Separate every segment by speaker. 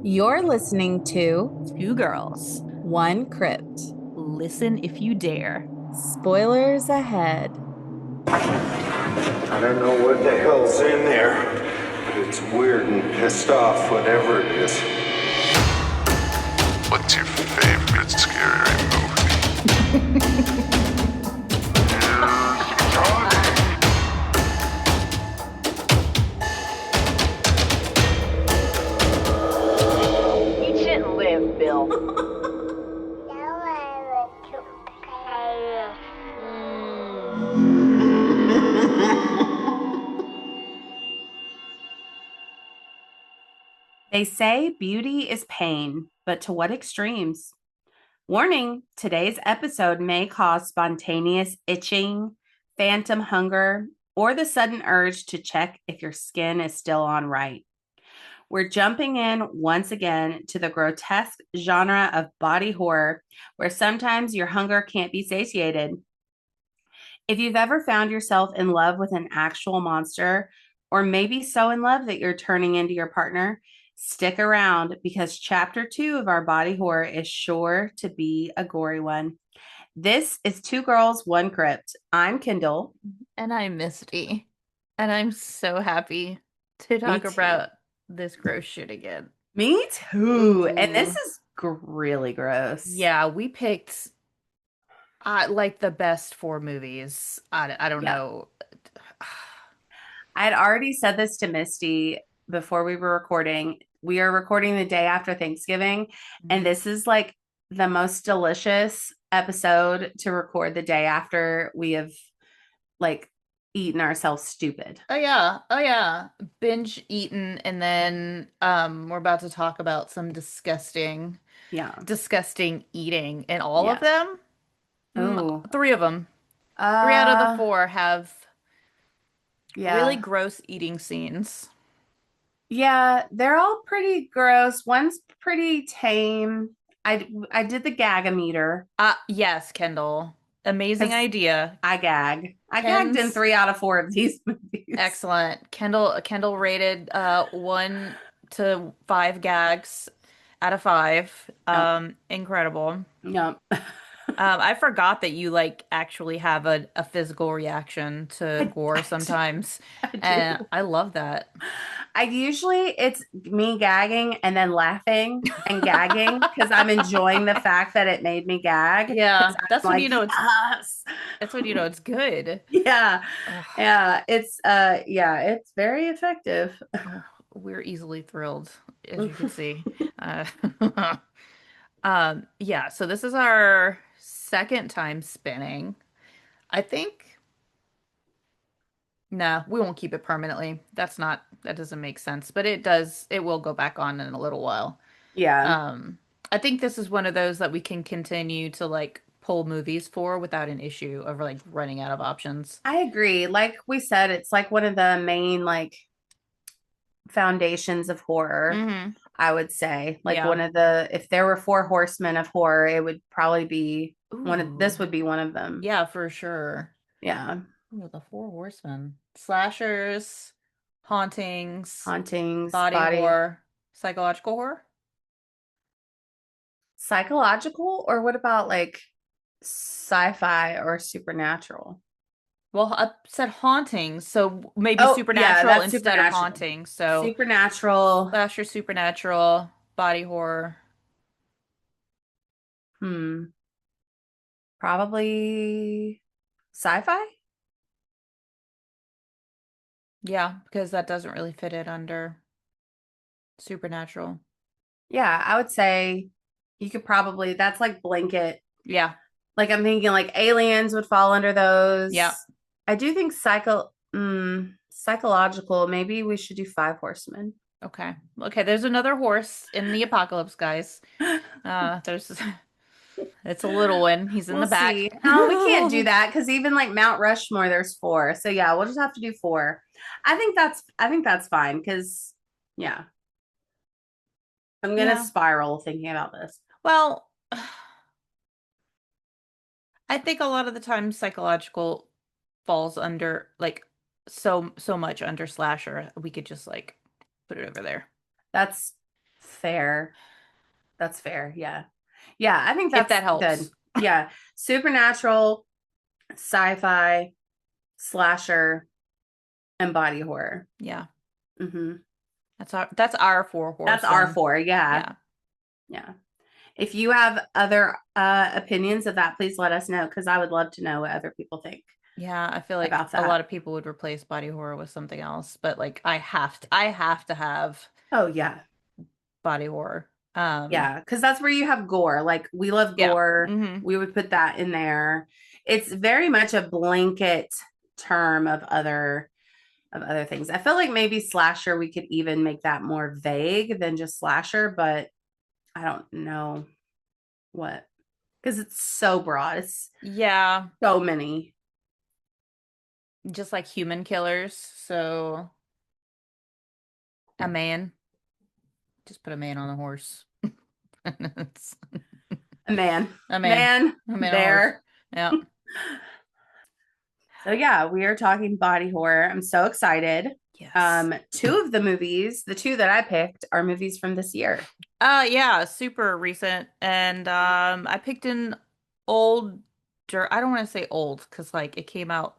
Speaker 1: You're listening to
Speaker 2: Two Girls.
Speaker 1: One Crypt.
Speaker 2: Listen if you dare.
Speaker 1: Spoilers ahead.
Speaker 3: I don't know what the hell's in there, but it's weird and pissed off, whatever it is.
Speaker 4: What's your favorite scary movie?
Speaker 5: You shouldn't live, Bill.
Speaker 1: They say beauty is pain, but to what extremes? Warning, today's episode may cause spontaneous itching, phantom hunger, or the sudden urge to check if your skin is still on right. We're jumping in once again to the grotesque genre of body horror, where sometimes your hunger can't be satiated. If you've ever found yourself in love with an actual monster, or maybe so in love that you're turning into your partner, stick around because chapter 2 of our body horror is sure to be a gory one. This is Two Girls, One Crypt. I'm Kendall.
Speaker 2: And I'm Misty. And I'm so happy to
Speaker 1: Me
Speaker 2: talk
Speaker 1: too.
Speaker 2: about this gross shit again.
Speaker 1: Me too. And this
Speaker 2: Ooh.
Speaker 1: is really gross.
Speaker 2: Yeah, we picked like the best four movies. I don't
Speaker 1: Yeah.
Speaker 2: know.
Speaker 1: I had already said this to Misty before we were recording. We are recording the day after Thanksgiving, and this is like the most delicious episode to record the day after we have like eaten ourselves stupid.
Speaker 2: Oh yeah. Oh yeah. Binge eaten and then we're about to talk about some
Speaker 1: Yeah.
Speaker 2: disgusting eating and all of
Speaker 1: Yeah.
Speaker 2: them.
Speaker 1: Oh.
Speaker 2: Three of them. Three out of the
Speaker 1: Uh
Speaker 2: four have really
Speaker 1: yeah.
Speaker 2: gross eating scenes.
Speaker 1: Yeah, they're all pretty gross. One's pretty tame. I did the gag-o-meter
Speaker 2: Yes, Kendall. Amazing
Speaker 1: because
Speaker 2: idea.
Speaker 1: I gag. I gagged in
Speaker 2: Ken's
Speaker 1: 3 out of 4 of these movies.
Speaker 2: excellent. Kendall rated 1 to 5 gags out of 5.
Speaker 1: Yep.
Speaker 2: Incredible.
Speaker 1: Yep.
Speaker 2: I forgot that you like actually have a physical reaction to gore
Speaker 1: I do.
Speaker 2: sometimes.
Speaker 1: I
Speaker 2: And
Speaker 1: do.
Speaker 2: I love that.
Speaker 1: I usually it's me gagging and then laughing and gagging because I'm enjoying the fact that it made me gag because
Speaker 2: Yeah,
Speaker 1: I'm like, yes.
Speaker 2: that's when you know it's good.
Speaker 1: Yeah.
Speaker 2: Ugh.
Speaker 1: Yeah, it's very effective.
Speaker 2: Oh, we're easily thrilled, as you can
Speaker 1: Mhm.
Speaker 2: see. Uh, yeah, so this is our second time spinning. I think, nah, we won't keep it permanently. That doesn't make sense, but it will go back on in a little while.
Speaker 1: Yeah.
Speaker 2: Um, I think this is one of those that we can continue to like pull movies for without an issue of like running out of options.
Speaker 1: I agree. Like we said, it's like one of the main like foundations of horror,
Speaker 2: Hmm.
Speaker 1: I would say. Like
Speaker 2: Yeah.
Speaker 1: one of the if there were four horsemen of horror, it would probably be this
Speaker 2: Ooh.
Speaker 1: would be one of them.
Speaker 2: Yeah, for sure.
Speaker 1: Yeah.
Speaker 2: Ooh, the Four Horsemen. Slashers, hauntings,
Speaker 1: Hauntings,
Speaker 2: body
Speaker 1: body
Speaker 2: horror, psychological horror.
Speaker 1: psychological, or what about like sci-fi or supernatural?
Speaker 2: Well, I said hauntings, so maybe
Speaker 1: Oh, yeah,
Speaker 2: supernatural
Speaker 1: that's
Speaker 2: instead of
Speaker 1: supernatural.
Speaker 2: haunting. So
Speaker 1: Supernatural.
Speaker 2: slasher, supernatural, body horror.
Speaker 1: Hmm. Probably sci-fi?
Speaker 2: Yeah, because that doesn't really fit it under supernatural.
Speaker 1: Yeah, I would say you could probably that's like blanket.
Speaker 2: Yeah,
Speaker 1: Like I'm thinking like aliens would fall under
Speaker 2: yeah.
Speaker 1: those. I do think psychological, maybe we should do five horsemen.
Speaker 2: Okay. Okay, there's another horse in the apocalypse, guys. There's it's a little one. He's in
Speaker 1: We'll
Speaker 2: the back.
Speaker 1: see. No, we can't do that because even like Mount Rushmore, there's four. So yeah, we'll just have to do four. I think that's fine because yeah, I'm gonna
Speaker 2: Yeah.
Speaker 1: spiral thinking about this.
Speaker 2: Well, I think a lot of the time psychological falls under like so much under slasher. We could just like put it over there.
Speaker 1: That's Fair. That's fair. Yeah. Yeah, I think
Speaker 2: If
Speaker 1: that's
Speaker 2: that
Speaker 1: good.
Speaker 2: helps.
Speaker 1: Yeah. Supernatural, sci-fi, slasher, and body horror.
Speaker 2: Yeah.
Speaker 1: Hmm.
Speaker 2: That's our four
Speaker 1: That's our
Speaker 2: horsemen.
Speaker 1: four. Yeah.
Speaker 2: Yeah.
Speaker 1: Yeah. If you have other opinions of that, please let us know because I would love to know what other people think
Speaker 2: Yeah, I feel like
Speaker 1: about
Speaker 2: a
Speaker 1: that.
Speaker 2: lot of people would replace body horror with something else, but like I have to have
Speaker 1: Oh, yeah.
Speaker 2: body horror.
Speaker 1: Yeah. Because that's where you have gore. Like, we love
Speaker 2: Yeah.
Speaker 1: gore.
Speaker 2: Hmm.
Speaker 1: We would put that in there. It's very much a blanket term of other things. I feel like maybe slasher, we could even make that more vague than just slasher, but I don't know what because it's so broad. It's
Speaker 2: Yeah,
Speaker 1: so many.
Speaker 2: just like human killers. So a man, just put a man on a horse. It's
Speaker 1: A man,
Speaker 2: a man,
Speaker 1: man,
Speaker 2: a man on a horse.
Speaker 1: there.
Speaker 2: Yeah.
Speaker 1: So yeah, we are talking body horror. I'm so excited.
Speaker 2: Yes.
Speaker 1: Two of the movies, the two that I picked, are movies from this year.
Speaker 2: Yeah, super recent. And I picked an older, I don't want to say old because like it came out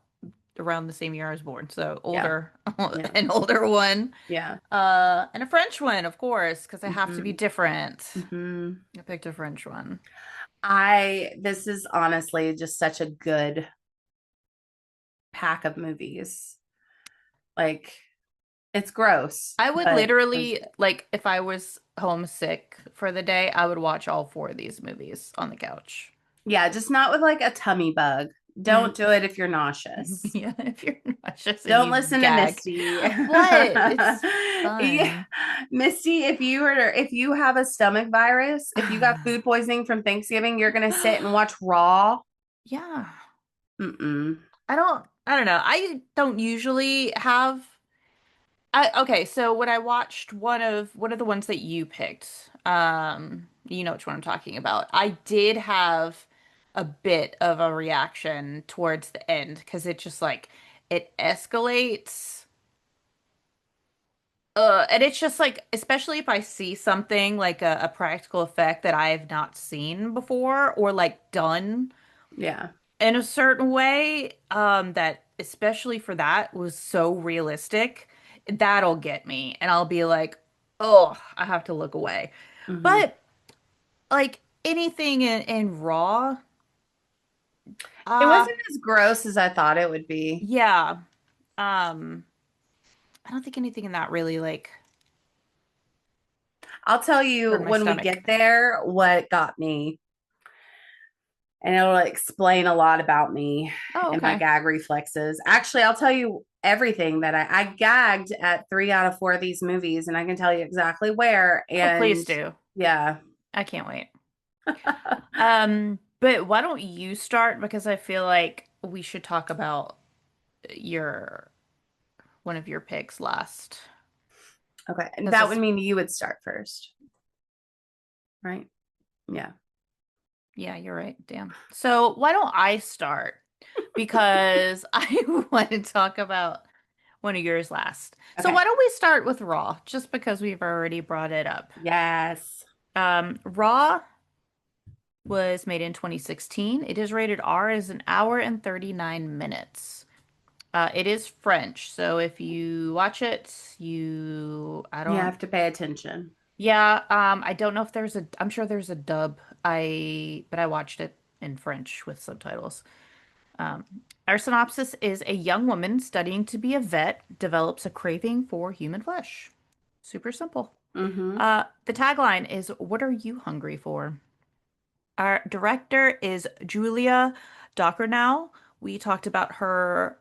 Speaker 2: around the same year I was born. So
Speaker 1: Yeah,
Speaker 2: older,
Speaker 1: yeah,
Speaker 2: an older one.
Speaker 1: yeah.
Speaker 2: And a French one, of course, because I have to be
Speaker 1: Hmm.
Speaker 2: different.
Speaker 1: Hmm.
Speaker 2: I picked a French one.
Speaker 1: This is honestly just such a good pack of movies. Like, it's gross,
Speaker 2: I would
Speaker 1: but it was
Speaker 2: literally,
Speaker 1: good.
Speaker 2: like, if I was homesick for the day, I would watch all four of these movies on the couch.
Speaker 1: Yeah, just not with like a tummy bug.
Speaker 2: Mm.
Speaker 1: Don't do it if you're nauseous.
Speaker 2: Yeah, if you're nauseous and
Speaker 1: Don't
Speaker 2: you
Speaker 1: listen to
Speaker 2: gag.
Speaker 1: Misty.
Speaker 2: What? It's
Speaker 1: Yeah.
Speaker 2: fun.
Speaker 1: Misty, if you have a stomach virus, if you got food poisoning from Thanksgiving, you're gonna sit and watch Raw.
Speaker 2: Yeah.
Speaker 1: Mm-mm.
Speaker 2: I don't know. I don't usually have okay, so when I watched one of the ones that you picked, you know which one I'm talking about. I did have a bit of a reaction towards the end because it just like it escalates. And it's just like, especially if I see something like a practical effect that I have not seen before or like done
Speaker 1: Yeah.
Speaker 2: in a certain way, that especially for that was so realistic, that'll get me. And I'll be like, oh, I have to look away.
Speaker 1: Hmm.
Speaker 2: But like anything in Raw,
Speaker 1: It
Speaker 2: uh,
Speaker 1: wasn't as gross as I thought it would be.
Speaker 2: yeah. Um, I don't think anything in that really like
Speaker 1: I'll tell you
Speaker 2: turned my
Speaker 1: when we
Speaker 2: stomach.
Speaker 1: get there what got me, and it'll explain a lot about me
Speaker 2: Oh,
Speaker 1: and my
Speaker 2: okay.
Speaker 1: gag reflexes. Actually, I'll tell you everything that I gagged at 3 out of 4 of these movies, and I can tell you exactly where.
Speaker 2: Oh, please
Speaker 1: And
Speaker 2: do.
Speaker 1: yeah.
Speaker 2: I can't wait. But why don't you start because I feel like we should talk about your one of your picks last.
Speaker 1: Okay. And
Speaker 2: Because
Speaker 1: that would
Speaker 2: it's
Speaker 1: mean you would start first, right? Yeah.
Speaker 2: Yeah, you're right. Damn. So why don't I start? Because I want to talk about one of yours last. So
Speaker 1: Okay.
Speaker 2: why don't we start with Raw? Just because we've already brought it up.
Speaker 1: Yes.
Speaker 2: Raw was made in 2016. It is rated R, is an hour and 39 minutes. It is French, so if you watch it, I
Speaker 1: You
Speaker 2: don't,
Speaker 1: have to pay attention.
Speaker 2: yeah, I don't know if I'm sure there's a dub. But I watched it in French with subtitles. Um, our synopsis is a young woman studying to be a vet develops a craving for human flesh. Super simple.
Speaker 1: Mm-hmm.
Speaker 2: The tagline is, "What are you hungry for?" Our director is Julia Dockernow. We talked about her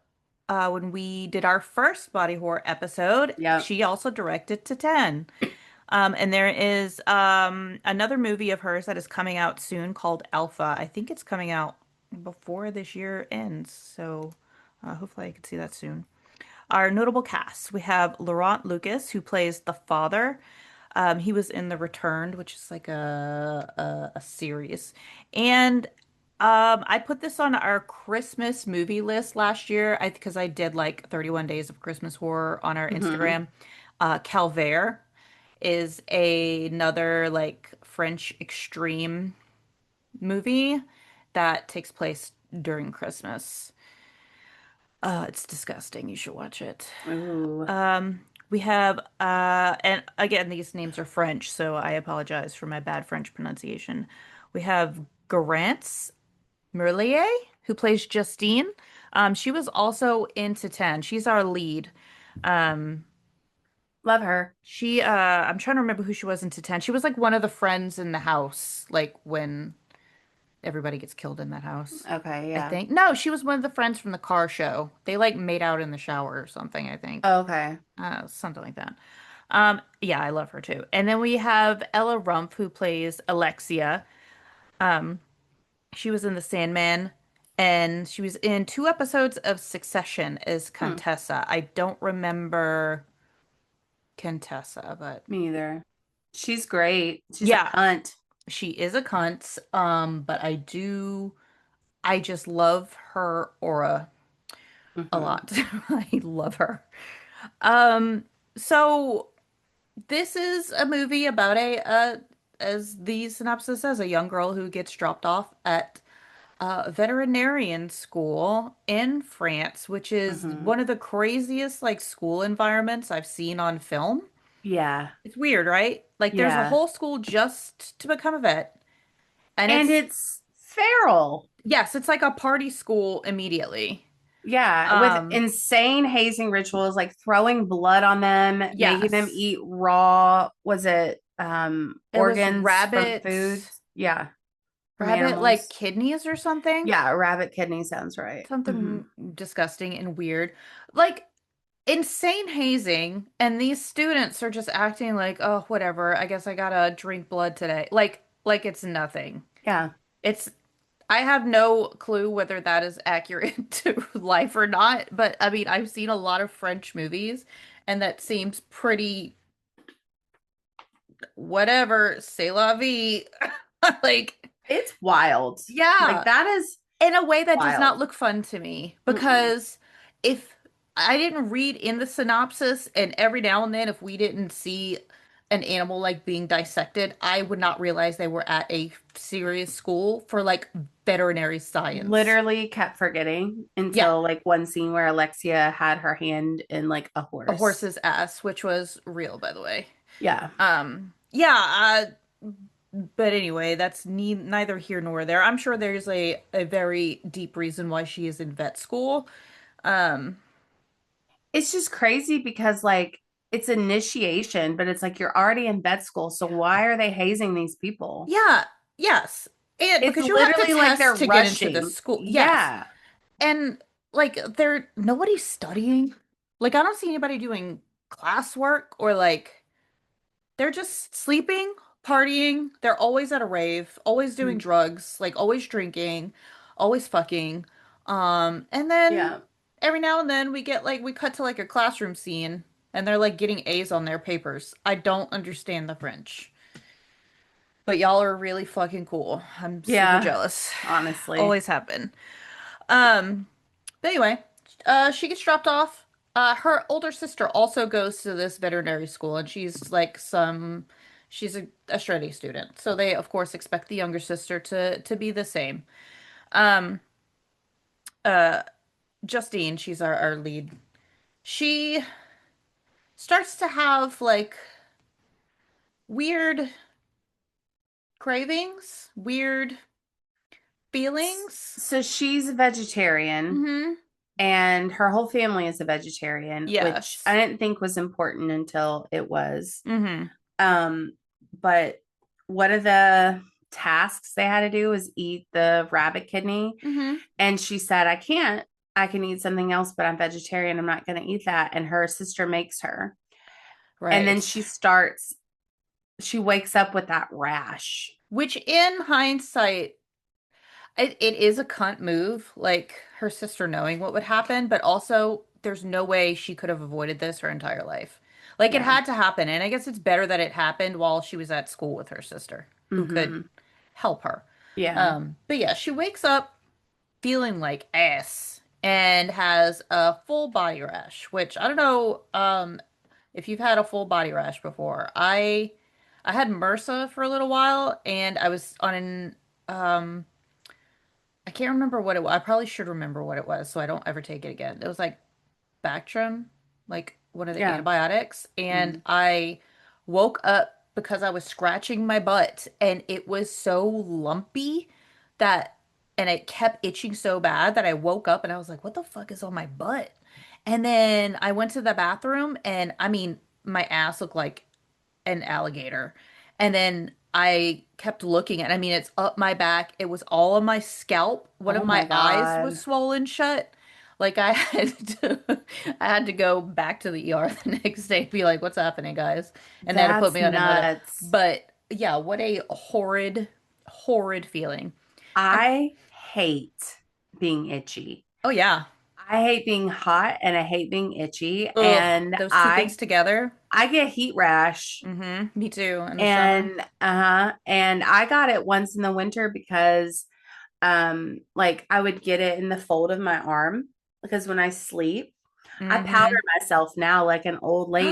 Speaker 2: when we did our first body horror episode.
Speaker 1: Yep.
Speaker 2: She also directed to 10. And there is another movie of hers that is coming out soon called Alpha. I think it's coming out before this year ends, so hopefully I can see that soon. Our notable cast, we have Laurent Lucas, who plays the father. He was in The Returned, which is like a series. And I put this on our Christmas movie list last year because I did like 31 Days of Christmas Horror on our
Speaker 1: Mm-hmm.
Speaker 2: Instagram. Calvaire is another like French extreme movie that takes place during Christmas. It's disgusting. You should watch it.
Speaker 1: Ooh.
Speaker 2: We have and again these names are French, so I apologize for my bad French pronunciation. We have Garance Merlier, who plays Justine. She was also in to 10. She's our lead. Um,
Speaker 1: Love her.
Speaker 2: I'm trying to remember who she was in to 10. She was like one of the friends in the house, like when everybody gets killed in that house.
Speaker 1: Okay,
Speaker 2: I
Speaker 1: yeah.
Speaker 2: think. No, she was one of the friends from the car show. They like made out in the shower or something, I think.
Speaker 1: Okay.
Speaker 2: Something like that. Yeah, I love her too. And then we have Ella Rumpf, who plays Alexia. She was in The Sandman, and she was in 2 episodes of Succession as
Speaker 1: Hmm.
Speaker 2: Contessa. I don't remember Contessa, but
Speaker 1: Me either. She's great. She's a
Speaker 2: yeah,
Speaker 1: cunt.
Speaker 2: she is a cunt. But I just love her aura a
Speaker 1: Hmm.
Speaker 2: lot. I love her. Um, so this is a movie about as the synopsis says, a young girl who gets dropped off at veterinarian school in France, which is
Speaker 1: Hmm.
Speaker 2: one of the craziest like school environments I've seen on film.
Speaker 1: Yeah.
Speaker 2: It's weird, right? Like there's a
Speaker 1: Yeah.
Speaker 2: whole school just to become a vet. And
Speaker 1: And
Speaker 2: it's
Speaker 1: it's feral.
Speaker 2: yes, it's like a party school immediately.
Speaker 1: Yeah, with
Speaker 2: Um,
Speaker 1: insane hazing rituals, like throwing blood on them, making them
Speaker 2: yes.
Speaker 1: eat raw, was it
Speaker 2: It was
Speaker 1: organs from foods? Yeah, from
Speaker 2: rabbit like
Speaker 1: animals.
Speaker 2: kidneys or something.
Speaker 1: Yeah, rabbit kidney sounds right.
Speaker 2: Something disgusting and weird. Like insane hazing, and these students are just acting like, oh, whatever. I guess I gotta drink blood today. Like it's nothing.
Speaker 1: Yeah.
Speaker 2: It's I have no clue whether that is accurate to life or not, but I mean, I've seen a lot of French movies, and that seems pretty whatever, c'est la vie. Like,
Speaker 1: It's wild. Like
Speaker 2: yeah.
Speaker 1: that is
Speaker 2: In a way that does not
Speaker 1: wild.
Speaker 2: look fun to me
Speaker 1: Mm-mm.
Speaker 2: because if I didn't read in the synopsis and every now and then if we didn't see an animal like being dissected, I would not realize they were at a serious school for like veterinary science.
Speaker 1: Literally kept forgetting
Speaker 2: Yeah,
Speaker 1: until like one scene where Alexia had her hand in like a
Speaker 2: a
Speaker 1: horse.
Speaker 2: horse's ass, which was real, by the way.
Speaker 1: Yeah.
Speaker 2: Yeah, but anyway, that's neither here nor there. I'm sure there's a very deep reason why she is in vet school. Um,
Speaker 1: It's just crazy because like it's initiation, but it's like you're already in vet school. So why are they hazing these people?
Speaker 2: Yeah, yes. And
Speaker 1: It's
Speaker 2: because you have to
Speaker 1: literally like they're
Speaker 2: test to get into the
Speaker 1: rushing.
Speaker 2: school. Yes.
Speaker 1: Yeah.
Speaker 2: And like nobody's studying. Like I don't see anybody doing classwork or like they're just sleeping, partying. They're always at a rave, always doing
Speaker 1: Mhm.
Speaker 2: drugs, like always drinking, always fucking. And then
Speaker 1: Yeah.
Speaker 2: every now and then we cut to like a classroom scene and they're like getting A's on their papers. I don't understand the French. But y'all are really fucking cool. I'm super
Speaker 1: Yeah.
Speaker 2: jealous.
Speaker 1: Honestly.
Speaker 2: Always have been. Um, but anyway, she gets dropped off. Her older sister also goes to this veterinary school, and she's a straight A student. So they, of course, expect the younger sister to be the same. Um, uh, Justine, she's our lead. She starts to have like weird cravings, weird feelings.
Speaker 1: So she's a vegetarian
Speaker 2: Mm-hmm.
Speaker 1: and her whole family is a vegetarian, which I
Speaker 2: Yes.
Speaker 1: didn't think was important until it was.
Speaker 2: Mm-hmm.
Speaker 1: Um, but one of the tasks they had to do was eat the rabbit kidney.
Speaker 2: Mm-hmm.
Speaker 1: And she said, I can't. I can eat something else, but I'm vegetarian. I'm not going to eat that. And her sister makes her. And then
Speaker 2: Right.
Speaker 1: she wakes up with that rash.
Speaker 2: Which in hindsight, it is a cunt move, like her sister knowing what would happen, but also there's no way she could have avoided this her entire life. Like it
Speaker 1: Yeah.
Speaker 2: had to happen, and I guess it's better that it happened while she was at school with her sister, who could
Speaker 1: Hmm.
Speaker 2: help her.
Speaker 1: Yeah.
Speaker 2: But yeah, she wakes up feeling like ass and has a full body rash, which I don't know, if you've had a full body rash before. I had MRSA for a little while, and I was on an I can't remember what it was. I probably should remember what it was so I don't ever take it again. It was like Bactrim, like one of the
Speaker 1: Yeah.
Speaker 2: antibiotics, and
Speaker 1: Mm.
Speaker 2: I woke up because I was scratching my butt and it was so lumpy that and it kept itching so bad that I woke up and I was like, what the fuck is on my butt? And then I went to the bathroom and I mean, my ass looked like an alligator. And then I kept looking and I mean, it's up my back. It was all on my scalp. One of
Speaker 1: Oh my
Speaker 2: my eyes was
Speaker 1: God.
Speaker 2: swollen shut. Like I had to, I had to go back to the ER the next day and be like, "What's happening, guys?" And they had to put
Speaker 1: That's
Speaker 2: me on another.
Speaker 1: nuts.
Speaker 2: But yeah, what a horrid, horrid feeling. Um,
Speaker 1: I hate being itchy.
Speaker 2: oh yeah.
Speaker 1: I hate being hot and I hate being itchy.
Speaker 2: Ugh,
Speaker 1: And
Speaker 2: those two things
Speaker 1: I
Speaker 2: together.
Speaker 1: I get heat rash
Speaker 2: Mm-hmm. Me too. In the summer.
Speaker 1: and I got it once in the winter because like I would get it in the fold of my arm because when I sleep, I powder
Speaker 2: Mm-hmm.
Speaker 1: myself now like an old lady.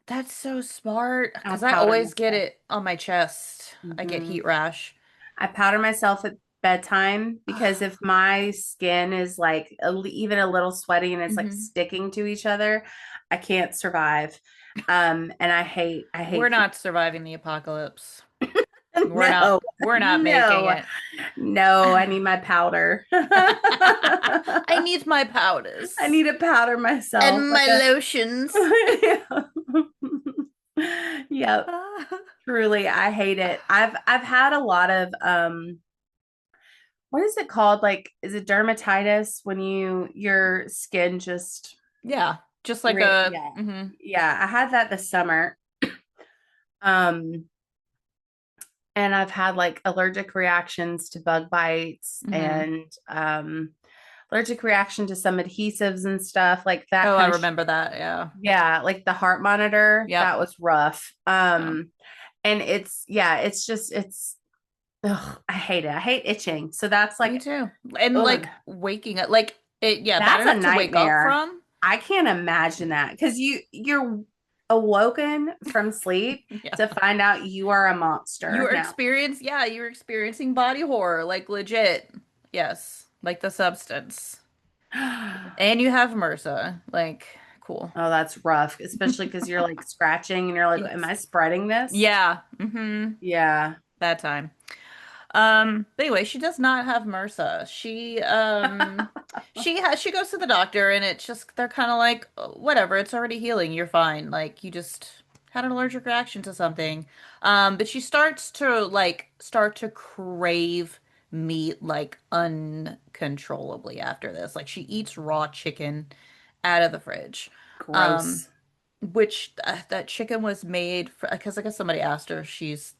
Speaker 2: That's so smart
Speaker 1: I
Speaker 2: because I
Speaker 1: powder
Speaker 2: always get
Speaker 1: myself.
Speaker 2: it on my chest. I get
Speaker 1: Hmm.
Speaker 2: heat rash.
Speaker 1: I powder myself at bedtime because if my skin is like even a little sweaty and it's like
Speaker 2: Hmm.
Speaker 1: sticking to each other, I can't survive. And I
Speaker 2: We're
Speaker 1: hate heat.
Speaker 2: not surviving the apocalypse. We're not
Speaker 1: No,
Speaker 2: we're not making
Speaker 1: no,
Speaker 2: it.
Speaker 1: no, I need my powder.
Speaker 2: I need my powders
Speaker 1: I need to powder myself
Speaker 2: and
Speaker 1: like
Speaker 2: my
Speaker 1: a
Speaker 2: lotions.
Speaker 1: yep, truly I hate it. I've had a lot of what is it called? Like is it dermatitis when your skin just
Speaker 2: Yeah, just like a
Speaker 1: yeah. Yeah, I had that this summer. Um and I've had like allergic reactions to bug bites
Speaker 2: hmm.
Speaker 1: and allergic reaction to some adhesives and stuff like that
Speaker 2: Oh, I
Speaker 1: kind of
Speaker 2: remember that. Yeah.
Speaker 1: yeah, like the heart monitor,
Speaker 2: Yep.
Speaker 1: that was rough.
Speaker 2: Yeah.
Speaker 1: And it's yeah, it's just it's ugh, I hate it. I hate itching. So that's
Speaker 2: Me
Speaker 1: like
Speaker 2: too. And
Speaker 1: ugh,
Speaker 2: like waking up, like it, yeah, bad
Speaker 1: that's a
Speaker 2: enough to wake up
Speaker 1: nightmare.
Speaker 2: from.
Speaker 1: I can't imagine that because you're awoken from sleep to
Speaker 2: Yeah.
Speaker 1: find out you are a monster now.
Speaker 2: Yeah, you were experiencing body horror, like legit. Yes, like the substance. And you have MRSA. Like, cool.
Speaker 1: Oh, that's rough, especially because you're like scratching and you're like, am
Speaker 2: Yes.
Speaker 1: I spreading this?
Speaker 2: Yeah. Mm-hmm.
Speaker 1: Yeah.
Speaker 2: That time. But anyway, she does not have MRSA. She goes to the doctor and it's just they're kind of like, "Oh, whatever, it's already healing. You're fine. Like you just had an allergic reaction to something." But she start to crave meat like uncontrollably after this. Like she eats raw chicken out of the fridge. Um,
Speaker 1: Gross.
Speaker 2: which that chicken was made for, because I guess somebody asked her if she's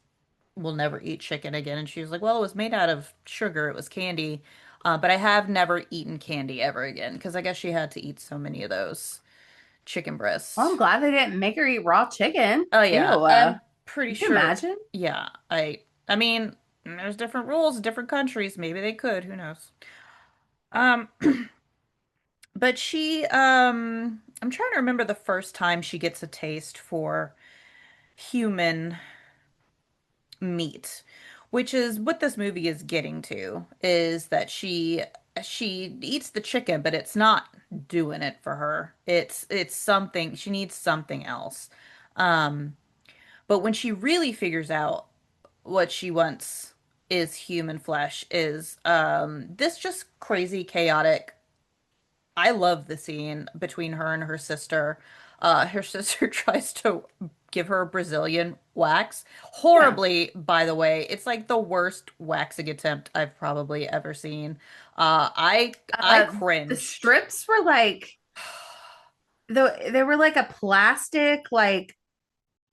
Speaker 2: will never eat chicken again. And she was like, well, it was made out of sugar. It was candy. But I have never eaten candy ever again because I guess she had to eat so many of those chicken
Speaker 1: Well, I'm
Speaker 2: breasts.
Speaker 1: glad they didn't make her eat raw chicken.
Speaker 2: Oh
Speaker 1: Ew.
Speaker 2: yeah, I'm pretty
Speaker 1: You can
Speaker 2: sure.
Speaker 1: imagine?
Speaker 2: Yeah, I mean, there's different rules in different countries. Maybe they could. Who knows? Um, but I'm trying to remember the first time she gets a taste for human meat, which is what this movie is getting to, is that she eats the chicken, but it's not doing it for her. It's something she needs something else. Um, but when she really figures out what she wants is human flesh, is this just crazy chaotic. I love the scene between her and her sister. Her sister tries to give her a Brazilian wax.
Speaker 1: Yeah.
Speaker 2: Horribly, by the way. It's like the worst waxing attempt I've probably ever seen. I
Speaker 1: Uh, the
Speaker 2: cringed.
Speaker 1: strips were like they were like a plastic, like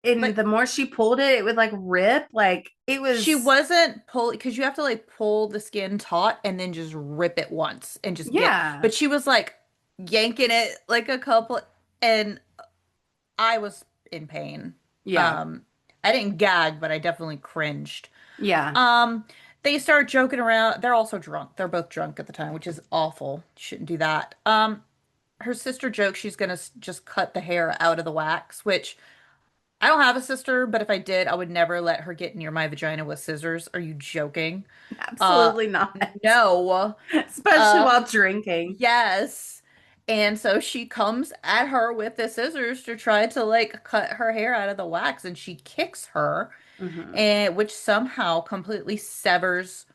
Speaker 1: and
Speaker 2: Like
Speaker 1: the more she pulled it, it would like rip. Like it
Speaker 2: she
Speaker 1: was
Speaker 2: wasn't pulling because you have to like pull the skin taut and then just rip it once and just get.
Speaker 1: yeah.
Speaker 2: But she was like yanking it like a couple, and I was in pain.
Speaker 1: Yeah.
Speaker 2: Um, I didn't gag, but I definitely cringed.
Speaker 1: Yeah.
Speaker 2: Um, they start joking around. They're also drunk. They're both drunk at the time, which is awful. Shouldn't do that. her sister jokes she's gonna just cut the hair out of the wax, which I don't have a sister, but if I did, I would never let her get near my vagina with scissors. Are you joking? Uh,
Speaker 1: Absolutely not.
Speaker 2: no.
Speaker 1: Especially
Speaker 2: Uh,
Speaker 1: while drinking.
Speaker 2: yes. And so she comes at her with the scissors to try to like cut her hair out of the wax, and she kicks her,
Speaker 1: Hmm.
Speaker 2: and which somehow completely severs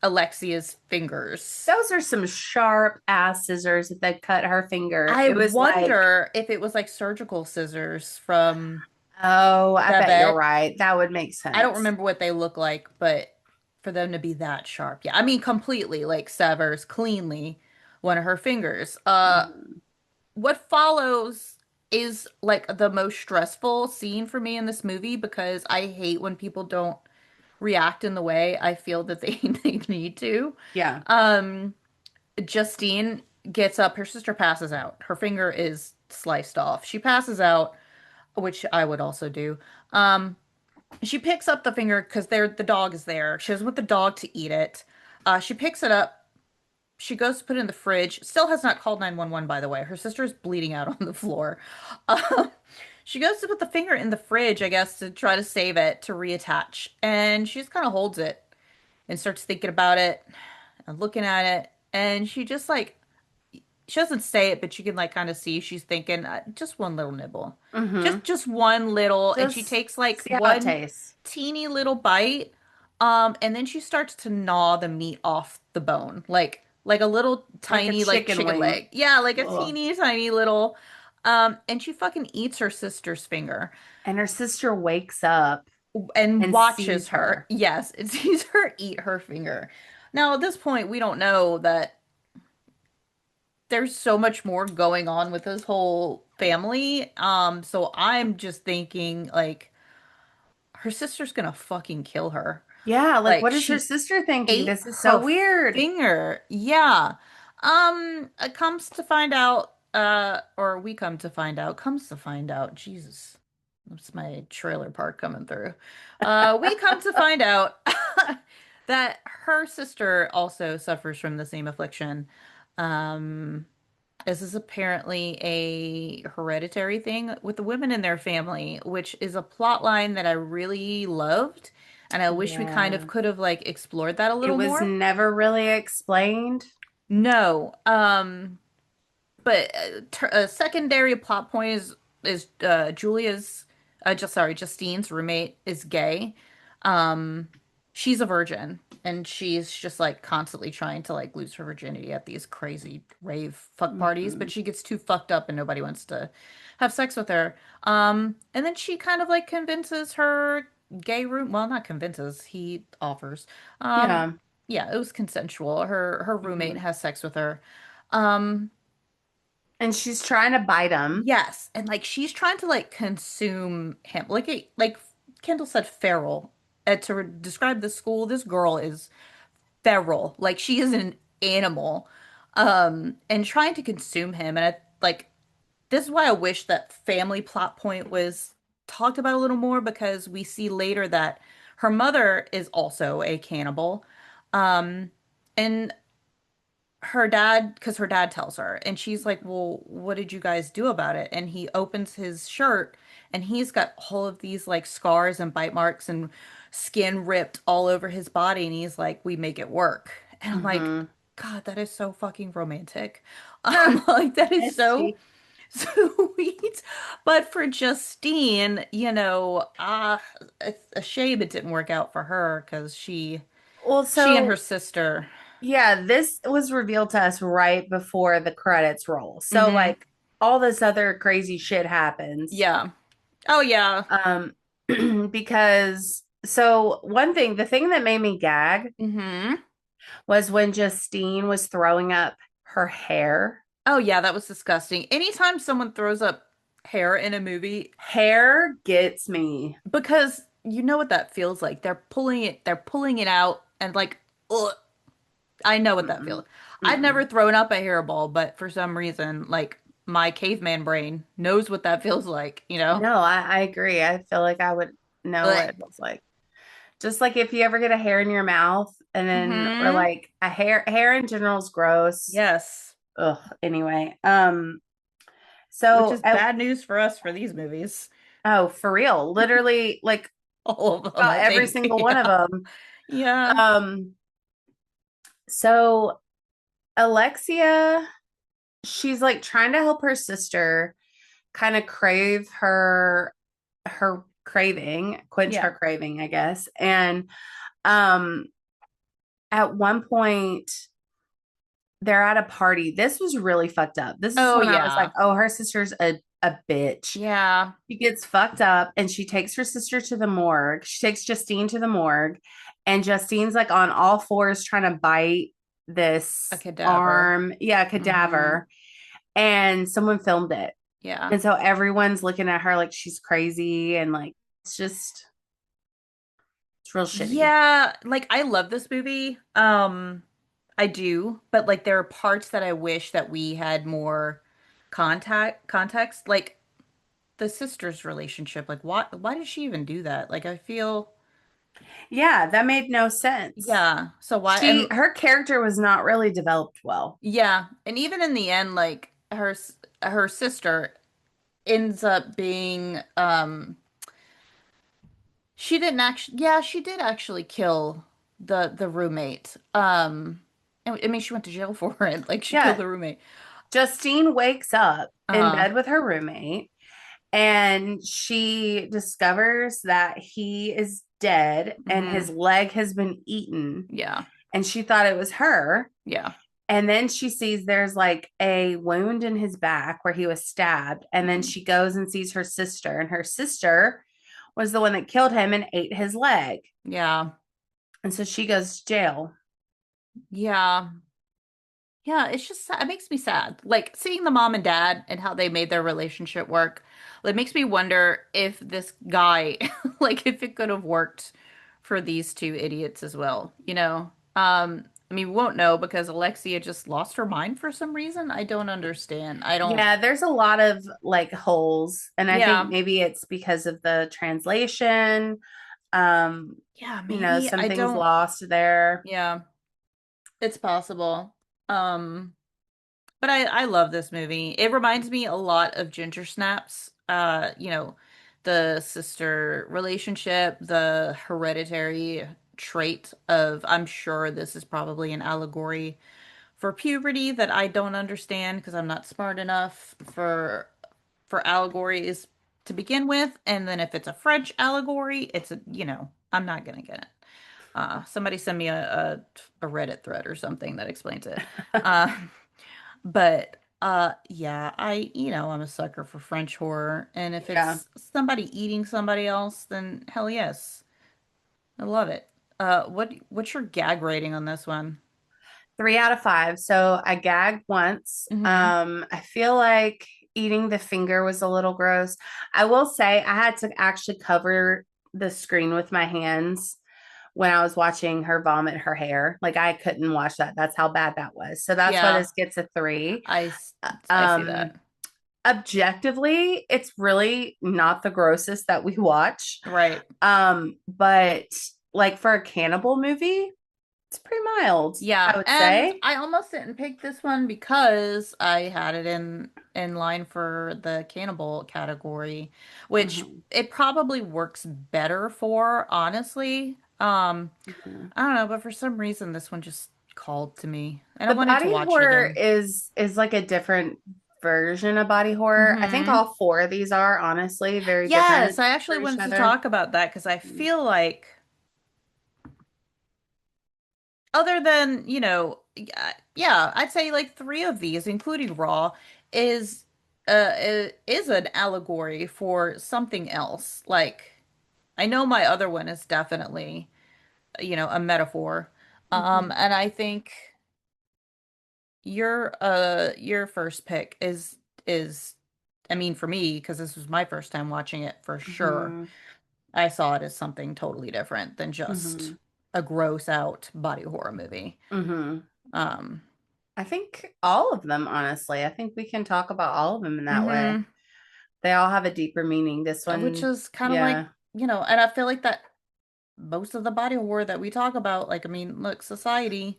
Speaker 2: Alexia's fingers.
Speaker 1: Those are some sharp ass scissors that they cut her finger.
Speaker 2: I
Speaker 1: It was like,
Speaker 2: wonder if it was like surgical scissors from
Speaker 1: oh, I
Speaker 2: the
Speaker 1: bet you're
Speaker 2: vet.
Speaker 1: right. That would make
Speaker 2: I don't
Speaker 1: sense.
Speaker 2: remember what they look like, but for them to be that sharp. Yeah, I mean completely like severs cleanly one of her fingers.
Speaker 1: Mhm.
Speaker 2: What follows is like the most stressful scene for me in this movie because I hate when people don't react in the way I feel that they need to.
Speaker 1: Yeah.
Speaker 2: Um, Justine gets up, her sister passes out. Her finger is sliced off. She passes out, which I would also do. Um, she picks up the finger because the dog is there. She doesn't want the dog to eat it. She picks it up. She goes to put it in the fridge. Still has not called 911, by the way. Her sister is bleeding out on the floor. Um, she goes to put the finger in the fridge, I guess, to try to save it, to reattach. And she just kind of holds it and starts thinking about it and looking at it. And she just like, she doesn't say it, but you can like kind of see she's thinking, just one little nibble.
Speaker 1: Hmm.
Speaker 2: Just one little. And she
Speaker 1: Just
Speaker 2: takes like
Speaker 1: see how it
Speaker 2: one
Speaker 1: tastes.
Speaker 2: teeny little bite. And then she starts to gnaw the meat off the bone, like a little
Speaker 1: Like a
Speaker 2: tiny like
Speaker 1: chicken
Speaker 2: chicken
Speaker 1: wing.
Speaker 2: leg. Yeah, like a
Speaker 1: Ugh.
Speaker 2: teeny tiny little. And she fucking eats her sister's finger
Speaker 1: And her sister wakes up
Speaker 2: and
Speaker 1: and
Speaker 2: watches
Speaker 1: sees
Speaker 2: her.
Speaker 1: her.
Speaker 2: Yes, it sees her eat her finger. Now, at this point, we don't know that there's so much more going on with this whole family. So I'm just thinking like her sister's gonna fucking kill her.
Speaker 1: Yeah, like
Speaker 2: Like
Speaker 1: what is her
Speaker 2: she
Speaker 1: sister thinking?
Speaker 2: ate
Speaker 1: This is so
Speaker 2: her
Speaker 1: weird.
Speaker 2: finger. Yeah. It comes to find out, or we come to find out, comes to find out, Jesus. That's my trailer park coming through. We come to find out that her sister also suffers from the same affliction. Um, this is apparently a hereditary thing with the women in their family, which is a plot line that I really loved. And I wish we kind of
Speaker 1: Yeah.
Speaker 2: could have like explored that a
Speaker 1: It
Speaker 2: little
Speaker 1: was
Speaker 2: more.
Speaker 1: never really explained.
Speaker 2: No. But a secondary plot point is Julia's just sorry, Justine's roommate is gay. Um she's a virgin and she's just like constantly trying to like lose her virginity at these crazy rave fuck parties, but
Speaker 1: Hmm.
Speaker 2: she gets too fucked up and nobody wants to have sex with her. And then she kind of like convinces her gay room, well, not convinces, he offers. Um
Speaker 1: Yeah.
Speaker 2: yeah, it was consensual. Her roommate
Speaker 1: Hmm.
Speaker 2: has sex with her. Um
Speaker 1: And she's trying to bite him.
Speaker 2: Yes, and like she's trying to like consume him, like Kendall said, feral. To describe the school, this girl is feral, like she is an animal, and trying to consume him. And like this is why I wish that family plot point was talked about a little more because we see later that her mother is also a cannibal, um, and her dad, because her dad tells her, and she's like, well, what did you guys do about it? And he opens his shirt and he's got all of these like scars and bite marks and skin ripped all over his body. And he's like, we make it work. And I'm like,
Speaker 1: Hmm.
Speaker 2: God, that is so fucking romantic. Like that is
Speaker 1: It's
Speaker 2: so
Speaker 1: cheap.
Speaker 2: sweet. But for Justine, it's a shame it didn't work out for her because
Speaker 1: Well,
Speaker 2: she and her
Speaker 1: so
Speaker 2: sister.
Speaker 1: yeah, this was revealed to us right before the credits roll. So
Speaker 2: Hmm.
Speaker 1: like all this other crazy shit happens.
Speaker 2: Yeah. Oh yeah.
Speaker 1: Um because so one thing, the thing that made me gag
Speaker 2: Hmm.
Speaker 1: was when Justine was throwing up her hair.
Speaker 2: Oh yeah, that was disgusting. Anytime someone throws up hair in a movie,
Speaker 1: Hair gets me.
Speaker 2: because you know what that feels like. They're pulling it out and like, ugh, I know what that
Speaker 1: Mm-mm.
Speaker 2: feels. I've
Speaker 1: Mm-mm.
Speaker 2: never thrown up a hairball, but for some reason, like my caveman brain knows what that feels like, you know?
Speaker 1: No, I agree. I feel like I would know what
Speaker 2: Ugh.
Speaker 1: it feels like. Just like if you ever get a hair in your mouth and then or
Speaker 2: Mm-hmm.
Speaker 1: like a hair in general is gross.
Speaker 2: Yes.
Speaker 1: ugh, anyway.
Speaker 2: Which
Speaker 1: So
Speaker 2: is bad news for us for these movies.
Speaker 1: oh, for real. Literally like
Speaker 2: All of them,
Speaker 1: about
Speaker 2: I
Speaker 1: every
Speaker 2: think.
Speaker 1: single one of
Speaker 2: Yeah.
Speaker 1: them.
Speaker 2: Yeah.
Speaker 1: Um, so Alexia, she's like trying to help her sister kind of her craving, quench
Speaker 2: Yeah.
Speaker 1: her craving, I guess. And um at one point they're at a party. This was really fucked up. This is
Speaker 2: Oh,
Speaker 1: when I was like,
Speaker 2: yeah.
Speaker 1: oh, her sister's a bitch.
Speaker 2: Yeah.
Speaker 1: She gets fucked up and she takes her sister to the morgue. She takes Justine to the morgue, and Justine's like on all fours trying to bite
Speaker 2: A
Speaker 1: this
Speaker 2: cadaver.
Speaker 1: arm. Yeah,
Speaker 2: Mm-hmm.
Speaker 1: cadaver. And someone filmed it.
Speaker 2: Yeah.
Speaker 1: And so everyone's looking at her like she's crazy and like it's just it's real shitty.
Speaker 2: Yeah, like I love this movie. I do, but like there are parts that I wish that we had more context. Like the sister's relationship. Like why did she even do that? Like I feel
Speaker 1: Yeah, that made no sense.
Speaker 2: yeah. So why
Speaker 1: She
Speaker 2: and
Speaker 1: her character was not really developed well.
Speaker 2: yeah, and even in the end, like her sister ends up being she didn't actually yeah, she did actually kill the roommate. I mean she went to jail for it. Like she killed
Speaker 1: Yeah,
Speaker 2: the roommate.
Speaker 1: Justine wakes up in
Speaker 2: Uh-huh.
Speaker 1: bed with her roommate and she discovers that he is dead and his
Speaker 2: Hmm.
Speaker 1: leg has been eaten
Speaker 2: Yeah.
Speaker 1: and she thought it was her.
Speaker 2: Yeah.
Speaker 1: And then she sees there's like a wound in his back where he was stabbed. And then
Speaker 2: Hmm.
Speaker 1: she goes and sees her sister, and her sister was the one that killed him and ate his leg.
Speaker 2: Yeah.
Speaker 1: And so she goes to jail.
Speaker 2: Yeah. Yeah, it's just it makes me sad. Like seeing the mom and dad and how they made their relationship work. It makes me wonder if this guy, like if it could have worked for these two idiots as well, you know? I mean, we won't know because Alexia just lost her mind for some reason. I don't understand. I don't,
Speaker 1: Yeah, there's a lot of like holes. And I think
Speaker 2: yeah.
Speaker 1: maybe it's because of the translation. Um,
Speaker 2: Yeah,
Speaker 1: you know,
Speaker 2: maybe
Speaker 1: some
Speaker 2: I
Speaker 1: things
Speaker 2: don't,
Speaker 1: lost there.
Speaker 2: yeah, it's possible. Um, But I love this movie. It reminds me a lot of Ginger Snaps. The sister relationship, the hereditary trait of I'm sure this is probably an allegory for puberty that I don't understand because I'm not smart enough for allegories to begin with. And then if it's a French allegory, it's I'm not gonna get it. Somebody send me a Reddit thread or something that explains it. Uh, but yeah, I'm a sucker for French horror, and if
Speaker 1: Yeah.
Speaker 2: it's somebody eating somebody else, then hell yes. I love it. What's your gag rating on this one?
Speaker 1: 3 out of 5. So I gagged once.
Speaker 2: Mm-hmm.
Speaker 1: I feel like eating the finger was a little gross. I will say I had to actually cover the screen with my hands when I was watching her vomit her hair. Like I couldn't watch that. That's how bad that was. So that's why
Speaker 2: Yeah,
Speaker 1: this gets a 3.
Speaker 2: I s- I see
Speaker 1: Um,
Speaker 2: that.
Speaker 1: Objectively, it's really not the grossest that we watch.
Speaker 2: Right.
Speaker 1: But like for a cannibal movie, it's pretty mild,
Speaker 2: Yeah,
Speaker 1: I would
Speaker 2: and
Speaker 1: say.
Speaker 2: I almost didn't pick this one because I had it in line for the cannibal category, which
Speaker 1: Mhm.
Speaker 2: it probably works better for, honestly.
Speaker 1: Mhm.
Speaker 2: I don't know, but for some reason this one just called to me, and I
Speaker 1: The
Speaker 2: wanted to
Speaker 1: body
Speaker 2: watch it
Speaker 1: horror
Speaker 2: again.
Speaker 1: is like a different version of body horror. I think
Speaker 2: Hmm.
Speaker 1: all four of these are honestly very
Speaker 2: Yes,
Speaker 1: different
Speaker 2: I actually
Speaker 1: for each
Speaker 2: wanted to
Speaker 1: other.
Speaker 2: talk about that because I feel like other than, yeah, I'd say like three of these, including Raw, is is an allegory for something else. Like I know my other one is definitely, a metaphor.
Speaker 1: Mhm.
Speaker 2: And I think your first pick is I mean for me, because this was my first time watching it for sure.
Speaker 1: Mhm.
Speaker 2: I saw it as something totally different than just
Speaker 1: Mhm.
Speaker 2: a gross out body horror movie.
Speaker 1: Mhm.
Speaker 2: Um,
Speaker 1: I think all of them, honestly. I think we can talk about all of them in that way.
Speaker 2: hmm
Speaker 1: They all have a deeper meaning. This
Speaker 2: which
Speaker 1: one,
Speaker 2: is kind of like,
Speaker 1: yeah.
Speaker 2: and I feel like that most of the body horror that we talk about, like, I mean, look, society,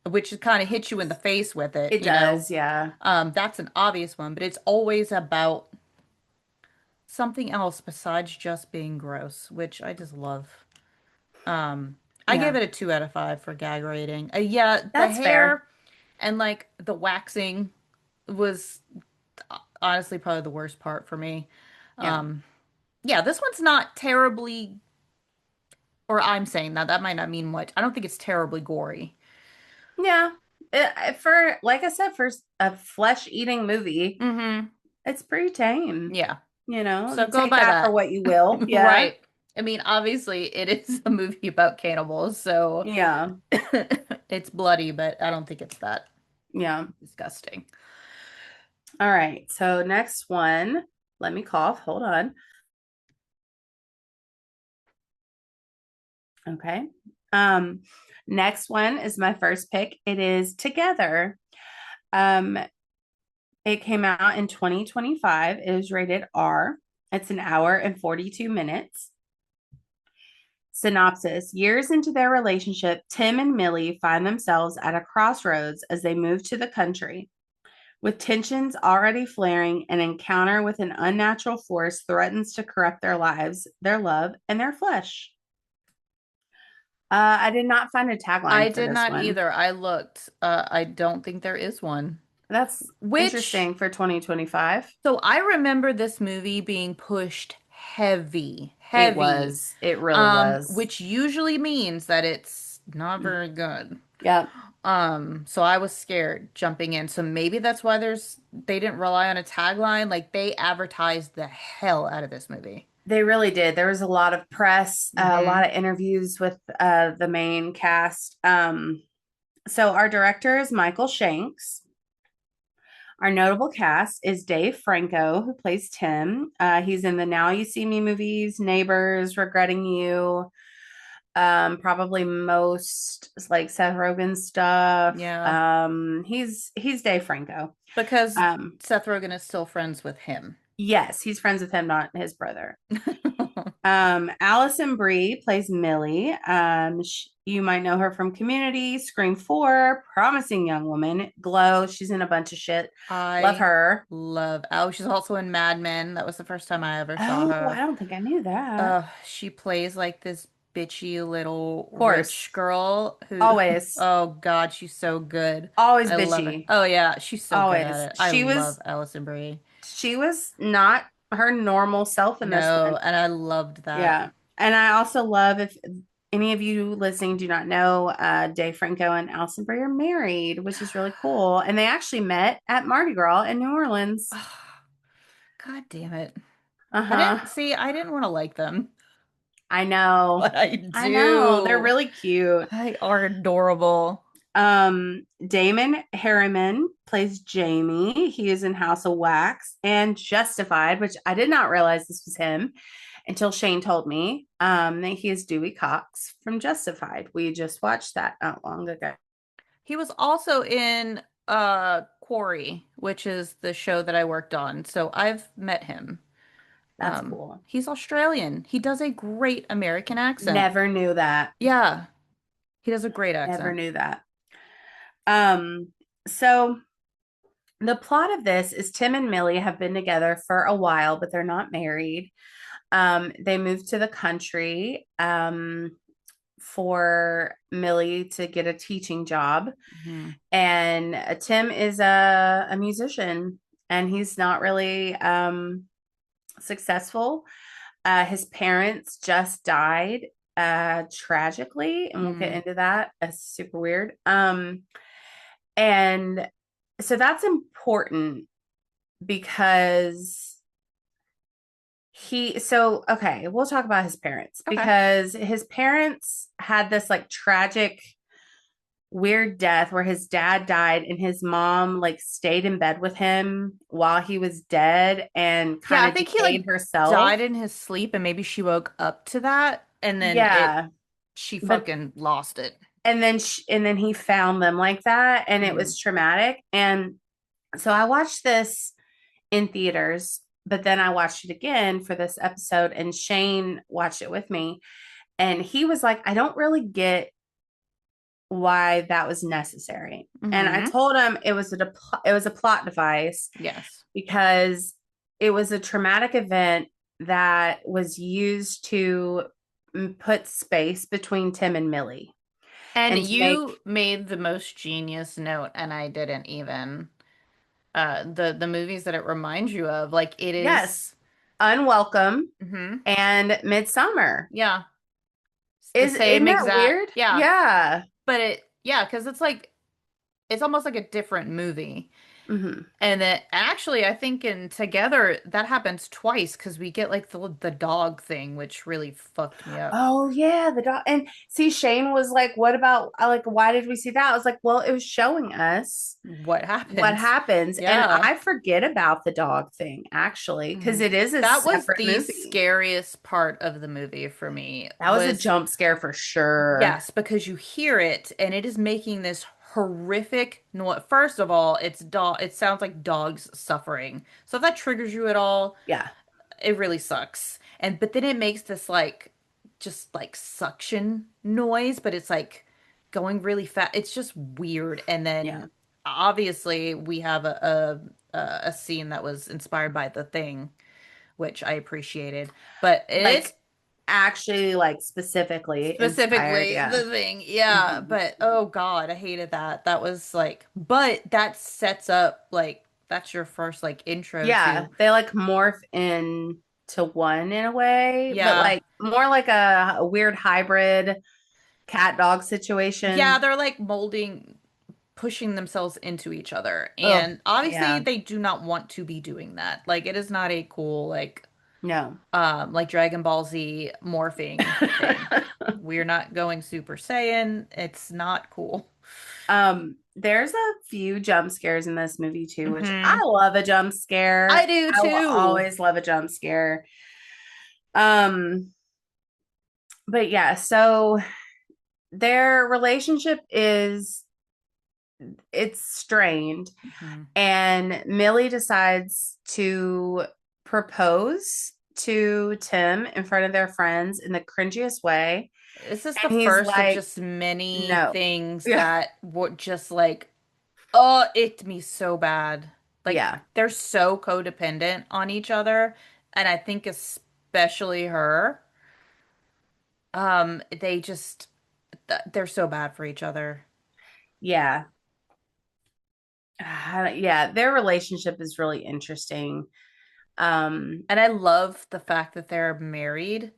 Speaker 2: which kind of hits you in the face with it,
Speaker 1: It does, yeah.
Speaker 2: That's an obvious one, but it's always about something else besides just being gross, which I just love. Um, I gave
Speaker 1: Yeah.
Speaker 2: it a 2 out of 5 for gag rating. Yeah, the
Speaker 1: That's fair.
Speaker 2: hair and like the waxing was honestly probably the worst part for me.
Speaker 1: Yeah.
Speaker 2: Um, yeah, this one's not terribly, or I'm saying that that might not mean much. I don't think it's terribly gory.
Speaker 1: Yeah. For like I said, for a flesh-eating movie,
Speaker 2: Mm-hmm.
Speaker 1: it's pretty tame.
Speaker 2: Yeah. So go
Speaker 1: Take
Speaker 2: by
Speaker 1: that for
Speaker 2: that.
Speaker 1: what you will. Yeah.
Speaker 2: Right. I mean, obviously, it is a movie about cannibals, so
Speaker 1: Yeah.
Speaker 2: it's bloody, but I don't think it's that
Speaker 1: Yeah.
Speaker 2: disgusting.
Speaker 1: All right. So next one, let me cough. Hold on. Okay. Um, Next one is my first pick. It is Together. Um, it came out in 2025. It is rated R. It's an hour and 42 minutes. Synopsis: years into their relationship, Tim and Millie find themselves at a crossroads as they move to the country. With tensions already flaring, an encounter with an unnatural force threatens to corrupt their lives, their love, and their flesh. I did not find a
Speaker 2: I
Speaker 1: tagline for
Speaker 2: did
Speaker 1: this
Speaker 2: not
Speaker 1: one.
Speaker 2: either. I looked. I don't think there is one.
Speaker 1: That's
Speaker 2: Which,
Speaker 1: interesting for 2025.
Speaker 2: so I remember this movie being pushed heavy,
Speaker 1: It
Speaker 2: heavy,
Speaker 1: was. It really was.
Speaker 2: which usually means that it's not very good.
Speaker 1: Yep.
Speaker 2: So I was scared jumping in. So maybe that's why they didn't rely on a tagline. Like they advertised the hell out of this movie.
Speaker 1: They really did. There was a lot of press, a lot
Speaker 2: Hmm.
Speaker 1: of interviews with the main cast. So our director is Michael Shanks. Our notable cast is Dave Franco, who plays Tim. He's in the Now You See Me movies, Neighbors, Regretting You, probably most like Seth Rogen stuff.
Speaker 2: Yeah,
Speaker 1: He's Dave Franco.
Speaker 2: because
Speaker 1: Um,
Speaker 2: Seth Rogen is still friends with him.
Speaker 1: yes, he's friends with him, not his brother. Allison Brie plays Millie. You might know her from Community, Scream 4, Promising Young Woman, Glow. She's in a bunch of shit. Love
Speaker 2: I
Speaker 1: her.
Speaker 2: love. Oh, she's also in Mad Men. That was the first time I ever saw
Speaker 1: Oh, I
Speaker 2: her.
Speaker 1: don't think I knew that.
Speaker 2: She plays like this bitchy little
Speaker 1: Of
Speaker 2: rich
Speaker 1: course.
Speaker 2: girl who,
Speaker 1: Always.
Speaker 2: oh God, she's so good.
Speaker 1: Always
Speaker 2: I love her.
Speaker 1: bitchy.
Speaker 2: Oh yeah, she's so good
Speaker 1: Always.
Speaker 2: at it. I love Alison Brie.
Speaker 1: She was not her normal self in this
Speaker 2: No,
Speaker 1: one.
Speaker 2: and I loved that.
Speaker 1: Yeah. And I also love, if any of you listening do not know, Dave Franco and Allison Brie are married, which is really cool. And they actually met at Mardi Gras in New Orleans.
Speaker 2: God damn it.
Speaker 1: Uh-huh.
Speaker 2: I didn't want to like them,
Speaker 1: I know.
Speaker 2: but I
Speaker 1: I know. They're
Speaker 2: do.
Speaker 1: really cute.
Speaker 2: They are adorable.
Speaker 1: Damon Harriman plays Jamie. He is in House of Wax and Justified, which I did not realize this was him until Shane told me. That he is Dewey Cox from Justified. We just watched that not long ago.
Speaker 2: He was also in Quarry, which is the show that I worked on. So I've met him.
Speaker 1: That's cool.
Speaker 2: He's Australian. He does a great American accent.
Speaker 1: Never knew that.
Speaker 2: Yeah, he does a great
Speaker 1: Never
Speaker 2: accent.
Speaker 1: knew that. So the plot of this is Tim and Millie have been together for a while, but they're not married. They moved to the country for Millie to get a teaching job.
Speaker 2: Mhm.
Speaker 1: And Tim is a musician and he's not really successful. His parents just died tragically, and we'll get
Speaker 2: Mm.
Speaker 1: into that. It's super weird. And so that's important because okay, we'll talk about his parents
Speaker 2: Okay.
Speaker 1: because his parents had this like tragic weird death where his dad died and his mom like stayed in bed with him while he was dead and
Speaker 2: Yeah,
Speaker 1: kind
Speaker 2: I
Speaker 1: of
Speaker 2: think he like
Speaker 1: decayed herself.
Speaker 2: died in his sleep and maybe she woke up to that and then
Speaker 1: Yeah,
Speaker 2: she
Speaker 1: but
Speaker 2: fucking lost it.
Speaker 1: and then he found them like that and it
Speaker 2: Mhm.
Speaker 1: was traumatic. And so I watched this in theaters, but then I watched it again for this episode and Shane watched it with me and he was like, I don't really get why that was necessary. And I
Speaker 2: Mm-hmm.
Speaker 1: told him it was a plot device
Speaker 2: Yes.
Speaker 1: because it was a traumatic event that was used to put space between Tim and Millie
Speaker 2: And
Speaker 1: and to make
Speaker 2: you made the most genius note, and I didn't even. The movies that it reminds you of, like it is.
Speaker 1: yes, Unwelcome
Speaker 2: Hmm.
Speaker 1: and Midsummer.
Speaker 2: Yeah, it's the
Speaker 1: Isn't
Speaker 2: same
Speaker 1: that
Speaker 2: exact.
Speaker 1: weird?
Speaker 2: Yeah,
Speaker 1: Yeah.
Speaker 2: but yeah, because it's like it's almost like a different movie.
Speaker 1: Hmm.
Speaker 2: And then actually, I think in Together that happens twice because we get like the dog thing, which really fucked me up.
Speaker 1: Oh yeah, the dog. And see, Shane was like, "What about like? Why did we see that?" I was like, "Well, it was showing us
Speaker 2: What
Speaker 1: what
Speaker 2: happens?
Speaker 1: happens," and
Speaker 2: Yeah.
Speaker 1: I forget about the dog thing actually because
Speaker 2: Mhm.
Speaker 1: it is a
Speaker 2: That was
Speaker 1: separate
Speaker 2: the
Speaker 1: movie.
Speaker 2: scariest part of the movie for me
Speaker 1: That was a
Speaker 2: was
Speaker 1: jump scare for sure.
Speaker 2: yes, because you hear it and it is making this horrific noise. First of all, it sounds like dogs suffering. So if that triggers you at all,
Speaker 1: Yeah,
Speaker 2: it really sucks. And but then it makes this like just like suction noise, but it's like going really fast. It's just weird. And
Speaker 1: yeah.
Speaker 2: then obviously we have a scene that was inspired by The Thing, which I appreciated. But it's
Speaker 1: Like actually, like specifically inspired.
Speaker 2: specifically
Speaker 1: Yeah.
Speaker 2: The Thing. Yeah,
Speaker 1: Mhm.
Speaker 2: but oh God, I hated that. That was like, but that sets up like that's your first like intro
Speaker 1: Yeah,
Speaker 2: to
Speaker 1: they like morph in to one in a way, but
Speaker 2: yeah.
Speaker 1: like more like a weird hybrid cat dog
Speaker 2: Yeah,
Speaker 1: situation.
Speaker 2: they're like molding, pushing themselves into each other.
Speaker 1: Oh,
Speaker 2: And obviously
Speaker 1: yeah.
Speaker 2: they do not want to be doing that. Like it is not a cool
Speaker 1: No.
Speaker 2: like Dragon Ball Z morphing thing. We're not going Super Saiyan. It's not cool.
Speaker 1: There's a few jump scares in this movie too, which I
Speaker 2: Hmm.
Speaker 1: love a jump
Speaker 2: I
Speaker 1: scare.
Speaker 2: do
Speaker 1: I will
Speaker 2: too.
Speaker 1: always love a jump scare. Um, but yeah, so their relationship is it's strained,
Speaker 2: Mhm.
Speaker 1: and Millie decides to propose to Tim in front of their friends in the cringiest way.
Speaker 2: This is the
Speaker 1: And he's
Speaker 2: first of
Speaker 1: like,
Speaker 2: just many
Speaker 1: no.
Speaker 2: things
Speaker 1: Yeah.
Speaker 2: that would just like, oh, icked me so bad. Like
Speaker 1: Yeah.
Speaker 2: they're so codependent on each other, and I think especially her, they just they're so bad for each other.
Speaker 1: Yeah. Yeah, their relationship is really interesting. Um,
Speaker 2: And I love the fact that they're married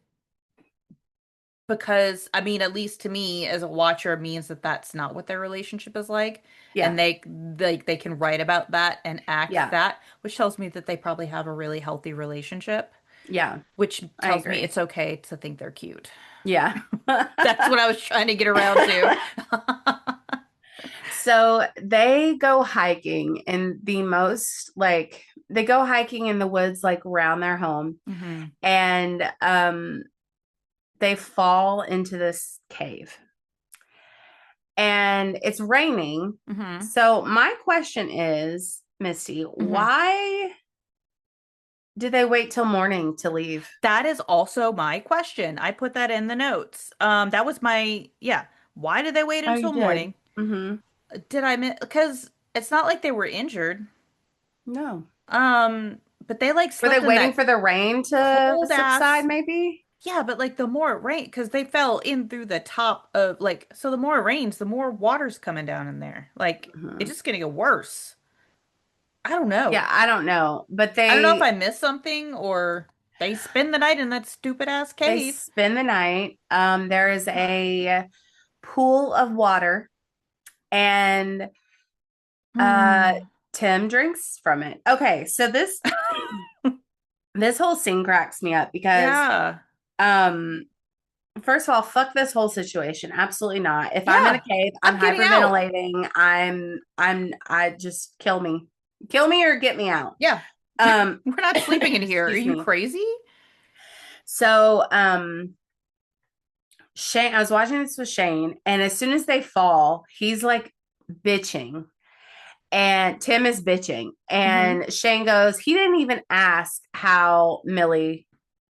Speaker 2: because I mean, at least to me as a watcher, it means that that's not what their relationship is like, and
Speaker 1: yeah.
Speaker 2: they can write about that and act
Speaker 1: Yeah.
Speaker 2: that, which tells me that they probably have a really healthy relationship,
Speaker 1: Yeah.
Speaker 2: which
Speaker 1: I
Speaker 2: tells me
Speaker 1: agree.
Speaker 2: it's okay to think they're cute.
Speaker 1: Yeah.
Speaker 2: That's what I was trying to get around to.
Speaker 1: So they go hiking in the most like they go hiking in the woods like around their home,
Speaker 2: Hmm.
Speaker 1: and they fall into this cave and it's raining.
Speaker 2: Hmm.
Speaker 1: So my question is, Misty,
Speaker 2: Hmm.
Speaker 1: why did they wait till morning to leave?
Speaker 2: That is also my question. I put that in the notes. That was my, yeah. Why did they wait
Speaker 1: Oh, you
Speaker 2: until
Speaker 1: did.
Speaker 2: morning?
Speaker 1: Mm-hmm.
Speaker 2: Did I miss? Because it's not like they were injured.
Speaker 1: No.
Speaker 2: But they like
Speaker 1: Were they
Speaker 2: slept in
Speaker 1: waiting
Speaker 2: that
Speaker 1: for the rain to
Speaker 2: cold
Speaker 1: subside,
Speaker 2: ass.
Speaker 1: maybe?
Speaker 2: Yeah, but like the more it rained, because they fell in through the top of like, so the more it rains, the more water's coming down in there. Like, it's
Speaker 1: Mhm.
Speaker 2: just gonna get worse. I don't know.
Speaker 1: Yeah, I don't know, but
Speaker 2: I don't know if I missed something or they spend the night in that stupid ass
Speaker 1: they
Speaker 2: cave.
Speaker 1: spend the night. There is a pool of water, and uh,
Speaker 2: Hmm.
Speaker 1: Tim drinks from it. Okay, so this whole scene cracks me up because
Speaker 2: Yeah.
Speaker 1: um, first of all, fuck this whole situation. Absolutely not. If I'm in a
Speaker 2: Yeah.
Speaker 1: cave, I'm
Speaker 2: I'm getting out.
Speaker 1: hyperventilating. I just kill me, or get me out.
Speaker 2: Yeah.
Speaker 1: Um,
Speaker 2: We're not sleeping in here. Are
Speaker 1: excuse
Speaker 2: you
Speaker 1: me.
Speaker 2: crazy?
Speaker 1: So, Shane, I was watching this with Shane, and as soon as they fall, he's like bitching, and Tim is bitching,
Speaker 2: Hmm.
Speaker 1: and Shane goes, he didn't even ask how Millie,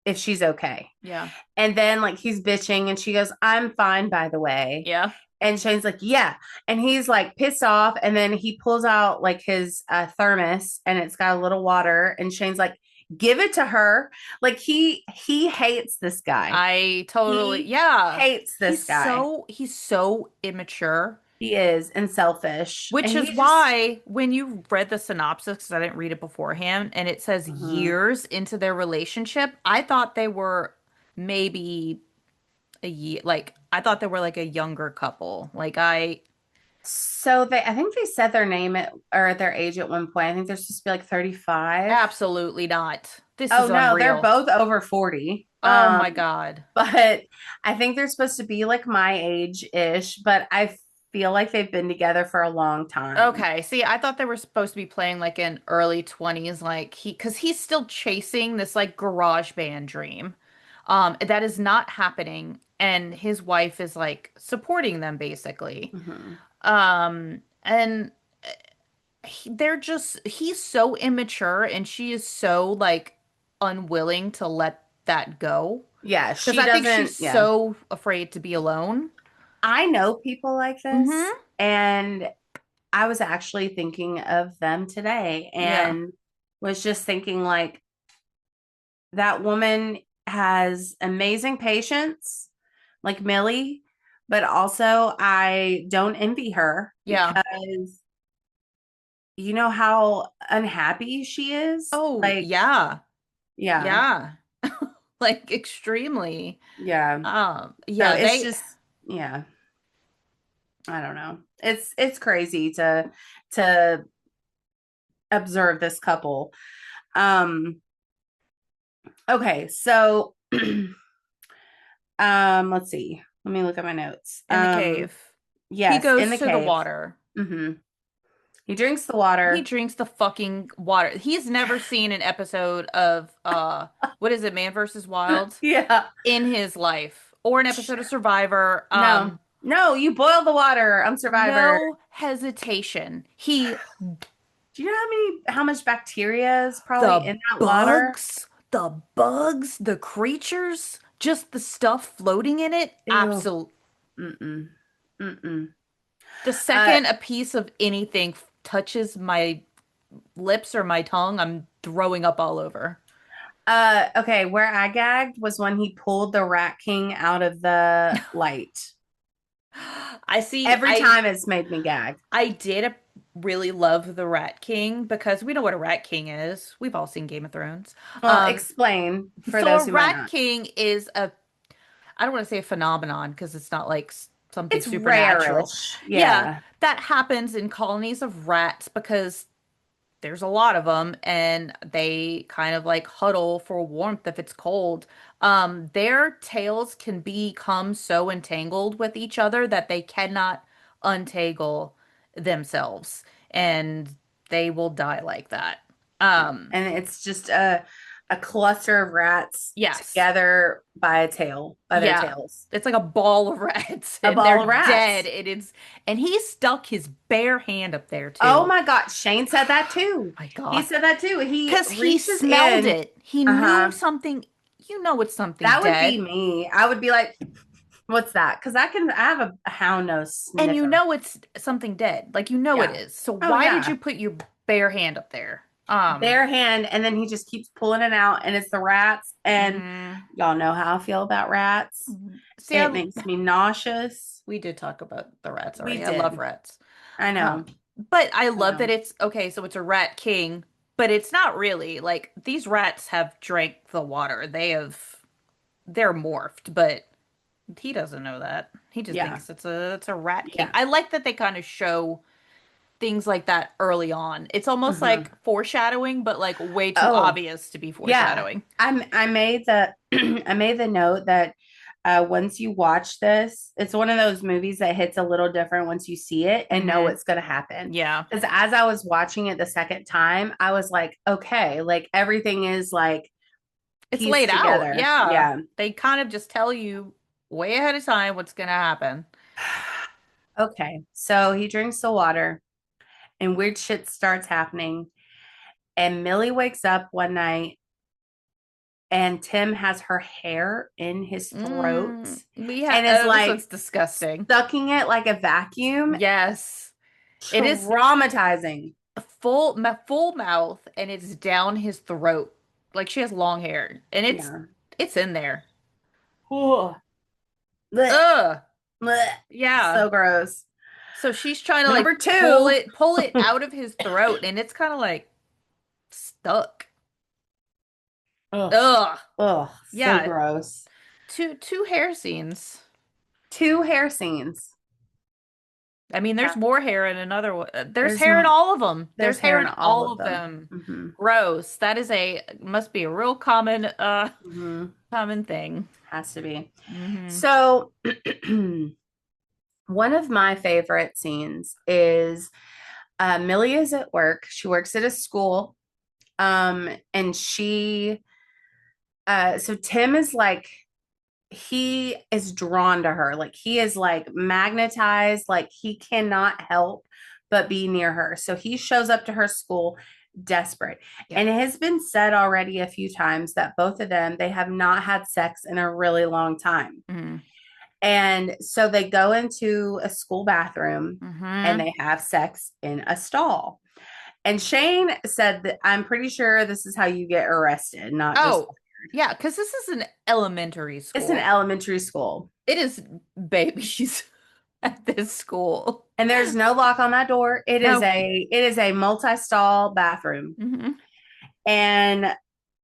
Speaker 1: if she's okay.
Speaker 2: Yeah.
Speaker 1: And then like he's bitching, and she goes, I'm fine, by the way.
Speaker 2: Yeah.
Speaker 1: And Shane's like, yeah. And he's like pissed off. And then he pulls out like his thermos and it's got a little water. And Shane's like, give it to her. Like he hates this guy.
Speaker 2: I totally,
Speaker 1: He
Speaker 2: yeah.
Speaker 1: hates this guy.
Speaker 2: He's so immature,
Speaker 1: He is and selfish. And
Speaker 2: which is
Speaker 1: he just
Speaker 2: why when you read the synopsis, because I didn't read it beforehand, and it says
Speaker 1: Mhm.
Speaker 2: years into their relationship, I thought they were maybe a year, like I thought they were like a younger couple. Like I
Speaker 1: So I think they said their name or their age at one point. I think they're supposed to be like 35.
Speaker 2: absolutely not. This
Speaker 1: Oh
Speaker 2: is
Speaker 1: no, they're
Speaker 2: unreal.
Speaker 1: both over 40.
Speaker 2: Oh my God.
Speaker 1: But I think they're supposed to be like my age-ish, but I feel like they've been together for a long time.
Speaker 2: Okay, see, I thought they were supposed to be playing like in early 20s, like because he's still chasing this like garage band dream. That is not happening, and his wife is like supporting them basically.
Speaker 1: Mhm.
Speaker 2: And he's so immature, and she is so like unwilling to let that go
Speaker 1: Yeah,
Speaker 2: because
Speaker 1: she
Speaker 2: I think she's
Speaker 1: doesn't, yeah.
Speaker 2: so afraid to be alone.
Speaker 1: I know people like this,
Speaker 2: Mm-hmm.
Speaker 1: and I was actually thinking of them today
Speaker 2: Yeah.
Speaker 1: and was just thinking like that woman has amazing patience, like Millie, but also I don't envy her
Speaker 2: Yeah.
Speaker 1: because you know how unhappy she is?
Speaker 2: Oh,
Speaker 1: Like,
Speaker 2: yeah.
Speaker 1: yeah,
Speaker 2: Yeah. Like extremely.
Speaker 1: yeah. So
Speaker 2: Yeah,
Speaker 1: it's
Speaker 2: they
Speaker 1: just, yeah, I don't know. It's crazy to observe this couple. Um, okay, so let's see. Let me look at my notes.
Speaker 2: in the cave. He
Speaker 1: Yes, in
Speaker 2: goes
Speaker 1: the
Speaker 2: to the
Speaker 1: cave.
Speaker 2: water.
Speaker 1: Hmm. He drinks the
Speaker 2: He
Speaker 1: water.
Speaker 2: drinks the fucking water. He's never seen an episode of what is it, Man versus Wild
Speaker 1: Yeah.
Speaker 2: in his life or an episode of Survivor.
Speaker 1: No. No, you boil the water on Survivor.
Speaker 2: No hesitation. He
Speaker 1: Do you know how much bacteria is probably
Speaker 2: the
Speaker 1: in that water?
Speaker 2: the bugs, the creatures, just the stuff floating in it.
Speaker 1: Ew.
Speaker 2: Absolute.
Speaker 1: Mm-mm. Mm-mm.
Speaker 2: The
Speaker 1: Uh
Speaker 2: second a piece of anything touches my lips or my tongue, I'm throwing up all over.
Speaker 1: okay, where I gagged was when he pulled the Rat King out of the light.
Speaker 2: I see.
Speaker 1: Every time it's made me gag.
Speaker 2: I did really love the Rat King because we know what a Rat King is. We've all seen Game of Thrones.
Speaker 1: Well,
Speaker 2: Um,
Speaker 1: explain for
Speaker 2: so a
Speaker 1: those who might
Speaker 2: Rat
Speaker 1: not.
Speaker 2: King is a I don't want to say a phenomenon because it's not like something
Speaker 1: It's
Speaker 2: supernatural.
Speaker 1: rare-ish.
Speaker 2: Yeah,
Speaker 1: Yeah.
Speaker 2: that happens in colonies of rats because there's a lot of them and they kind of like huddle for warmth if it's cold. Their tails can become so entangled with each other that they cannot untangle themselves and they will die like that.
Speaker 1: Yeah.
Speaker 2: Um,
Speaker 1: And it's just a cluster of rats
Speaker 2: yes.
Speaker 1: together by a tail, by their
Speaker 2: Yeah.
Speaker 1: tails.
Speaker 2: It's like a ball of rats
Speaker 1: A
Speaker 2: and
Speaker 1: ball
Speaker 2: they're
Speaker 1: of
Speaker 2: dead.
Speaker 1: rats.
Speaker 2: It is, and he stuck his bare hand up there
Speaker 1: Oh
Speaker 2: too.
Speaker 1: my God. Shane said that too.
Speaker 2: My
Speaker 1: He
Speaker 2: God.
Speaker 1: said that too. He
Speaker 2: Because he
Speaker 1: reaches
Speaker 2: smelled
Speaker 1: in.
Speaker 2: it. He knew
Speaker 1: Uh-huh.
Speaker 2: something, you know it's something
Speaker 1: That would be
Speaker 2: dead.
Speaker 1: me. I would be like, what's that? Because I have a hound nose
Speaker 2: And you
Speaker 1: sniffer.
Speaker 2: know it's something dead. Like you know it
Speaker 1: Yeah.
Speaker 2: is. So
Speaker 1: Oh
Speaker 2: why did
Speaker 1: yeah.
Speaker 2: you put your bare hand up there?
Speaker 1: Bare hand, and then he just keeps pulling it out, and it's the rats. And
Speaker 2: Mhm.
Speaker 1: y'all know how I feel about rats.
Speaker 2: See,
Speaker 1: It makes me nauseous.
Speaker 2: we did talk about the rats
Speaker 1: We
Speaker 2: already. I love
Speaker 1: did.
Speaker 2: rats.
Speaker 1: I know.
Speaker 2: But I
Speaker 1: I
Speaker 2: love that
Speaker 1: know.
Speaker 2: it's okay, so it's a rat king, but it's not really. Like these rats have drank the water. They're morphed, but he doesn't know that. He just
Speaker 1: Yeah.
Speaker 2: thinks it's a rat king.
Speaker 1: Yeah.
Speaker 2: I like that they kind of show things like that early on. It's almost
Speaker 1: Mhm.
Speaker 2: like foreshadowing, but like way too
Speaker 1: Oh,
Speaker 2: obvious to be
Speaker 1: yeah.
Speaker 2: foreshadowing.
Speaker 1: I made the I made the note that once you watch this, it's one of those movies that hits a little different once you see it and know
Speaker 2: Hmm.
Speaker 1: what's going to happen.
Speaker 2: Yeah.
Speaker 1: Because as I was watching it the second time, I was like, okay, like everything is like
Speaker 2: It's laid
Speaker 1: pieced
Speaker 2: out.
Speaker 1: together.
Speaker 2: Yeah.
Speaker 1: Yeah.
Speaker 2: They kind of just tell you way ahead of time what's gonna happen.
Speaker 1: Okay. So he drinks the water and weird shit starts happening. And Millie wakes up one night and Tim has her hair in his throat and is
Speaker 2: This
Speaker 1: like
Speaker 2: looks disgusting.
Speaker 1: sucking it like a vacuum.
Speaker 2: Yes. It is
Speaker 1: Traumatizing.
Speaker 2: full mouth, and it's down his throat. Like she has long hair, and
Speaker 1: Yeah.
Speaker 2: it's in there.
Speaker 1: Ugh. Blech.
Speaker 2: Ugh.
Speaker 1: Blech.
Speaker 2: Yeah.
Speaker 1: So gross.
Speaker 2: So she's trying to
Speaker 1: Number
Speaker 2: like
Speaker 1: two.
Speaker 2: pull it out of his throat, and it's kind of like stuck.
Speaker 1: Ugh.
Speaker 2: Ugh.
Speaker 1: Ugh. So
Speaker 2: Yeah.
Speaker 1: gross.
Speaker 2: Two hair scenes.
Speaker 1: 2 hair scenes.
Speaker 2: I mean, there's more hair in another one. There's
Speaker 1: There's
Speaker 2: hair in all of them.
Speaker 1: there's
Speaker 2: There's hair
Speaker 1: hair
Speaker 2: in
Speaker 1: in all
Speaker 2: all
Speaker 1: of
Speaker 2: of
Speaker 1: them.
Speaker 2: them.
Speaker 1: Mm-hmm.
Speaker 2: Gross. That is must be a real common
Speaker 1: Mm-hmm.
Speaker 2: common thing.
Speaker 1: Has to be.
Speaker 2: Mm-hmm.
Speaker 1: So one of my favorite scenes is Millie is at work. She works at a school. And so Tim is like, he is drawn to her. Like he is like magnetized, like he cannot help but be near her. So he shows up to her school desperate.
Speaker 2: Yeah.
Speaker 1: And it has been said already a few times that both of them, they have not had sex in a really long time.
Speaker 2: Mm-hmm.
Speaker 1: And so they go into a school bathroom
Speaker 2: Mm-hmm.
Speaker 1: and they have sex in a stall. And Shane said that I'm pretty sure this is how you get arrested, not just.
Speaker 2: Yeah, because this is an elementary school.
Speaker 1: It's an elementary school.
Speaker 2: It is babies at this school.
Speaker 1: And there's no lock on that door. It
Speaker 2: No.
Speaker 1: is a multi-stall bathroom.
Speaker 2: Mm-hmm.
Speaker 1: And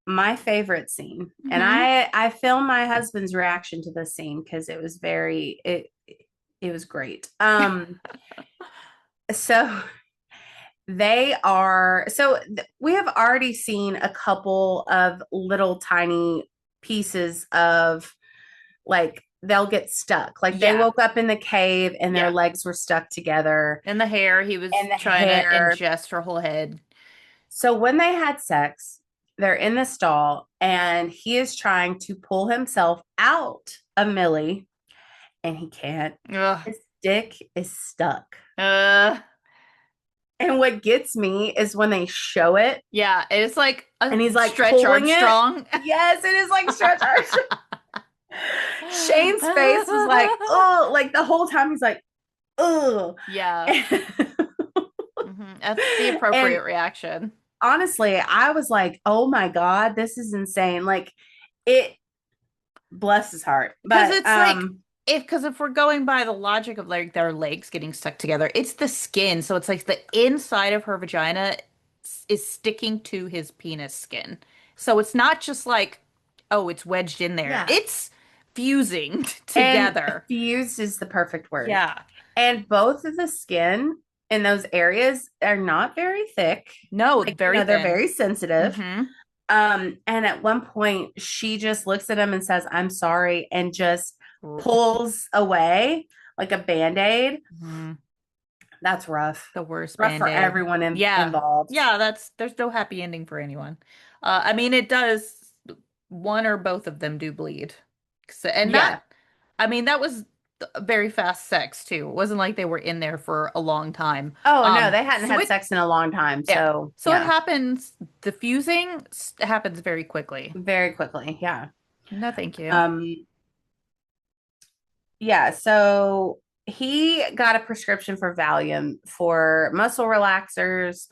Speaker 1: my favorite scene, and I filmed my husband's reaction to this scene because it was it was great. So we have already seen a couple of little tiny pieces of like they'll get stuck. Like they woke up in the cave and their legs were stuck together.
Speaker 2: And the hair, he was trying to ingest her whole head.
Speaker 1: So when they had sex, they're in the stall and he is trying to pull himself out of Millie and he can't.
Speaker 2: Ugh.
Speaker 1: His dick is stuck.
Speaker 2: Uh,
Speaker 1: And what gets me is when they show it.
Speaker 2: Yeah, it's like
Speaker 1: and he's like
Speaker 2: Stretch Armstrong.
Speaker 1: Yes, it is like Stretch Armstrong. Shane's face was like, oh, like the whole time he's like, oh.
Speaker 2: Yeah. That's the appropriate reaction.
Speaker 1: Honestly, I was like, oh my God, this is insane. Like it bless his heart.
Speaker 2: Because it's like if we're going by the logic of like their legs getting stuck together, it's the skin. So it's like the inside of her vagina is sticking to his penis skin. So it's not just like, oh, it's wedged in there. Yeah. It's fusing together.
Speaker 1: And fused is the perfect word.
Speaker 2: Yeah.
Speaker 1: And both of the skin in those areas are not very thick.
Speaker 2: No, they're
Speaker 1: very sensitive. Mm-hmm. And at one point she just looks at him and says, I'm sorry, and just pulls away like a Band-Aid. Mm-hmm. That's rough.
Speaker 2: The worst
Speaker 1: rough
Speaker 2: Band-Aid.
Speaker 1: For everyone involved.
Speaker 2: Yeah, there's no happy ending for anyone. I mean, it does, one or both of them do bleed. That was very fast sex too. It wasn't like they were in there for a long time.
Speaker 1: Oh no, they hadn't had sex in a long time. So
Speaker 2: it happens. The fusing happens very quickly.
Speaker 1: Very quickly, yeah.
Speaker 2: No, thank you.
Speaker 1: Yeah, so he got a prescription for Valium for muscle relaxers,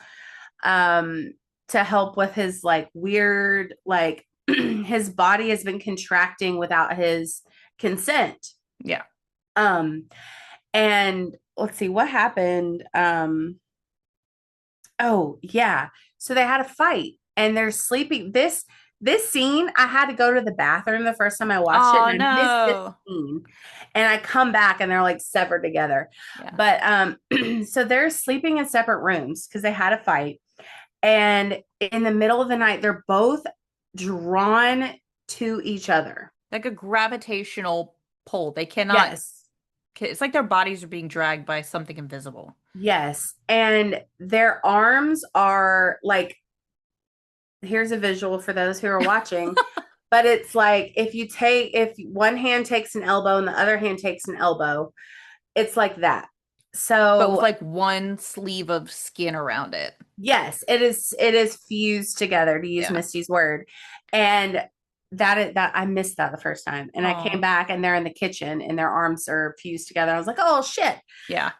Speaker 1: to help with his like weird, like his body has been contracting without his consent.
Speaker 2: Yeah.
Speaker 1: And let's see what happened. Oh yeah. So they had a fight and they're sleeping. This scene, I had to go to the bathroom the first time I watched it. And I missed this scene. And I come back and they're like severed together. Yeah. But so they're sleeping in separate rooms because they had a fight. And in the middle of the night, they're both drawn to each other.
Speaker 2: Like a gravitational pull. They cannot. Yes. It's like their bodies are being dragged by something invisible.
Speaker 1: Yes. And their arms are like, here's a visual for those who are watching, but it's like if one hand takes an elbow and the other hand takes an elbow, it's like that. So
Speaker 2: but with like one sleeve of skin around it.
Speaker 1: Yes, it is fused together, to use Misty's word. And that I missed that the first time, and I came back and they're in the kitchen and their arms are fused together. I was like, oh shit.
Speaker 2: Yeah.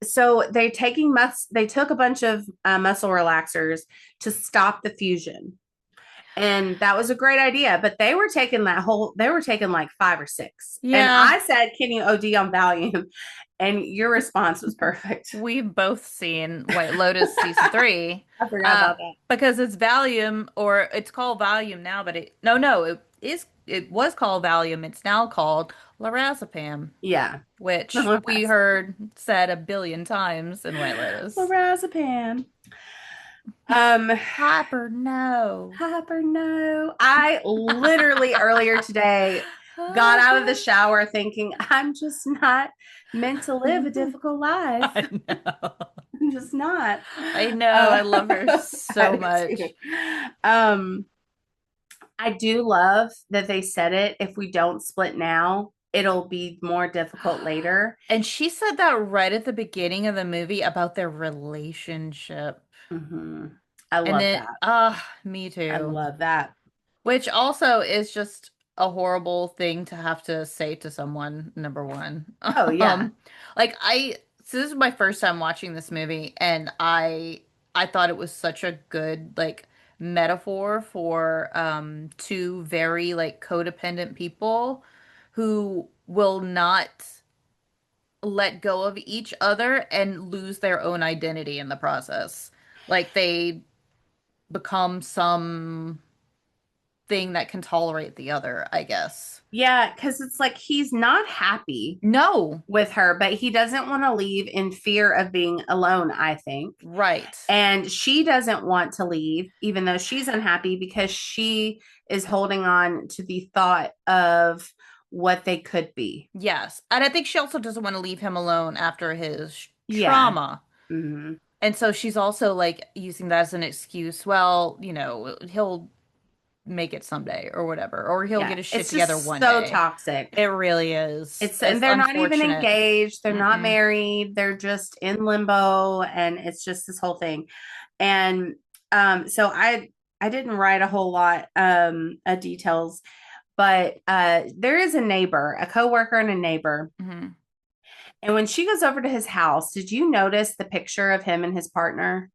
Speaker 1: So they took a bunch of muscle relaxers to stop the fusion. And that was a great idea, but they were taking like 5 or 6.
Speaker 2: Yeah.
Speaker 1: And I said, can you OD on Valium? And your response was perfect.
Speaker 2: We've both seen White Lotus season 3.
Speaker 1: I forgot about that.
Speaker 2: Because it's Valium, or it's called Valium now, but it was called Valium. It's now called lorazepam,
Speaker 1: Yeah.
Speaker 2: which we heard said a billion times in White Lotus.
Speaker 1: Lorazepam.
Speaker 2: Hyper no.
Speaker 1: I literally earlier today got out of the shower thinking I'm just not meant to live a difficult life.
Speaker 2: I know.
Speaker 1: I'm just not.
Speaker 2: I know. I love her so much.
Speaker 1: I do love that they said it. If we don't split now, it'll be more difficult later.
Speaker 2: And she said that right at the beginning of the movie about their relationship.
Speaker 1: Mm-hmm. I love
Speaker 2: that. Me too.
Speaker 1: I love that.
Speaker 2: Which also is just a horrible thing to have to say to someone, number one.
Speaker 1: Oh, yeah.
Speaker 2: So this is my first time watching this movie, and I thought it was such a good, like, metaphor for two very, like, codependent people who will not let go of each other and lose their own identity in the process. Like, they become some thing that can tolerate the other, I guess.
Speaker 1: Yeah, because it's like he's not happy with her, but he doesn't want to leave in fear of being alone, I think.
Speaker 2: Right.
Speaker 1: And she doesn't want to leave, even though she's unhappy, because she is holding on to the thought of what they could be.
Speaker 2: Yes. And I think she also doesn't want to leave him alone after his trauma.
Speaker 1: Mm-hmm.
Speaker 2: And so she's also like using that as an excuse. Well, he'll make it someday or whatever, or he'll get his shit together one day.
Speaker 1: It's so toxic.
Speaker 2: It really is.
Speaker 1: And they're not even engaged. They're not married. They're just in limbo, and it's just this whole thing. And so I didn't write a whole lot of details, but there is a coworker and a neighbor.
Speaker 2: Mm-hmm.
Speaker 1: And when she goes over to his house, did you notice the picture of him and his partner?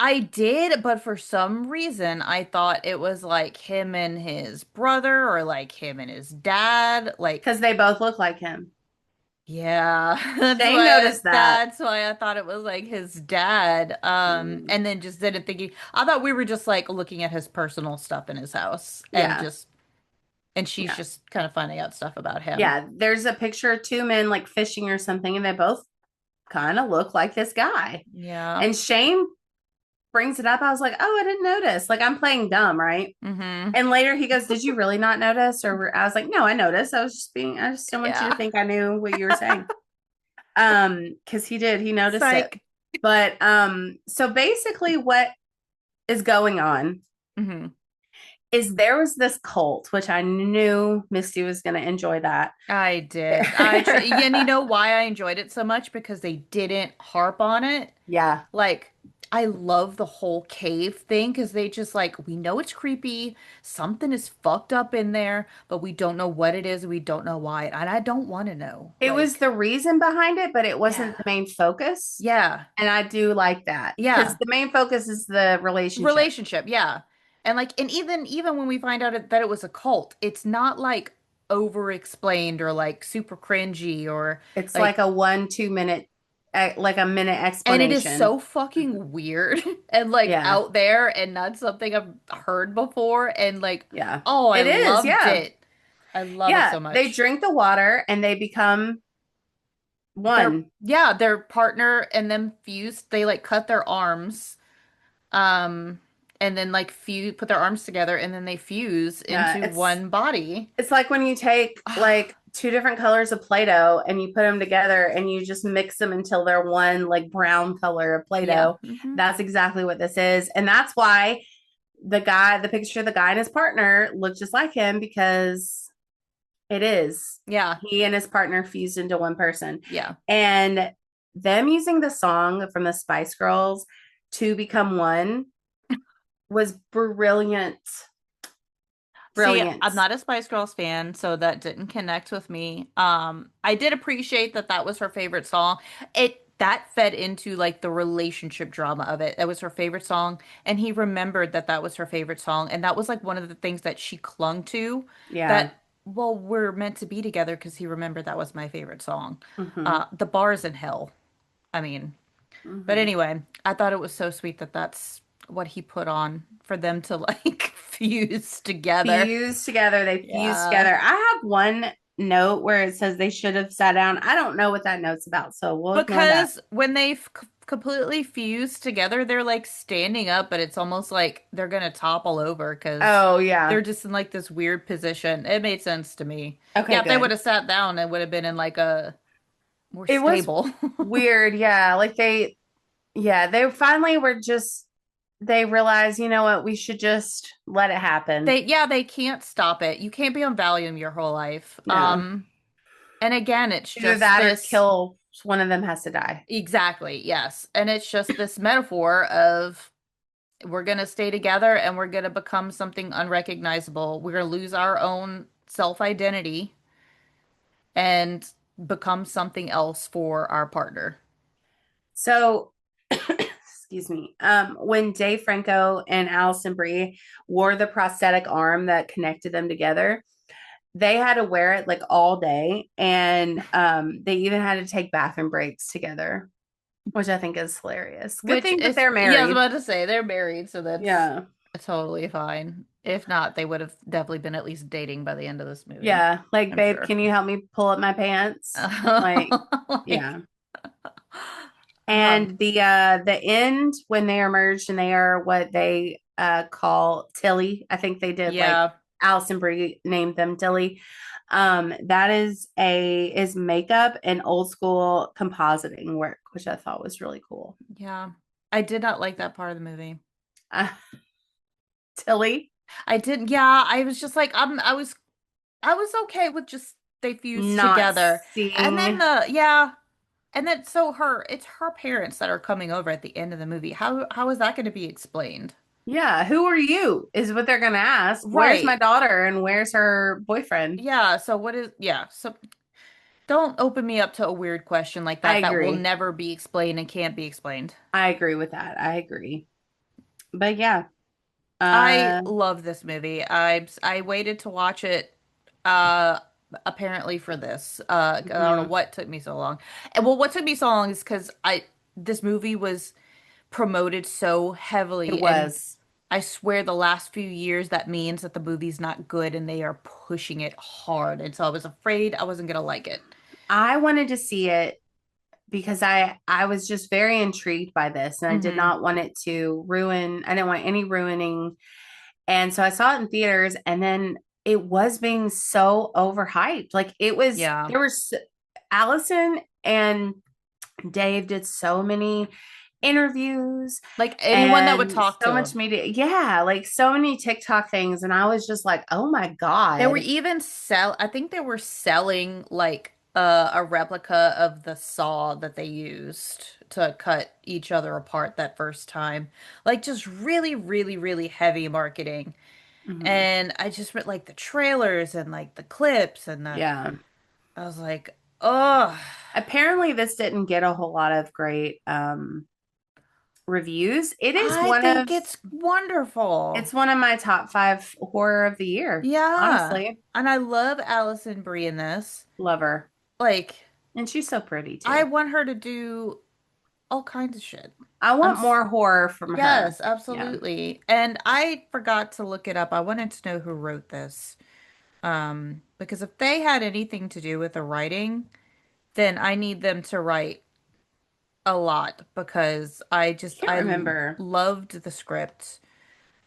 Speaker 2: I did, but for some reason, I thought it was like him and his brother, or like him and his dad, like
Speaker 1: because they both look like him.
Speaker 2: Yeah,
Speaker 1: they noticed that.
Speaker 2: That's why I thought it was like his dad. And then just didn't think I thought we were just like looking at his personal stuff in his house, and she's just kind of finding out stuff about him.
Speaker 1: Yeah, there's a picture of two men like fishing or something, and they both kind of look like this guy.
Speaker 2: Yeah,
Speaker 1: and Shane brings it up. I was like, oh, I didn't notice. Like, I'm playing dumb, right?
Speaker 2: Mm-hmm.
Speaker 1: And later he goes, did you really not notice? Or I was like, no, I noticed. I just don't want you to think I knew what you were saying. Because he noticed it. But so basically what is going on is there was this cult, which I knew Misty was going to enjoy that.
Speaker 2: I did. And you know why I enjoyed it so much? Because they didn't harp on it.
Speaker 1: Yeah.
Speaker 2: Like, I love the whole cave thing, because they just like, we know it's creepy. Something is fucked up in there, but we don't know what it is. We don't know why. And I don't want to know.
Speaker 1: It was the reason behind it, but it wasn't the main focus.
Speaker 2: Yeah.
Speaker 1: And I do like that.
Speaker 2: Yeah.
Speaker 1: Because the main focus is the relationship.
Speaker 2: Yeah. And like, and even when we find out that it was a cult, it's not like over explained or like super cringy, or
Speaker 1: it's like a 1-2 minute, like a minute explanation.
Speaker 2: And it is so fucking weird and like out there, and not something I've heard before. And like, I loved it. I love it so much.
Speaker 1: They drink the water and they become one.
Speaker 2: Their partner and them fuse. They like cut their arms, and then like put their arms together, and then they fuse into one body.
Speaker 1: It's like when you take like 2 different colors of Play-Doh and you put them together and you just mix them until they're one like brown color of Play-Doh. Yeah. Mm-hmm. That's exactly what this is. And that's why the picture of the guy and his partner look just like him, because it is.
Speaker 2: Yeah.
Speaker 1: He and his partner fused into one person.
Speaker 2: Yeah.
Speaker 1: And them using the song from the Spice Girls, To Become One, was brilliant.
Speaker 2: See, I'm
Speaker 1: brilliance.
Speaker 2: not a Spice Girls fan, so that didn't connect with me. I did appreciate that that was her favorite song. It that fed into like the relationship drama of it. That was her favorite song, and he remembered that that was her favorite song, and that was like one of the things that she clung to.
Speaker 1: Yeah.
Speaker 2: That well, we're meant to be together because he remembered that was my favorite song.
Speaker 1: Hmm.
Speaker 2: The bars in hell. I mean, but
Speaker 1: Hmm.
Speaker 2: anyway, I thought it was so sweet that that's what he put on for them to like fuse together.
Speaker 1: Fused together. They fused
Speaker 2: Yeah.
Speaker 1: together. I have one note where it says they should have sat down. I don't know what that note's about, so we'll ignore that.
Speaker 2: Because when they completely fuse together, they're like standing up, but it's almost like they're gonna topple over because
Speaker 1: Oh, yeah.
Speaker 2: they're just in like this weird position. It made sense to me.
Speaker 1: Okay,
Speaker 2: Yeah, if they would
Speaker 1: good.
Speaker 2: have sat down, it would have been in like a more
Speaker 1: It was
Speaker 2: stable.
Speaker 1: weird. Yeah. Yeah, they finally were just, they realized, you know what, we should just let it happen.
Speaker 2: They can't stop it. You can't be on Valium your whole life.
Speaker 1: No.
Speaker 2: And again, it's
Speaker 1: Either
Speaker 2: just
Speaker 1: that or
Speaker 2: this.
Speaker 1: kill one of them has to die.
Speaker 2: Exactly, yes. And it's just this metaphor of we're going to stay together and we're going to become something unrecognizable. We're going to lose our own self-identity and become something else for our partner.
Speaker 1: So, excuse me. When Dave Franco and Allison Brie wore the prosthetic arm that connected them together, they had to wear it like all day, and they even had to take bathroom breaks together, which I think is hilarious. Good
Speaker 2: Which
Speaker 1: thing that
Speaker 2: is,
Speaker 1: they're
Speaker 2: yeah, I was
Speaker 1: married.
Speaker 2: about to say they're married, so that's
Speaker 1: Yeah.
Speaker 2: totally fine. If not, they would have definitely been at least dating by the end of this movie,
Speaker 1: Yeah. Like,
Speaker 2: I'm
Speaker 1: babe,
Speaker 2: sure.
Speaker 1: can you help me pull up my pants? Like,
Speaker 2: Like,
Speaker 1: yeah.
Speaker 2: um,
Speaker 1: And the end when they are merged and they are what they call Tilly. I think they did like
Speaker 2: yeah,
Speaker 1: Allison Brie named them Tilly. That is makeup and old school compositing work, which I thought was really cool.
Speaker 2: yeah. I did not like that part of the movie.
Speaker 1: Uh, Tilly
Speaker 2: I didn't, yeah, I was just like, I was okay with just they fused
Speaker 1: not
Speaker 2: together. And then
Speaker 1: seeing.
Speaker 2: and then so it's her parents that are coming over at the end of the movie. How is that going to be explained?
Speaker 1: Yeah, who are you? Is what they're gonna ask. Where's my
Speaker 2: Right.
Speaker 1: daughter and where's her boyfriend?
Speaker 2: Yeah, so what is yeah, so don't open me up to a weird question like
Speaker 1: I
Speaker 2: that will
Speaker 1: agree.
Speaker 2: never be explained and can't be explained.
Speaker 1: I agree with that. I agree. But yeah,
Speaker 2: I
Speaker 1: uh,
Speaker 2: love this movie. I waited to watch it uh apparently for this. I don't know
Speaker 1: mhm.
Speaker 2: what took me so long. And well, what took me so long is because I this movie was promoted so
Speaker 1: It
Speaker 2: heavily and
Speaker 1: was.
Speaker 2: I swear the last few years that means that the movie's not good and they are pushing it hard. And so I was afraid I wasn't gonna like it.
Speaker 1: I wanted to see it because I was just very intrigued by this and I did
Speaker 2: Hmm.
Speaker 1: not want it to ruin. I didn't want any ruining. And so I saw it in theaters and then it was being so overhyped. Like it was
Speaker 2: Yeah.
Speaker 1: there was Allison and Dave did so many interviews
Speaker 2: Like anyone that would
Speaker 1: and
Speaker 2: talk
Speaker 1: so
Speaker 2: to
Speaker 1: much
Speaker 2: him.
Speaker 1: media. Yeah, like so many TikTok things. And I was just like, oh my
Speaker 2: They were
Speaker 1: God.
Speaker 2: even I think they were selling like a replica of the saw that they used to cut each other apart that first time. Like just really, really, really heavy marketing.
Speaker 1: Mhm.
Speaker 2: And I just read like the trailers and like the clips and the
Speaker 1: Yeah.
Speaker 2: I was like, oh,
Speaker 1: Apparently, this didn't get a whole lot of great reviews.
Speaker 2: I think it's wonderful.
Speaker 1: It's one of my top five horror of the year.
Speaker 2: Yeah.
Speaker 1: Honestly,
Speaker 2: And I love Allison Brie in this.
Speaker 1: love her,
Speaker 2: Like,
Speaker 1: and she's so pretty
Speaker 2: I
Speaker 1: too.
Speaker 2: want her to do all kinds of shit.
Speaker 1: I
Speaker 2: I'm
Speaker 1: want more horror from her.
Speaker 2: Yes,
Speaker 1: Yeah,
Speaker 2: absolutely. And I forgot to look it up. I wanted to know who wrote this. Because if they had anything to do with the writing, then I need them to write a lot because
Speaker 1: can't remember.
Speaker 2: loved the script.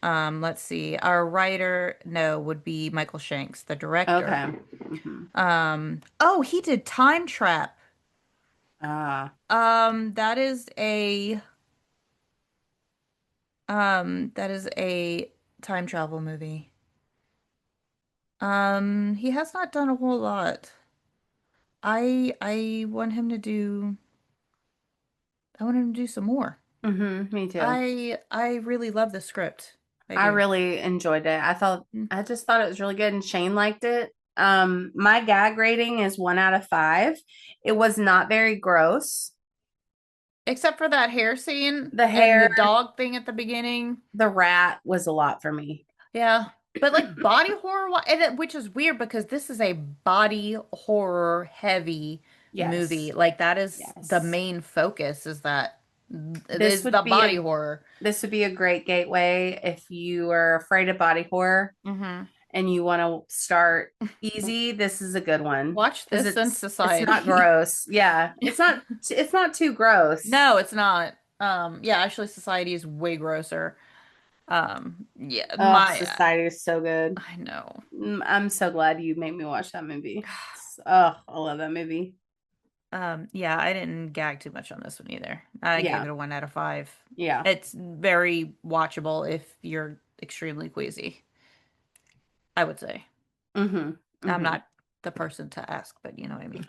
Speaker 2: Let's see. Our writer, no, would be Michael Shanks, the director.
Speaker 1: Okay. Hmm.
Speaker 2: Oh, he did Time Trap.
Speaker 1: Ah,
Speaker 2: That is that is a time travel movie. He has not done a whole lot. I want him to do I want him to do some more.
Speaker 1: me too.
Speaker 2: I really love the script. I
Speaker 1: I
Speaker 2: do.
Speaker 1: really enjoyed it.
Speaker 2: Mm.
Speaker 1: I just thought it was really good, and Shane liked it. My gag rating is 1 out of 5. It was not very gross.
Speaker 2: Except for that hair scene
Speaker 1: The
Speaker 2: and the
Speaker 1: hair,
Speaker 2: dog thing at the beginning.
Speaker 1: the rat was a lot for me.
Speaker 2: Yeah. But like body horror, which is weird because this is a body horror heavy movie.
Speaker 1: Yes.
Speaker 2: Like that is the
Speaker 1: Yes.
Speaker 2: main focus is that it
Speaker 1: This
Speaker 2: is
Speaker 1: would
Speaker 2: the
Speaker 1: be
Speaker 2: body
Speaker 1: a
Speaker 2: horror.
Speaker 1: this would be a great gateway if you are afraid of body horror
Speaker 2: Hmm.
Speaker 1: and you want to start easy. This is a good one
Speaker 2: Watch
Speaker 1: because
Speaker 2: this in
Speaker 1: it's not
Speaker 2: Society.
Speaker 1: gross. Yeah, it's not too gross.
Speaker 2: No, it's not. Yeah, actually Society is way grosser. Yeah,
Speaker 1: Oh,
Speaker 2: my
Speaker 1: Society is so good.
Speaker 2: I know.
Speaker 1: I'm so glad you made me watch that movie. Oh, I love that movie.
Speaker 2: Yeah, I didn't gag too much on this one either. I gave
Speaker 1: Yeah,
Speaker 2: it a 1 out of 5.
Speaker 1: yeah.
Speaker 2: It's very watchable if you're extremely queasy, I would say.
Speaker 1: Mm-hmm.
Speaker 2: I'm
Speaker 1: Mm-hmm.
Speaker 2: not the person to ask, but you know what I mean.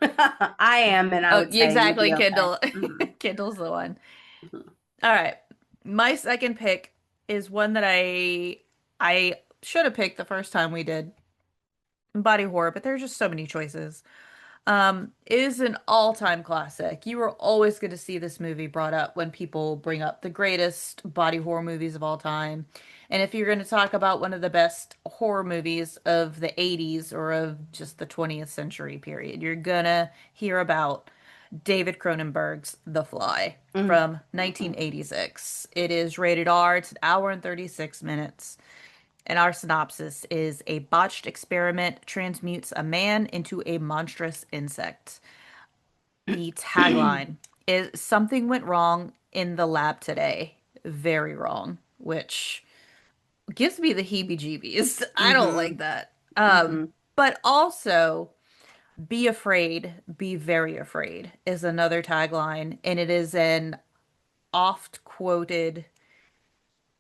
Speaker 1: I am, and I
Speaker 2: Oh,
Speaker 1: would say you'd
Speaker 2: exactly,
Speaker 1: be okay.
Speaker 2: Kindle.
Speaker 1: Mm-hmm.
Speaker 2: Kindle's the one. All right. My second pick is one that I should have picked the first time we did body horror, but there's just so many choices. It is an all-time classic. You are always going to see this movie brought up when people bring up the greatest body horror movies of all time. And if you're going to talk about one of the best horror movies of the 80s or of just the 20th century period, you're gonna hear about David Cronenberg's The Fly
Speaker 1: Mm-hmm.
Speaker 2: from 1986. It is rated R. It's an hour and 36 minutes. And our synopsis is a botched experiment transmutes a man into a monstrous insect. The tagline is something went wrong in the lab today. Very wrong, which gives me the heebie-jeebies. I don't
Speaker 1: Mm-hmm.
Speaker 2: like that.
Speaker 1: Mm-hmm.
Speaker 2: But also, be afraid, be very afraid is another tagline, and it is an oft quoted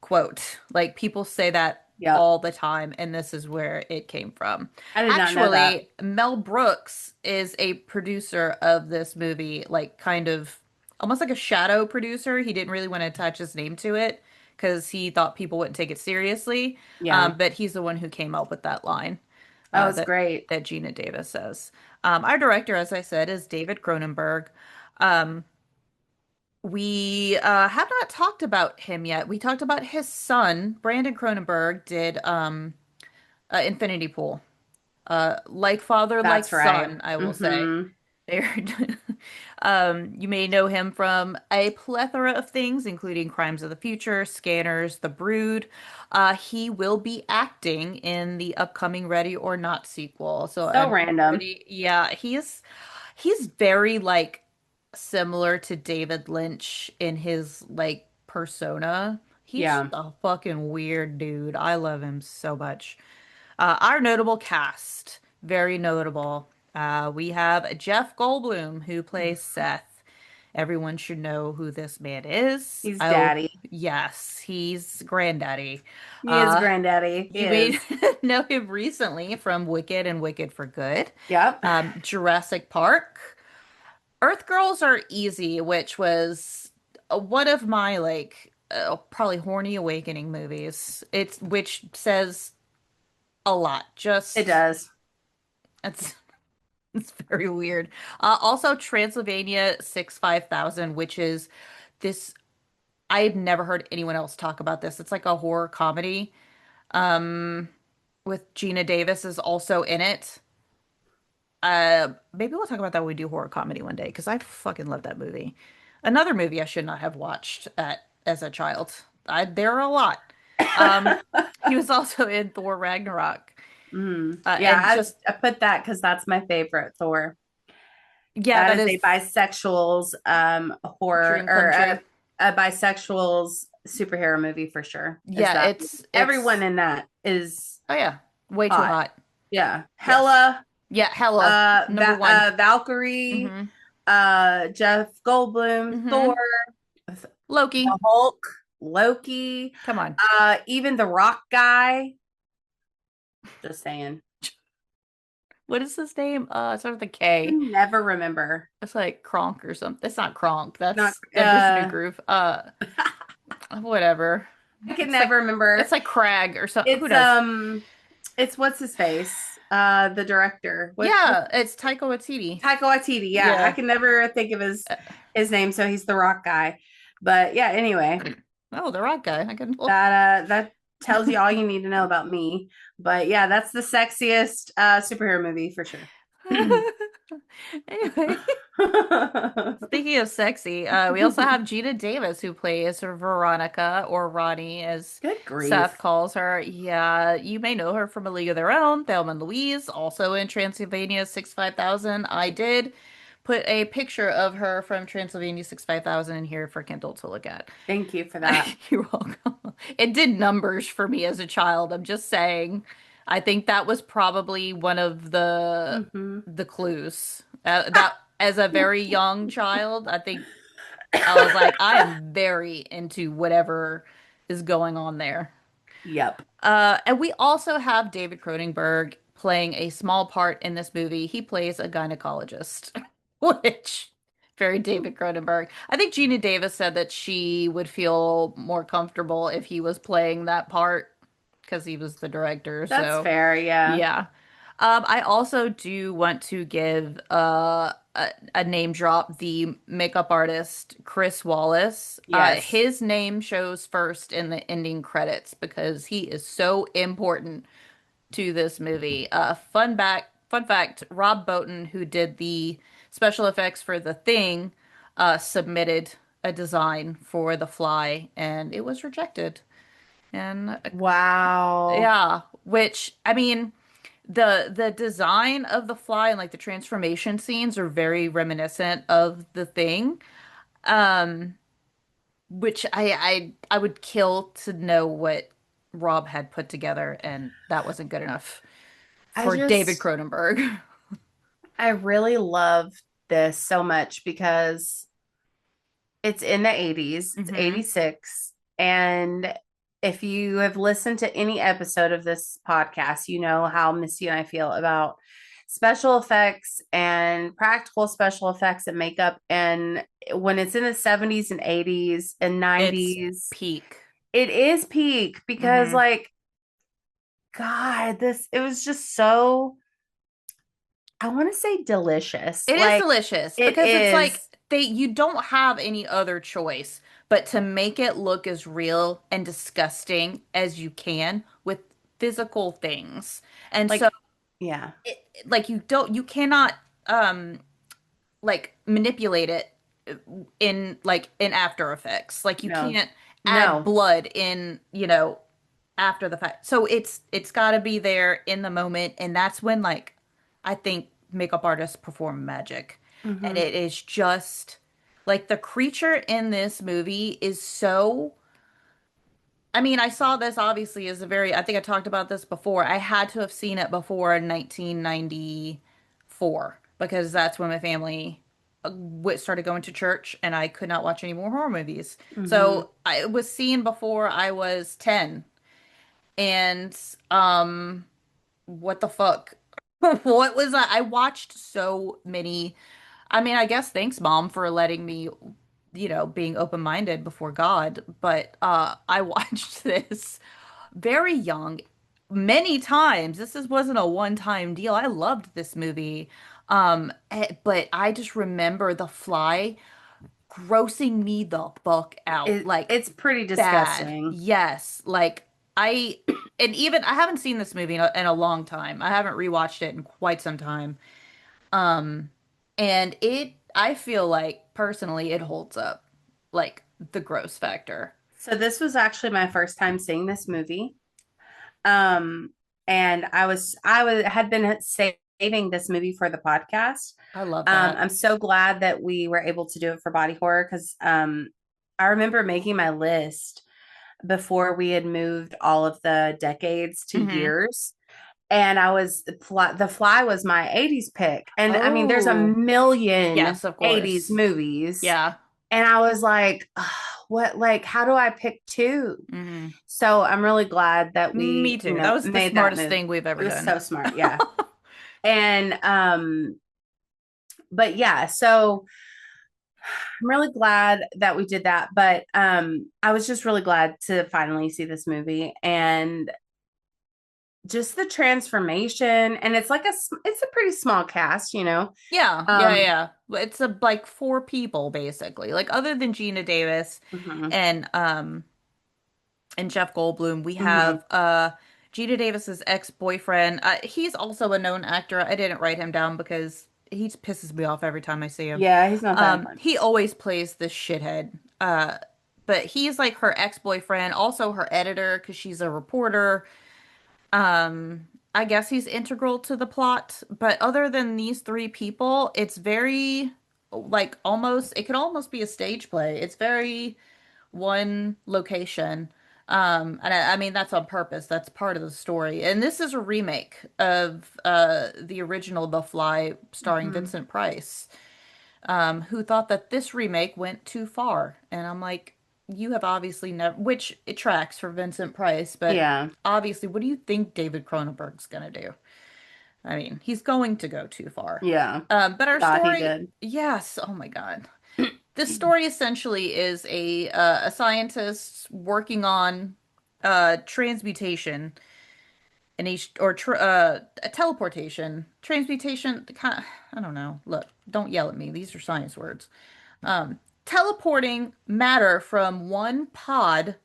Speaker 2: quote. Like people say that
Speaker 1: Yep.
Speaker 2: all the time, and this is where it came from.
Speaker 1: I did not know that.
Speaker 2: Actually, Mel Brooks is a producer of this movie, like kind of almost like a shadow producer. He didn't really want to attach his name to it because he thought people wouldn't take it seriously.
Speaker 1: Yeah.
Speaker 2: But he's the one who came up with that line
Speaker 1: That was
Speaker 2: that
Speaker 1: great.
Speaker 2: Gina Davis says. Our director, as I said, is David Cronenberg. We have not talked about him yet. We talked about his son, Brandon Cronenberg, did Infinity Pool. Like father, like
Speaker 1: That's right.
Speaker 2: son, I will say.
Speaker 1: Mm-hmm.
Speaker 2: They're- you may know him from a plethora of things, including Crimes of the Future, Scanners, The Brood. He will be acting in the upcoming Ready or Not sequel. So
Speaker 1: So
Speaker 2: I'm
Speaker 1: random.
Speaker 2: already, yeah, he's very like similar to David Lynch in his like persona. He's
Speaker 1: Yeah.
Speaker 2: a fucking weird dude. I love him so much. Our notable cast, very notable. We have Jeff Goldblum, who plays Seth. Everyone should know who this man is.
Speaker 1: He's
Speaker 2: Oh,
Speaker 1: daddy.
Speaker 2: yes, he's granddaddy.
Speaker 1: He is
Speaker 2: Uh,
Speaker 1: granddaddy. He
Speaker 2: you may
Speaker 1: is.
Speaker 2: know him recently from Wicked and Wicked for Good,
Speaker 1: Yep.
Speaker 2: Jurassic Park. Earth Girls Are Easy, which was one of my like probably horny awakening movies. It's which says a lot.
Speaker 1: It
Speaker 2: Just
Speaker 1: does.
Speaker 2: it's it's very weird. Also Transylvania 65000, which is this I've never heard anyone else talk about this. It's like a horror comedy with Gina Davis is also in it. Maybe we'll talk about that when we do horror comedy one day because I fucking love that movie. Another movie I should not have watched as a child. There are a lot. Um, he was also in Thor Ragnarok.
Speaker 1: Yeah,
Speaker 2: And just
Speaker 1: I put that because that's my favorite Thor.
Speaker 2: yeah,
Speaker 1: That
Speaker 2: that
Speaker 1: is
Speaker 2: is
Speaker 1: a bisexuals horror
Speaker 2: dream come
Speaker 1: or
Speaker 2: true.
Speaker 1: a bisexuals superhero movie for sure. Is
Speaker 2: Yeah,
Speaker 1: that everyone
Speaker 2: it's
Speaker 1: in that is
Speaker 2: oh yeah, way too
Speaker 1: hot.
Speaker 2: hot.
Speaker 1: Yeah.
Speaker 2: Yes.
Speaker 1: Hella,
Speaker 2: Yeah, hella number one.
Speaker 1: Valkyrie,
Speaker 2: Hmm.
Speaker 1: Jeff Goldblum, Thor,
Speaker 2: Hmm.
Speaker 1: the
Speaker 2: Loki.
Speaker 1: Hulk, Loki,
Speaker 2: Come on.
Speaker 1: even the Rock guy. Just saying.
Speaker 2: What is his name? It starts with a
Speaker 1: I
Speaker 2: K.
Speaker 1: never remember.
Speaker 2: It's like Kronk or something. It's not Kronk.
Speaker 1: Not
Speaker 2: That's Emperor's New Groove. Whatever.
Speaker 1: I can
Speaker 2: It's like
Speaker 1: never remember.
Speaker 2: it's like Crag or something. Who
Speaker 1: It's
Speaker 2: knows?
Speaker 1: it's what's his face? The director. What
Speaker 2: Yeah, it's Taika Waititi.
Speaker 1: Taika Waititi. Yeah, I
Speaker 2: Yeah.
Speaker 1: can never think of his
Speaker 2: Uh,
Speaker 1: name, so he's the rock guy. But yeah, anyway,
Speaker 2: Oh, the rock guy. I can.
Speaker 1: that tells you all you need to know about me. But yeah, that's the sexiest superhero movie for sure.
Speaker 2: Anyway, speaking of sexy, we also have Gina Davis who plays Veronica or Ronnie, as
Speaker 1: Good
Speaker 2: Seth
Speaker 1: grief.
Speaker 2: calls her. Yeah, you may know her from A League of Their Own, Thelma and Louise, also in Transylvania 65000. I did put a picture of her from Transylvania 65000 in here for Kindle to look at.
Speaker 1: Thank you for that.
Speaker 2: You're welcome. It did numbers for me as a child. I'm just saying. I think that was probably one of
Speaker 1: Hmm.
Speaker 2: the clues. That as a very young child, I think I was like, I am very into whatever is going on there.
Speaker 1: Yep.
Speaker 2: And we also have David Cronenberg playing a small part in this movie. He plays a gynecologist, which very David Cronenberg. I think Gina Davis said that she would feel more comfortable if he was playing that part because he was the director.
Speaker 1: That's
Speaker 2: So,
Speaker 1: fair. Yeah.
Speaker 2: yeah. I also do want to give a name drop, the makeup artist Chris Wallace.
Speaker 1: Yes.
Speaker 2: His name shows first in the ending credits because he is so important to this movie. Fun fact, Rob Bottin, who did the special effects for The Thing, submitted a design for The Fly and it was rejected. And
Speaker 1: Wow.
Speaker 2: yeah, which I mean, the design of the fly and like the transformation scenes are very reminiscent of the thing. Um, which I would kill to know what Rob had put together, and that wasn't good enough
Speaker 1: I
Speaker 2: for David
Speaker 1: just,
Speaker 2: Cronenberg.
Speaker 1: I really love this so much because it's in the 80s, it's
Speaker 2: Hmm.
Speaker 1: 86. And if you have listened to any episode of this podcast, you know how Missy and I feel about special effects and practical special effects and makeup. And when it's in the 70s and 80s and
Speaker 2: It's
Speaker 1: 90s,
Speaker 2: peak.
Speaker 1: it is peak because,
Speaker 2: Hmm.
Speaker 1: like, God, it was just so, I want to say delicious.
Speaker 2: It is
Speaker 1: Like,
Speaker 2: delicious
Speaker 1: it
Speaker 2: because it's like
Speaker 1: is.
Speaker 2: you don't have any other choice but to make it look as real and disgusting as you can with physical things. And so
Speaker 1: Like, yeah,
Speaker 2: like you cannot um like manipulate it in After Effects. Like you
Speaker 1: no,
Speaker 2: can't add
Speaker 1: no.
Speaker 2: blood in, after the fact. So it's got to be there in the moment, and that's when like I think makeup artists perform magic. And
Speaker 1: Hmm.
Speaker 2: it is just like the creature in this movie is so I mean, I saw this obviously as a very, I think I talked about this before. I had to have seen it before 1994 because that's when my family started going to church and I could not watch any more horror movies.
Speaker 1: Hmm.
Speaker 2: So I was seen before I was 10. And what the fuck? What was that? I watched so many. I mean, I guess thanks, Mom, for letting me, being open-minded before God. But I watched this very young, many times. Wasn't a one-time deal. I loved this movie. But I just remember The Fly grossing me the fuck out. Like
Speaker 1: It's pretty
Speaker 2: bad.
Speaker 1: disgusting.
Speaker 2: Yes. Like I and even I haven't seen this movie in a long time. I haven't rewatched it in quite some time. Um and I feel like personally it holds up like the gross factor.
Speaker 1: So this was actually my first time seeing this movie. Um, and I had been saving this movie for the podcast.
Speaker 2: I love that.
Speaker 1: I'm so glad that we were able to do it for body horror because I remember making my list before we had moved all of the decades to
Speaker 2: Hmm.
Speaker 1: years. And the Fly was my 80s pick. And I mean, there's a
Speaker 2: Oh,
Speaker 1: million
Speaker 2: yes, of
Speaker 1: 80s
Speaker 2: course.
Speaker 1: movies.
Speaker 2: Yeah.
Speaker 1: And I was like, "Ugh, what, like, how do I pick two?"
Speaker 2: Hmm.
Speaker 1: So I'm really glad that
Speaker 2: Me
Speaker 1: we,
Speaker 2: too. That was the
Speaker 1: made that
Speaker 2: smartest
Speaker 1: move.
Speaker 2: thing we've
Speaker 1: It
Speaker 2: ever
Speaker 1: was
Speaker 2: done.
Speaker 1: so smart. Yeah. And, but yeah, so I'm really glad that we did that, but I was just really glad to finally see this movie and just the transformation. And it's a pretty small cast, you know.
Speaker 2: Yeah, yeah,
Speaker 1: Um,
Speaker 2: yeah. It's like four people basically. Like other than Gina Davis
Speaker 1: mhm,
Speaker 2: and and Jeff Goldblum, we
Speaker 1: mhm.
Speaker 2: have Gina Davis's ex-boyfriend. He's also a known actor. I didn't write him down because he pisses me off every time I see him.
Speaker 1: Yeah, he's not that fun.
Speaker 2: He always plays this shithead. But he's like her ex-boyfriend, also her editor because she's a reporter. I guess he's integral to the plot, but other than these three people, it's very like almost it could almost be a stage play. It's very one location. And I mean that's on purpose. That's part of the story. And this is a remake of the original The Fly starring
Speaker 1: Mhm.
Speaker 2: Vincent Price, who thought that this remake went too far. And I'm like, you have obviously never, which it tracks for Vincent Price, but
Speaker 1: Yeah,
Speaker 2: obviously, what do you think David Cronenberg's gonna do? I mean, he's going to go too far.
Speaker 1: yeah.
Speaker 2: But our
Speaker 1: Thought he
Speaker 2: story,
Speaker 1: did.
Speaker 2: yes, oh my God. This story essentially is a scientist working on transmutation and a teleportation, transmutation. I don't know. Look, don't yell at me. These are science words. Teleporting matter from one pod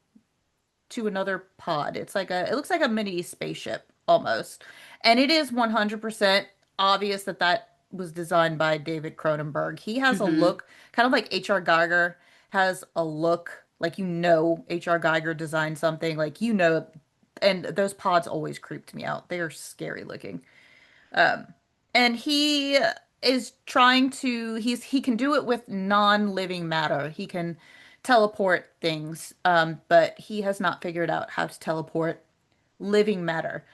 Speaker 2: to another pod. It looks like a mini spaceship almost. And it is 100% obvious that that was designed by David Cronenberg. He has a
Speaker 1: Hmm.
Speaker 2: look kind of like H.R. Geiger has a look like H.R. Geiger designed something like and those pods always creeped me out. They are scary looking. And he is trying to he can do it with non-living matter. He can teleport things, but he has not figured out how to teleport living matter.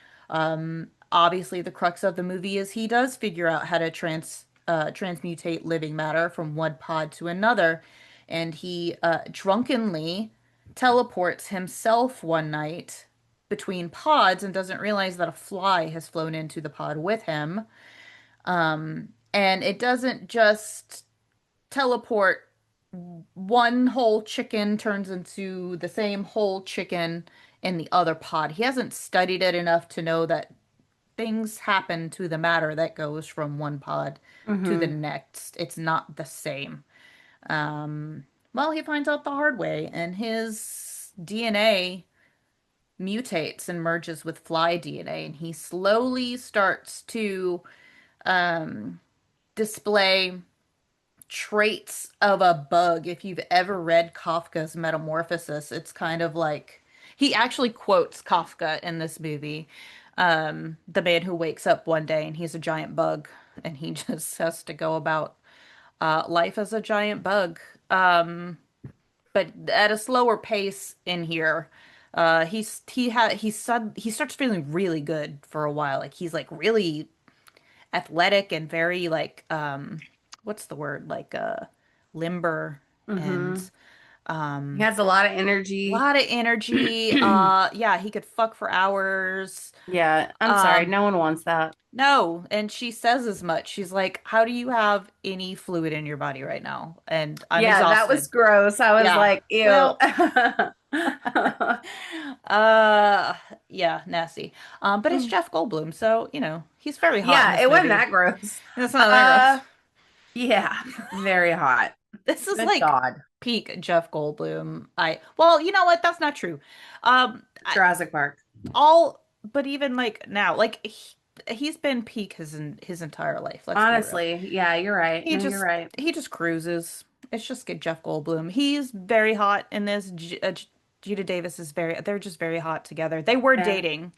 Speaker 2: Obviously, the crux of the movie is he does figure out how to transmutate living matter from one pod to another, and he drunkenly teleports himself one night between pods and doesn't realize that a fly has flown into the pod with him. And it doesn't just teleport one whole chicken turns into the same whole chicken in the other pod. He hasn't studied it enough to know that things happen to the matter that goes from one pod to the
Speaker 1: Hmm.
Speaker 2: next. It's not the same. Um, well, he finds out the hard way, and his DNA mutates and merges with fly DNA, and he slowly starts to display traits of a bug. If you've ever read Kafka's Metamorphosis, it's kind of like he actually quotes Kafka in this movie. The man who wakes up one day and he's a giant bug and he just has to go about life as a giant bug. But at a slower pace in here. He starts feeling really good for a while. Like he's like really athletic and very like what's the word? Like limber and
Speaker 1: Hmm. He has a lot of energy.
Speaker 2: lot of energy. Yeah, he could fuck for hours.
Speaker 1: Yeah, I'm sorry.
Speaker 2: Um
Speaker 1: No one wants that.
Speaker 2: no, and she says as much. She's like, "How do you have any fluid in your body right now?" And I'm
Speaker 1: Yeah, that was
Speaker 2: exhausted.
Speaker 1: gross. I was
Speaker 2: Yeah.
Speaker 1: like, ew.
Speaker 2: Well, uh yeah, nasty. But it's Jeff Goldblum, so he's very hot in
Speaker 1: Yeah,
Speaker 2: this
Speaker 1: it wasn't
Speaker 2: movie.
Speaker 1: that gross.
Speaker 2: It's not that gross.
Speaker 1: Uh, yeah, very hot.
Speaker 2: This is
Speaker 1: Good
Speaker 2: like
Speaker 1: God.
Speaker 2: peak Jeff Goldblum. Well, you know what? That's not true. I,
Speaker 1: Jurassic Park.
Speaker 2: but even like now, like he's been peak his entire life. Let's be real.
Speaker 1: Honestly, yeah, you're right.
Speaker 2: He
Speaker 1: No, you're
Speaker 2: just
Speaker 1: right.
Speaker 2: he just cruises. It's just good Jeff Goldblum. He's very hot in this. Gina Davis is they're just very hot together. They were
Speaker 1: Yeah.
Speaker 2: dating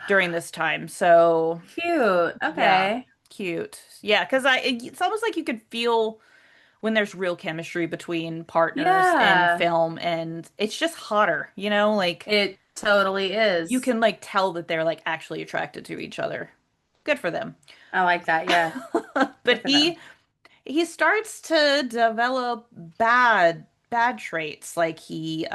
Speaker 2: during this time, so
Speaker 1: Cute.
Speaker 2: yeah,
Speaker 1: Okay.
Speaker 2: cute. Yeah, because it's almost like you could feel when there's real chemistry between partners in
Speaker 1: Yeah,
Speaker 2: film and it's just hotter, like
Speaker 1: it totally
Speaker 2: you
Speaker 1: is.
Speaker 2: can like tell that they're like actually attracted to each other. Good for them.
Speaker 1: I like that. Yeah.
Speaker 2: But
Speaker 1: Good for them.
Speaker 2: he starts to develop bad traits like he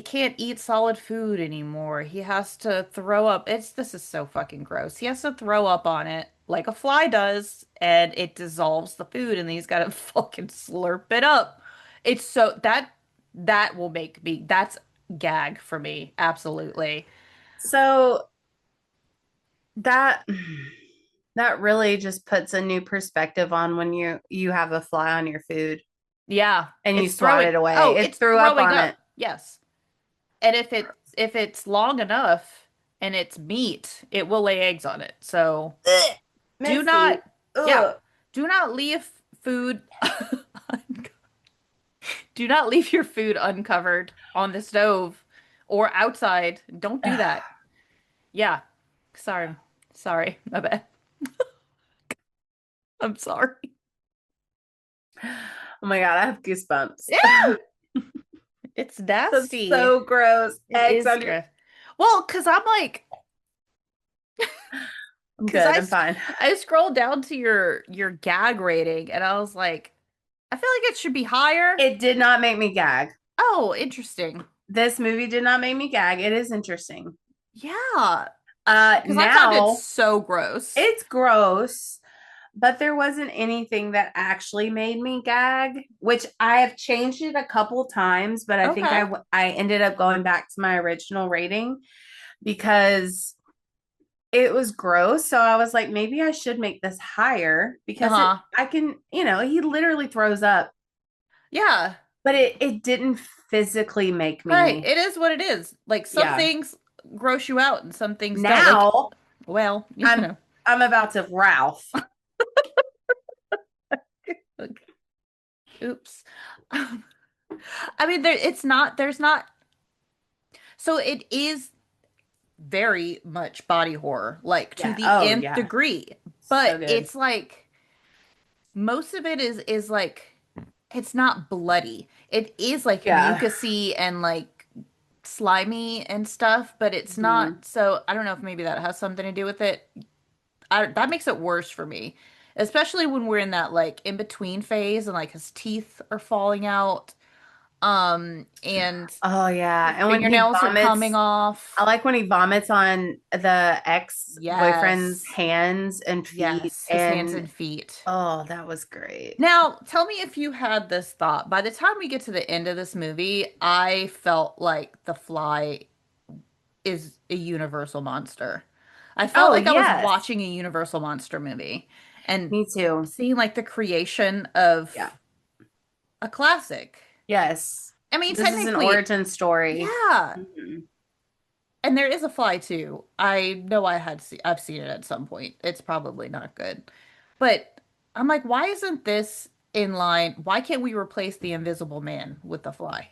Speaker 2: can't eat solid food anymore. He has to throw up. This is so fucking gross. He has to throw up on it like a fly does, and it dissolves the food, and he's got to fucking slurp it up. It's so that will make me that's gag for me, absolutely.
Speaker 1: So that that really just puts a new perspective on when you have a fly on your food
Speaker 2: Yeah,
Speaker 1: and you
Speaker 2: it's
Speaker 1: swat
Speaker 2: throwing.
Speaker 1: it away.
Speaker 2: Oh,
Speaker 1: It
Speaker 2: it's
Speaker 1: threw up
Speaker 2: throwing
Speaker 1: on it.
Speaker 2: up. Yes, and if it's long enough and it's meat, it will lay eggs on it. So
Speaker 1: Ugh,
Speaker 2: do not,
Speaker 1: Misty.
Speaker 2: yeah,
Speaker 1: Ugh.
Speaker 2: do not leave food. Do not leave your food uncovered on the stove or outside. Don't do that. Yeah. Sorry. Sorry. My bad. I'm sorry.
Speaker 1: Oh my God, I have goosebumps.
Speaker 2: Yeah. It's
Speaker 1: That's
Speaker 2: nasty.
Speaker 1: so gross.
Speaker 2: It
Speaker 1: Eggs
Speaker 2: is
Speaker 1: on your.
Speaker 2: gross. Well, because I'm like,
Speaker 1: I'm
Speaker 2: because
Speaker 1: good. I'm fine.
Speaker 2: I scrolled down to your gag rating and I was like, I feel like it should be higher.
Speaker 1: It did not make me gag.
Speaker 2: Oh, interesting.
Speaker 1: This movie did not make me gag. It is interesting.
Speaker 2: Yeah. Because I found it
Speaker 1: Now
Speaker 2: so gross.
Speaker 1: it's gross, but there wasn't anything that actually made me gag, which I have changed it a couple times, but I think
Speaker 2: Okay.
Speaker 1: I ended up going back to my original rating because it was gross. So I was like, maybe I should make this higher because
Speaker 2: Uh-huh.
Speaker 1: I can, he literally throws up,
Speaker 2: Yeah.
Speaker 1: but it didn't physically make
Speaker 2: Right.
Speaker 1: me,
Speaker 2: It is what it is. Like some
Speaker 1: yeah.
Speaker 2: things gross you out and some things don't. Like,
Speaker 1: Now
Speaker 2: well, you
Speaker 1: I'm
Speaker 2: know.
Speaker 1: I'm about to Ralph.
Speaker 2: Oops. I mean, there's not, so it is very much body horror, like to
Speaker 1: Yeah.
Speaker 2: the
Speaker 1: Oh
Speaker 2: nth
Speaker 1: yeah.
Speaker 2: degree.
Speaker 1: So
Speaker 2: But
Speaker 1: good.
Speaker 2: it's like most of it is like it's not bloody. It is like
Speaker 1: Yeah.
Speaker 2: mucusy and like slimy and stuff, but it's
Speaker 1: Mhm.
Speaker 2: not. So I don't know if maybe that has something to do with it. That makes it worse for me, especially when we're in that like in between phase and like his teeth are falling out, and
Speaker 1: Oh yeah.
Speaker 2: his
Speaker 1: And when he
Speaker 2: fingernails are coming
Speaker 1: vomits, I
Speaker 2: off.
Speaker 1: like when he vomits on the ex-boyfriend's
Speaker 2: Yes,
Speaker 1: hands and feet.
Speaker 2: yes, his hands
Speaker 1: And
Speaker 2: and feet.
Speaker 1: oh, that was great.
Speaker 2: Now, tell me if you had this thought. By the time we get to the end of this movie, I felt like the fly is a universal monster. I felt
Speaker 1: Oh
Speaker 2: like I was
Speaker 1: yes.
Speaker 2: watching a Universal monster movie and
Speaker 1: Me too.
Speaker 2: seeing like the creation of
Speaker 1: Yeah.
Speaker 2: a classic.
Speaker 1: Yes.
Speaker 2: I mean,
Speaker 1: This is an
Speaker 2: technically,
Speaker 1: origin story.
Speaker 2: yeah.
Speaker 1: Mhm.
Speaker 2: And there is a fly too. I know I've seen it at some point. It's probably not good. But I'm like, why isn't this in line? Why can't we replace the Invisible Man with the fly?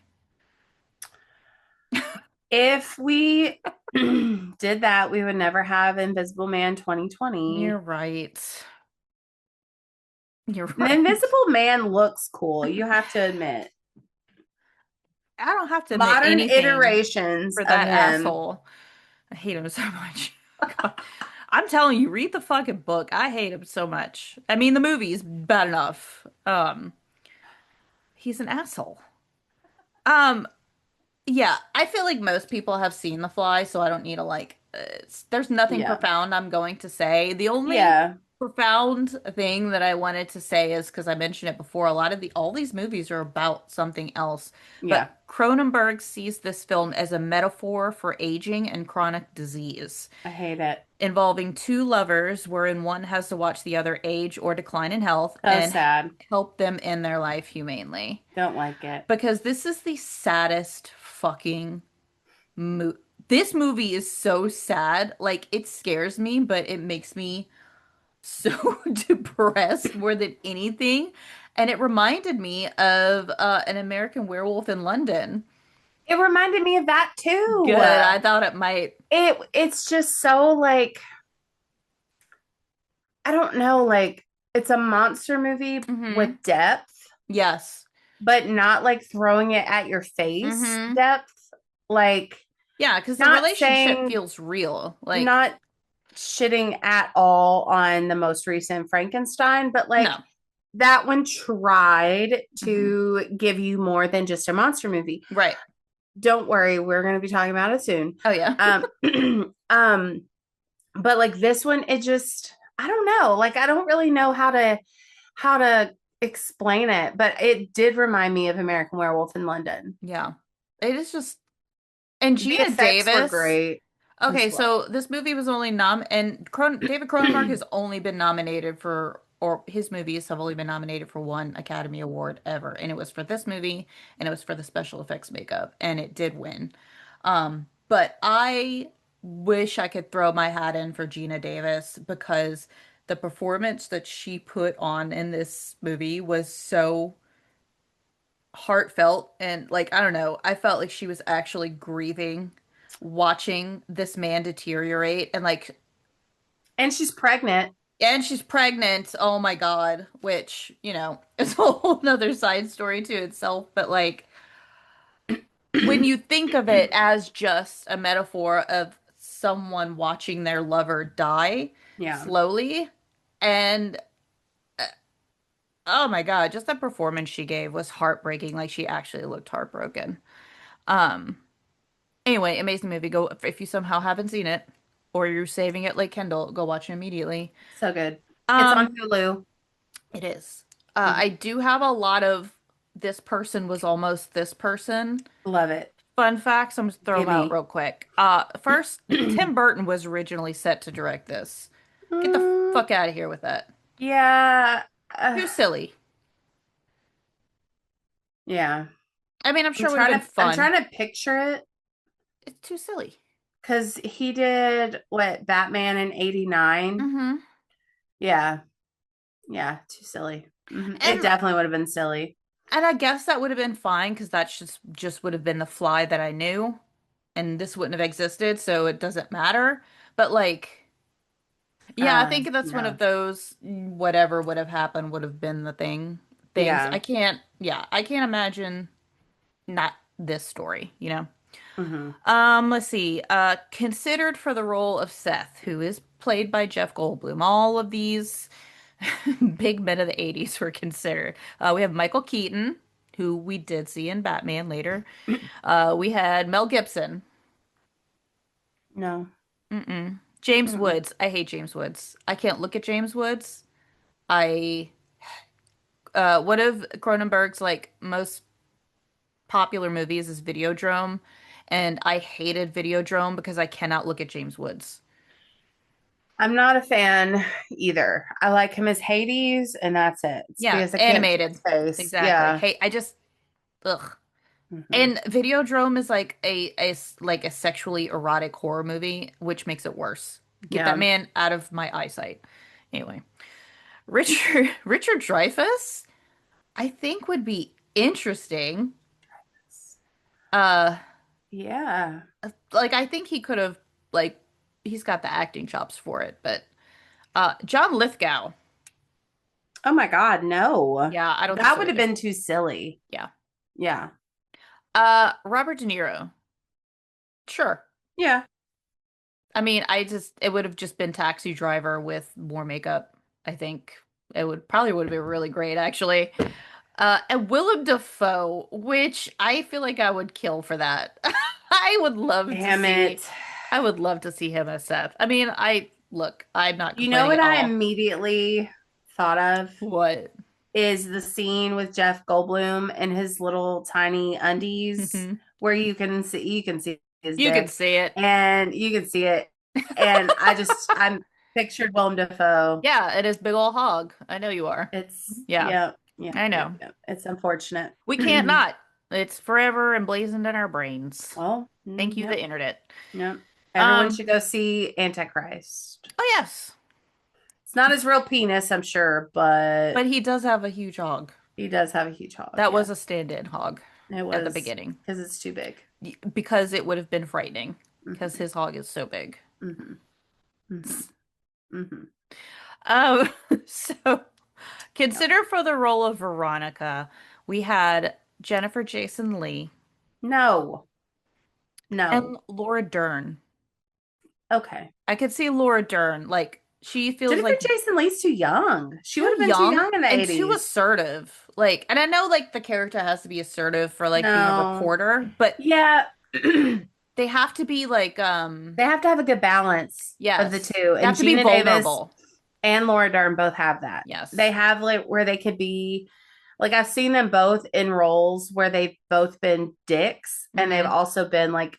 Speaker 1: If we did that, we would never have Invisible Man 2020.
Speaker 2: You're right. You're
Speaker 1: The
Speaker 2: right.
Speaker 1: Invisible Man looks cool, you have to admit.
Speaker 2: I don't have to admit
Speaker 1: Modern
Speaker 2: anything
Speaker 1: iterations
Speaker 2: for
Speaker 1: of
Speaker 2: that
Speaker 1: him.
Speaker 2: asshole. I hate him so much. God. I'm telling you, read the fucking book. I hate him so much. I mean, the movie's bad enough. He's an asshole. Um, yeah, I feel like most people have seen The Fly, so I don't need to like. There's nothing
Speaker 1: Yeah.
Speaker 2: profound I'm going to say. The only
Speaker 1: Yeah.
Speaker 2: profound thing that I wanted to say is because I mentioned it before. A lot of the all these movies are about something else,
Speaker 1: Yeah.
Speaker 2: but Cronenberg sees this film as a metaphor for aging and chronic disease,
Speaker 1: I hate it.
Speaker 2: involving two lovers wherein one has to watch the other age or decline in health
Speaker 1: So
Speaker 2: and
Speaker 1: sad.
Speaker 2: help them end their life humanely.
Speaker 1: Don't like it.
Speaker 2: Because this is the saddest fucking movie. This movie is so sad. Like, it scares me, but it makes me so depressed more than anything. And it reminded me of an American Werewolf in London.
Speaker 1: It reminded me of that too.
Speaker 2: Good. I thought it might.
Speaker 1: It's just so like I don't know, like it's a monster movie
Speaker 2: Hmm.
Speaker 1: with depth,
Speaker 2: Yes.
Speaker 1: but not like throwing it at your face
Speaker 2: Hmm.
Speaker 1: depth. Like
Speaker 2: Yeah, because the
Speaker 1: not
Speaker 2: relationship
Speaker 1: saying
Speaker 2: feels real. Like,
Speaker 1: not shitting at all on the most recent Frankenstein, but like
Speaker 2: no.
Speaker 1: that one tried
Speaker 2: Hmm.
Speaker 1: to give you more than just a monster movie.
Speaker 2: Right.
Speaker 1: Don't worry, we're going to be talking about it soon.
Speaker 2: Oh, yeah.
Speaker 1: Um, um, but like this one, it just I don't know. Like I don't really know how to explain it, but it did remind me of American Werewolf in London.
Speaker 2: Yeah. It is just, and
Speaker 1: The
Speaker 2: Gina
Speaker 1: effects were
Speaker 2: Davis.
Speaker 1: great as
Speaker 2: Okay,
Speaker 1: well.
Speaker 2: so this movie was only David Cronenberg has only been nominated for, or his movies have only been nominated for one Academy Award ever, and it was for this movie, and it was for the special effects makeup, and it did win. But I wish I could throw my hat in for Gina Davis because the performance that she put on in this movie was so heartfelt and like I don't know, I felt like she was actually grieving watching this man deteriorate and like
Speaker 1: And she's pregnant.
Speaker 2: and she's pregnant. Oh my God, which, is a whole nother side story to itself, but like when you think of it as just a metaphor of someone watching their lover die
Speaker 1: Yeah.
Speaker 2: slowly and oh my God, just the performance she gave was heartbreaking. Like she actually looked heartbroken. Um Anyway, amazing movie. Go if you somehow haven't seen it or you're saving it like Kendall, go watch it immediately.
Speaker 1: So good. It's on
Speaker 2: Um,
Speaker 1: Hulu.
Speaker 2: it is.
Speaker 1: Mhm.
Speaker 2: I do have a lot of this person was almost this person.
Speaker 1: Love it.
Speaker 2: Fun facts, I'm just throw them out
Speaker 1: Gimme.
Speaker 2: real quick. First, Tim Burton was originally set to direct this. Get the
Speaker 1: Mm,
Speaker 2: fuck out of here with that.
Speaker 1: yeah.
Speaker 2: Too silly.
Speaker 1: Yeah.
Speaker 2: I mean, I'm
Speaker 1: I'm
Speaker 2: sure it would have
Speaker 1: trying
Speaker 2: been
Speaker 1: to I'm
Speaker 2: fun.
Speaker 1: trying to picture it
Speaker 2: It's too silly.
Speaker 1: because he did what Batman in '89.
Speaker 2: Mm-hmm.
Speaker 1: Yeah. Yeah. Too silly. It
Speaker 2: And
Speaker 1: definitely would have been silly.
Speaker 2: and I guess that would have been fine because that's just would have been the Fly that I knew. And this wouldn't have existed, so it doesn't matter. But like, yeah, I think that's one
Speaker 1: No.
Speaker 2: of those whatever would have happened would have been the things.
Speaker 1: Yeah.
Speaker 2: I can't imagine not this story.
Speaker 1: Hmm.
Speaker 2: Let's see. Considered for the role of Seth, who is played by Jeff Goldblum. All of these big men of the 80s were considered. We have Michael Keaton, who we did see in Batman later. We had Mel Gibson.
Speaker 1: No.
Speaker 2: James
Speaker 1: Mm-mm.
Speaker 2: Woods. I hate James Woods. I can't look at James Woods. I one of Cronenberg's like most popular movies is Videodrome, and I hated Videodrome because I cannot look at James Woods.
Speaker 1: I'm not a fan either. I like him as Hades, and that's it. It's
Speaker 2: Yeah,
Speaker 1: because I can't see his
Speaker 2: animated.
Speaker 1: face.
Speaker 2: Exactly.
Speaker 1: Yeah.
Speaker 2: Hey, I just ugh.
Speaker 1: Hmm.
Speaker 2: And Videodrome is like like a sexually erotic horror movie, which makes it worse. Get that
Speaker 1: Yeah.
Speaker 2: man out of my eyesight. Anyway, Richard Dreyfuss, I think would be interesting. Uh,
Speaker 1: Yeah.
Speaker 2: like I think he could have like he's got the acting chops for it, but John Lithgow,
Speaker 1: Oh my God, no.
Speaker 2: yeah, I don't think
Speaker 1: That
Speaker 2: so
Speaker 1: would have
Speaker 2: either.
Speaker 1: been too silly.
Speaker 2: Yeah.
Speaker 1: Yeah.
Speaker 2: Robert De Niro, sure.
Speaker 1: Yeah.
Speaker 2: I mean, it would have just been Taxi Driver with more makeup. I think it would have been really great actually. And Willem Dafoe, which I feel like I would kill for that. I would love to
Speaker 1: Damn
Speaker 2: see.
Speaker 1: it.
Speaker 2: I would love to see him as Seth. I mean, I'm not
Speaker 1: You know
Speaker 2: complaining
Speaker 1: what
Speaker 2: at
Speaker 1: I
Speaker 2: all.
Speaker 1: immediately thought of
Speaker 2: What?
Speaker 1: is the scene with Jeff Goldblum and his little tiny undies
Speaker 2: You
Speaker 1: where you can see his
Speaker 2: can
Speaker 1: dick
Speaker 2: see it.
Speaker 1: and you can see it. And I'm pictured Willem Dafoe.
Speaker 2: Yeah, it is big ol' hog. I know you are.
Speaker 1: It's
Speaker 2: Yeah,
Speaker 1: yeah, yeah,
Speaker 2: I
Speaker 1: yeah,
Speaker 2: know.
Speaker 1: yeah. It's unfortunate.
Speaker 2: We can't not. It's forever emblazoned in our brains.
Speaker 1: Well,
Speaker 2: Thank you,
Speaker 1: yep,
Speaker 2: the internet.
Speaker 1: yep. Everyone
Speaker 2: Um,
Speaker 1: should go see Antichrist.
Speaker 2: oh yes,
Speaker 1: It's not his real penis, I'm sure, but
Speaker 2: but he does have a huge hog.
Speaker 1: he does have a huge hog.
Speaker 2: That
Speaker 1: Yeah,
Speaker 2: was a stand-in hog
Speaker 1: it
Speaker 2: at the
Speaker 1: was
Speaker 2: beginning
Speaker 1: because it's too big.
Speaker 2: because it would have been frightening because
Speaker 1: Hmm.
Speaker 2: his hog is so big.
Speaker 1: Hmm. Hmm. Hmm.
Speaker 2: Um, so consider for the role of Veronica, we had Jennifer Jason Leigh
Speaker 1: No, no.
Speaker 2: and Laura Dern.
Speaker 1: Okay.
Speaker 2: I could see Laura Dern like she feels
Speaker 1: Jennifer
Speaker 2: like
Speaker 1: Jason Leigh's too young. She would
Speaker 2: too
Speaker 1: have been too
Speaker 2: young
Speaker 1: young in the
Speaker 2: and too
Speaker 1: 80s.
Speaker 2: assertive. Like, and I know like the character has to be assertive for like being a
Speaker 1: No.
Speaker 2: reporter, but
Speaker 1: Yeah. They
Speaker 2: they have to be like
Speaker 1: have to have a good balance of the
Speaker 2: yes,
Speaker 1: two.
Speaker 2: they
Speaker 1: And
Speaker 2: have to be
Speaker 1: Gina Davis,
Speaker 2: vulnerable.
Speaker 1: and Laura Dern both have that.
Speaker 2: Yes.
Speaker 1: They have like where they could be like I've seen them both in roles where they've both been dicks and they've also been like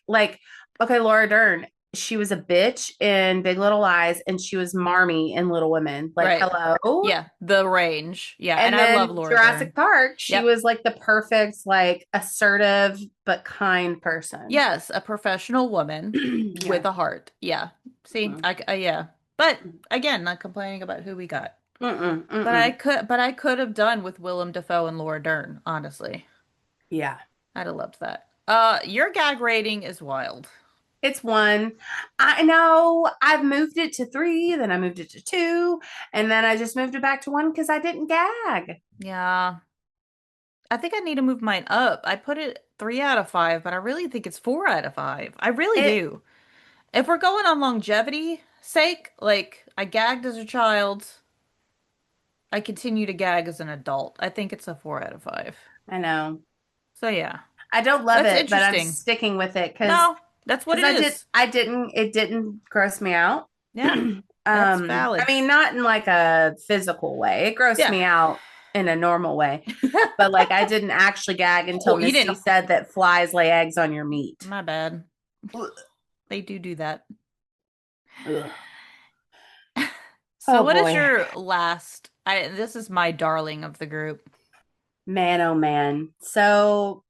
Speaker 1: okay, Laura Dern, she was a bitch in Big Little Lies and she was Marmee in Little Women. Like,
Speaker 2: Right.
Speaker 1: hello.
Speaker 2: Yeah, the range. Yeah,
Speaker 1: And
Speaker 2: I
Speaker 1: then
Speaker 2: love Laura
Speaker 1: Jurassic
Speaker 2: Dern.
Speaker 1: Park, she
Speaker 2: Yep.
Speaker 1: was like the perfect, like assertive but kind person.
Speaker 2: Yes, a professional woman
Speaker 1: Yeah.
Speaker 2: with a heart. Yeah. See, yeah. But again, not complaining about who we got. But I could have done with Willem Dafoe and Laura Dern, honestly.
Speaker 1: Yeah.
Speaker 2: I'd have loved that. Your gag rating is wild.
Speaker 1: It's 1. I know I've moved it to 3, then I moved it to 2, and then I just moved it back to 1 because I didn't gag.
Speaker 2: Yeah. I think I need to move mine up. I put it 3 out of 5, but I really think it's 4 out of 5. I really do. If we're going on longevity sake, like I gagged as a child, I continue to gag as an adult. I think it's a 4 out of 5.
Speaker 1: I know.
Speaker 2: So yeah.
Speaker 1: I don't love
Speaker 2: That's
Speaker 1: it, but I'm
Speaker 2: interesting.
Speaker 1: sticking with it because
Speaker 2: No, that's what it is.
Speaker 1: it didn't gross me out.
Speaker 2: Yeah. That's valid.
Speaker 1: I mean, not in like a physical way. It grossed me out in a normal way. But like I didn't actually gag until Misty said that flies lay eggs on your meat.
Speaker 2: My bad. They do that. So what is your last this is my darling of the group.
Speaker 1: Man, oh man. So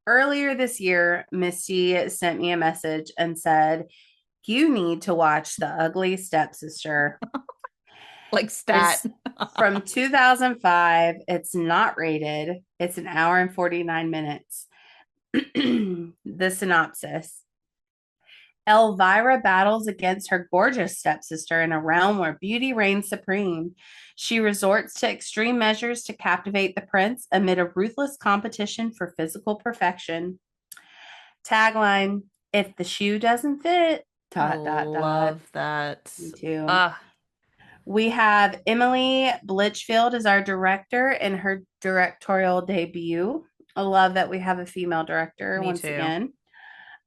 Speaker 1: earlier this year, Misty sent me a message and said, you need to watch The Ugly Stepsister.
Speaker 2: Like stat.
Speaker 1: From 2005. It's not rated. It's an hour and 49 minutes. The synopsis. Elvira battles against her gorgeous stepsister in a realm where beauty reigns supreme. She resorts to extreme measures to captivate the prince amid a ruthless competition for physical perfection. Tagline, if the shoe doesn't fit, ...
Speaker 2: Love that.
Speaker 1: Me too. We have Emily Blitchfield as our director in her directorial debut. I love that we have a female director once again.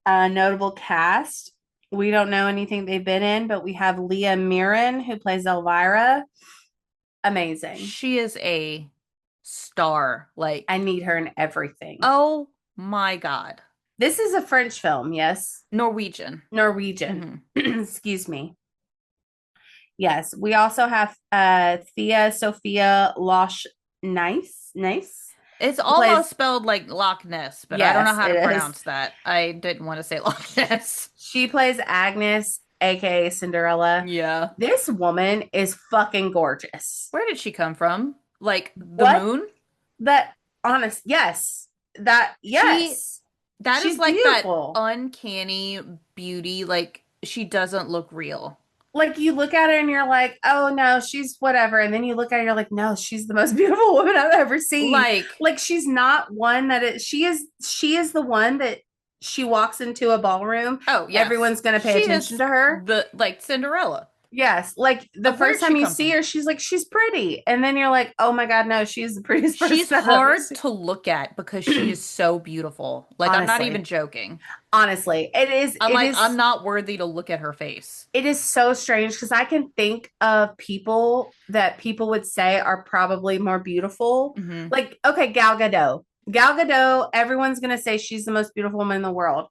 Speaker 1: Notable cast. We don't know anything they've been in, but we have Leah Mirren who plays Elvira. Amazing.
Speaker 2: She is a star. Like
Speaker 1: I need her in everything.
Speaker 2: Oh my God.
Speaker 1: This is a French film, yes?
Speaker 2: Norwegian.
Speaker 1: Excuse me. Yes. We also have Thea Sophia Loch Nice.
Speaker 2: It's almost spelled like Loch Ness, but I don't know how to pronounce that. I didn't want to say Loch Ness.
Speaker 1: She plays Agnes, aka Cinderella.
Speaker 2: Yeah.
Speaker 1: This woman is fucking gorgeous.
Speaker 2: Where did she come from? Like the moon?
Speaker 1: That honest, yes. That yes.
Speaker 2: That is like beautiful. That uncanny beauty. Like she doesn't look real.
Speaker 1: Like you look at her and you're like, oh no, she's whatever. And then you look at her, you're like, no, she's the most beautiful woman I've ever seen. Like she's not one that she is the one that she walks into a ballroom. Oh, yes. Everyone's gonna pay attention to her.
Speaker 2: Like Cinderella.
Speaker 1: Yes. Like the first time you see her, she's like, she's pretty. And then you're like, oh my God, no, she's the prettiest person.
Speaker 2: She's hard to look at because she is so beautiful. Like honestly, I'm not even joking.
Speaker 1: Honestly, it is.
Speaker 2: I'm not worthy to look at her face.
Speaker 1: It is so strange because I can think of people that people would say are probably more beautiful. Mm-hmm. Like, okay, Gal Gadot. Gal Gadot, everyone's going to say she's the most beautiful woman in the world.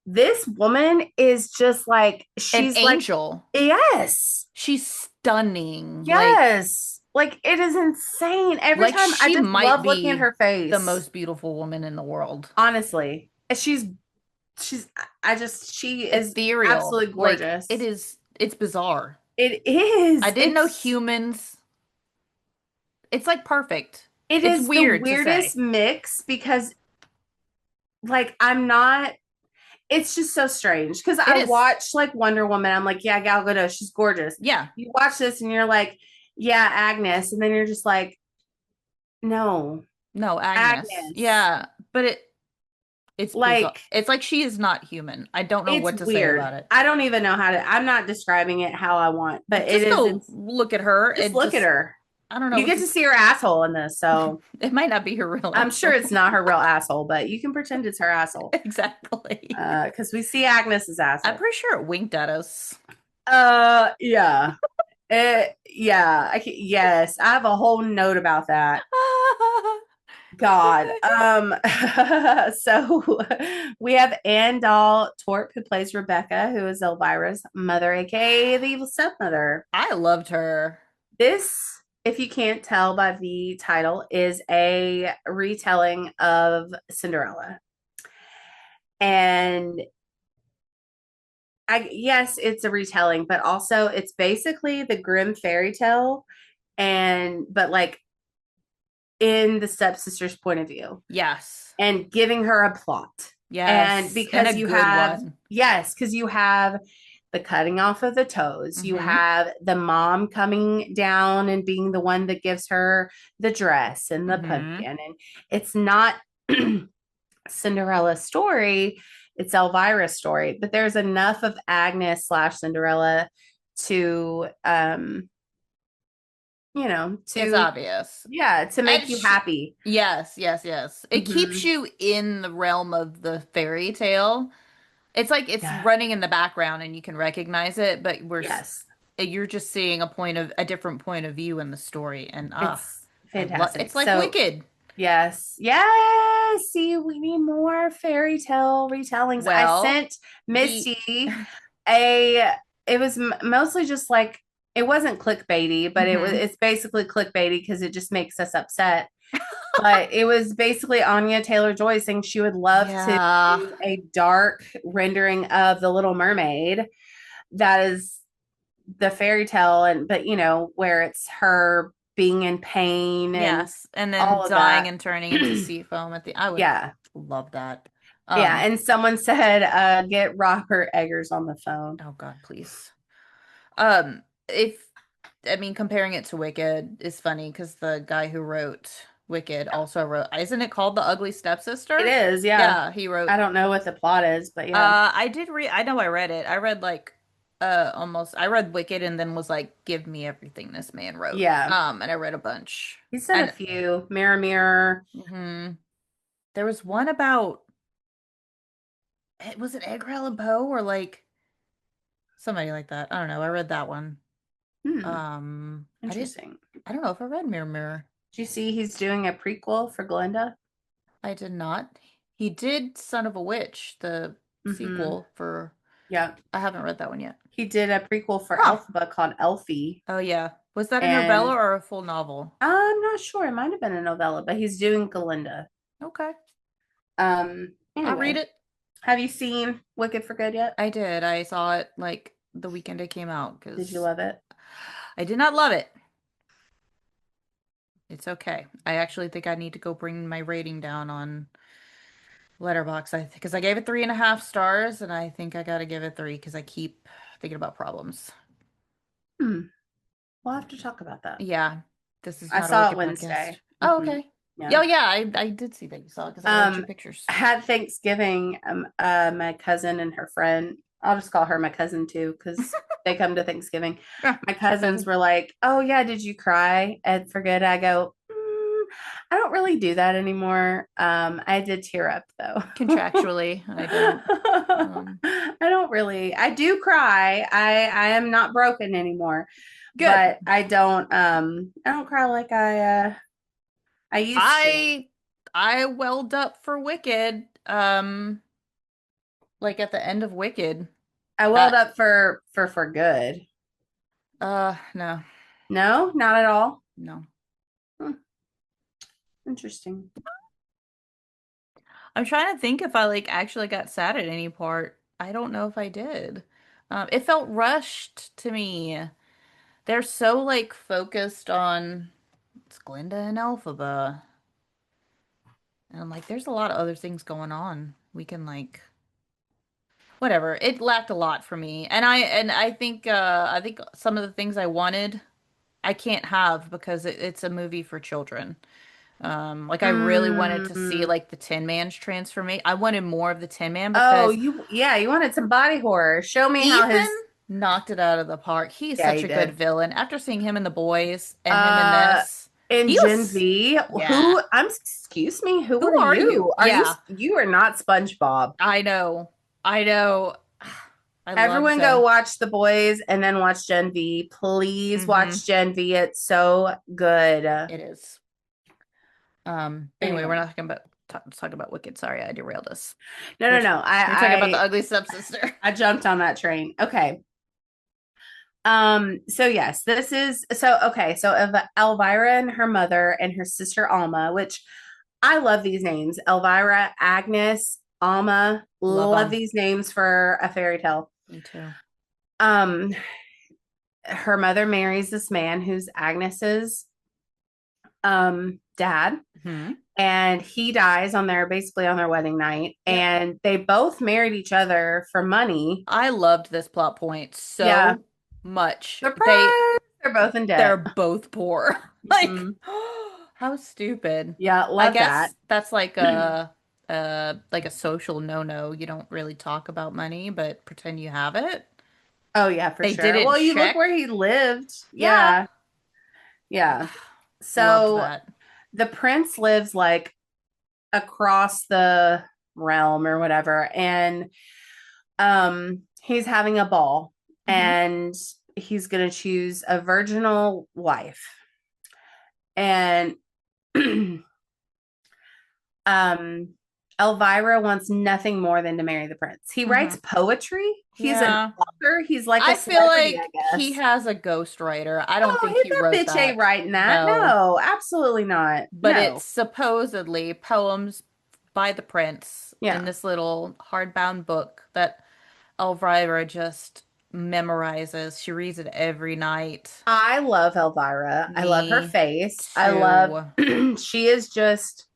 Speaker 1: This woman is just like, she's
Speaker 2: an angel.
Speaker 1: Yes.
Speaker 2: She's stunning.
Speaker 1: Yes. Like it is insane. Every time I just love looking at her face.
Speaker 2: The most beautiful woman in the world.
Speaker 1: Honestly. She is
Speaker 2: ethereal.
Speaker 1: Absolutely gorgeous.
Speaker 2: Like, it's bizarre.
Speaker 1: It is.
Speaker 2: I didn't know humans. It's like perfect.
Speaker 1: It's weird. The weirdest mix because like it's just so strange because I watched like Wonder Woman. I'm like, yeah, Gal Gadot, she's gorgeous.
Speaker 2: Yeah.
Speaker 1: You watch this and you're like, yeah, Agnes. And then you're just like, no,
Speaker 2: Agnes. Yeah. But it's like, bizarre. It's like she is not human. I don't know what to say about it.
Speaker 1: I don't even know I'm not describing it how I want, but
Speaker 2: look at her.
Speaker 1: Just look at her.
Speaker 2: I don't know.
Speaker 1: You get to see her asshole in this, so
Speaker 2: it might not be her real.
Speaker 1: I'm sure it's not her real asshole, but you can pretend it's her asshole.
Speaker 2: Exactly.
Speaker 1: Because we see Agnes's asshole.
Speaker 2: I'm pretty sure it winked at us.
Speaker 1: Yeah. Yeah, yes, I have a whole note about that. God. So we have Ann Dahl Torp, who plays Rebecca, who is Elvira's mother, aka the evil stepmother.
Speaker 2: I loved her.
Speaker 1: This, if you can't tell by the title, is a retelling of Cinderella. And yes, it's a retelling, but also it's basically the Grimm fairy tale, and but like in the stepsister's point of view,
Speaker 2: Yes.
Speaker 1: and giving her a plot. And
Speaker 2: Yes. And a
Speaker 1: because you
Speaker 2: good
Speaker 1: have,
Speaker 2: one.
Speaker 1: yes, because you have the cutting off of the toes, you
Speaker 2: Mm-hmm.
Speaker 1: have the mom coming down and being the one that gives her the dress and the
Speaker 2: Mm-hmm.
Speaker 1: pumpkin. And it's not Cinderella's story, it's Elvira's story, but there's enough of Agnes slash Cinderella to
Speaker 2: It's
Speaker 1: to
Speaker 2: obvious.
Speaker 1: yeah, to make
Speaker 2: And
Speaker 1: you happy.
Speaker 2: yes, yes, yes. It keeps
Speaker 1: Hmm.
Speaker 2: you in the realm of the fairy tale. It's like it's
Speaker 1: Yeah.
Speaker 2: running in the background and you can recognize it, but
Speaker 1: Yes.
Speaker 2: you're just seeing a different point of view in the story. And
Speaker 1: It's
Speaker 2: I love
Speaker 1: fantastic.
Speaker 2: it's like
Speaker 1: So
Speaker 2: Wicked.
Speaker 1: yes. Yes. See, we need more fairy tale retellings. I
Speaker 2: Well,
Speaker 1: sent
Speaker 2: the
Speaker 1: Misty a it was mostly just like it wasn't clickbaity, but
Speaker 2: hmm
Speaker 1: it's basically clickbaity because it just makes us upset. But it was basically Anya Taylor-Joy saying she would love to
Speaker 2: yeah.
Speaker 1: do a dark rendering of the Little Mermaid that is the fairy tale, and but where it's her being in pain and
Speaker 2: Yes. And then
Speaker 1: all of
Speaker 2: dying
Speaker 1: that.
Speaker 2: and turning into sea foam at the I would
Speaker 1: Yeah.
Speaker 2: love that.
Speaker 1: Yeah.
Speaker 2: Um,
Speaker 1: And someone said, get Robert Eggers on the phone.
Speaker 2: oh God, please. If I mean comparing it to Wicked is funny because the guy who wrote Wicked also wrote, isn't it called The Ugly
Speaker 1: It
Speaker 2: Stepsister?
Speaker 1: is, yeah.
Speaker 2: Yeah, he wrote
Speaker 1: I don't know what the plot is, but yeah.
Speaker 2: I did read I know I read it. I read like almost I read Wicked and then was like, give me everything this man wrote.
Speaker 1: Yeah.
Speaker 2: And I read a bunch.
Speaker 1: He's done a
Speaker 2: And
Speaker 1: few. Mirror, Mirror.
Speaker 2: mhm. There was one about was it Edgar Allan Poe or like somebody like that. I don't know. I read that one.
Speaker 1: Hmm.
Speaker 2: I did
Speaker 1: Interesting.
Speaker 2: I don't know if I read Mirror Mirror.
Speaker 1: Do you see he's doing a prequel for Glinda?
Speaker 2: I did not. He did Son of a Witch, the
Speaker 1: Mm-hmm.
Speaker 2: sequel for
Speaker 1: Yeah.
Speaker 2: I haven't read that one yet.
Speaker 1: He did a prequel for
Speaker 2: Huh.
Speaker 1: Alphaba called Elfie.
Speaker 2: Oh yeah. Was that a novella
Speaker 1: And
Speaker 2: or a full novel?
Speaker 1: I'm not sure. It might have been a novella, but he's doing Glinda.
Speaker 2: Okay. I'll read
Speaker 1: Anyway,
Speaker 2: it.
Speaker 1: have you seen Wicked for Good yet?
Speaker 2: I did. I saw it like the weekend it came out
Speaker 1: Did you
Speaker 2: because
Speaker 1: love it?
Speaker 2: I did not love it. It's okay. I actually think I need to go bring my rating down on Letterbox. Because I gave it 3.5 stars, and I think I gotta give it three because I keep thinking about problems.
Speaker 1: Hmm. We'll have to talk about that.
Speaker 2: Yeah, this is
Speaker 1: I
Speaker 2: not a
Speaker 1: saw it
Speaker 2: Wicked podcast.
Speaker 1: Wednesday.
Speaker 2: Oh,
Speaker 1: Hmm.
Speaker 2: okay.
Speaker 1: Yeah.
Speaker 2: Yeah, yeah, I did see that you saw it because I liked your pictures.
Speaker 1: Had Thanksgiving. My cousin and her friend. I'll just call her my cousin too, because they come to Thanksgiving.
Speaker 2: Yeah,
Speaker 1: My
Speaker 2: it's your
Speaker 1: cousins
Speaker 2: cousin.
Speaker 1: were like, "Oh yeah, did you cry at for good?" I go, I don't really do that anymore. I did tear up though.
Speaker 2: Contractually, I don't. Um,
Speaker 1: I don't really. I do cry. I am not broken anymore,
Speaker 2: good.
Speaker 1: but I don't cry like I used to.
Speaker 2: I I welled up for Wicked. Like at the end of Wicked.
Speaker 1: I
Speaker 2: Uh,
Speaker 1: welled up for good.
Speaker 2: no,
Speaker 1: No, not at all.
Speaker 2: no.
Speaker 1: Hmm, interesting.
Speaker 2: I'm trying to think if I like actually got sad at any part. I don't know if I did. It felt rushed to me. They're so like focused on it's Glinda and Elphaba. And I'm like, there's a lot of other things going on. We can like whatever. It lacked a lot for me. I think some of the things I wanted I can't have because it's a movie for children. Like I really wanted to see
Speaker 1: Mm.
Speaker 2: like the Tin Man's transformation. I wanted more of the Tin Man
Speaker 1: Oh,
Speaker 2: because
Speaker 1: you wanted some body horror. Show me how
Speaker 2: Ethan
Speaker 1: his
Speaker 2: knocked it out of the park. He's
Speaker 1: yeah,
Speaker 2: such
Speaker 1: he
Speaker 2: a good
Speaker 1: did.
Speaker 2: villain. After seeing him in The Boys and him in
Speaker 1: Uh
Speaker 2: this,
Speaker 1: in
Speaker 2: he
Speaker 1: Gen
Speaker 2: was,
Speaker 1: V,
Speaker 2: yeah.
Speaker 1: excuse me, who
Speaker 2: Who
Speaker 1: are
Speaker 2: are you?
Speaker 1: you?
Speaker 2: Yeah,
Speaker 1: You are not SpongeBob.
Speaker 2: I know. I know. I love
Speaker 1: Everyone go
Speaker 2: Zoe.
Speaker 1: watch The Boys and then watch Gen V. Please
Speaker 2: Mm-hmm.
Speaker 1: watch Gen V. It's so good.
Speaker 2: It is. Anyway, we're
Speaker 1: Anyway,
Speaker 2: not talking about talking about Wicked. Sorry, I derailed us.
Speaker 1: no,
Speaker 2: We're
Speaker 1: no, no.
Speaker 2: we're talking about the
Speaker 1: I
Speaker 2: ugly stepsister.
Speaker 1: I jumped on that train. Okay. So yes, this is so okay. So of Elvira and her mother and her sister Alma, which I love these names. Elvira, Agnes, Alma.
Speaker 2: Love
Speaker 1: Love
Speaker 2: them.
Speaker 1: these names for a fairy tale.
Speaker 2: Me too.
Speaker 1: Um, her mother marries this man who's Agnes's dad,
Speaker 2: Hmm.
Speaker 1: and he dies on their basically on their wedding night,
Speaker 2: Yep.
Speaker 1: and they both married each other for money.
Speaker 2: I loved this plot point
Speaker 1: Yeah.
Speaker 2: so much.
Speaker 1: Surprise! They're both in
Speaker 2: They're
Speaker 1: debt.
Speaker 2: both poor. Like,
Speaker 1: Mhm.
Speaker 2: how stupid.
Speaker 1: Yeah,
Speaker 2: I
Speaker 1: love that.
Speaker 2: guess that's like a social no-no. You don't really talk about money, but pretend you have it.
Speaker 1: Oh yeah, for
Speaker 2: They
Speaker 1: sure.
Speaker 2: didn't
Speaker 1: Well, you look
Speaker 2: check.
Speaker 1: where he lived.
Speaker 2: Yeah.
Speaker 1: Yeah. Yeah.
Speaker 2: Loved
Speaker 1: So
Speaker 2: that.
Speaker 1: the prince lives like across the realm or whatever, and he's having a ball,
Speaker 2: Hmm.
Speaker 1: and he's going to choose a virginal wife. And um Elvira wants nothing more than to marry the prince. He
Speaker 2: Hmm.
Speaker 1: writes poetry. He's an
Speaker 2: Yeah.
Speaker 1: author. He's like a
Speaker 2: I feel
Speaker 1: celebrity,
Speaker 2: like
Speaker 1: I
Speaker 2: he
Speaker 1: guess.
Speaker 2: has a ghostwriter. I don't
Speaker 1: Oh,
Speaker 2: think he
Speaker 1: that
Speaker 2: wrote
Speaker 1: bitch ain't
Speaker 2: that.
Speaker 1: writing that.
Speaker 2: No.
Speaker 1: No, absolutely not.
Speaker 2: But
Speaker 1: No.
Speaker 2: it's supposedly poems by the prince in
Speaker 1: Yeah.
Speaker 2: this little hardbound book that Elvira just memorizes. She reads it every night.
Speaker 1: I love Elvira. I love her
Speaker 2: Me
Speaker 1: face. I love
Speaker 2: too.
Speaker 1: she is just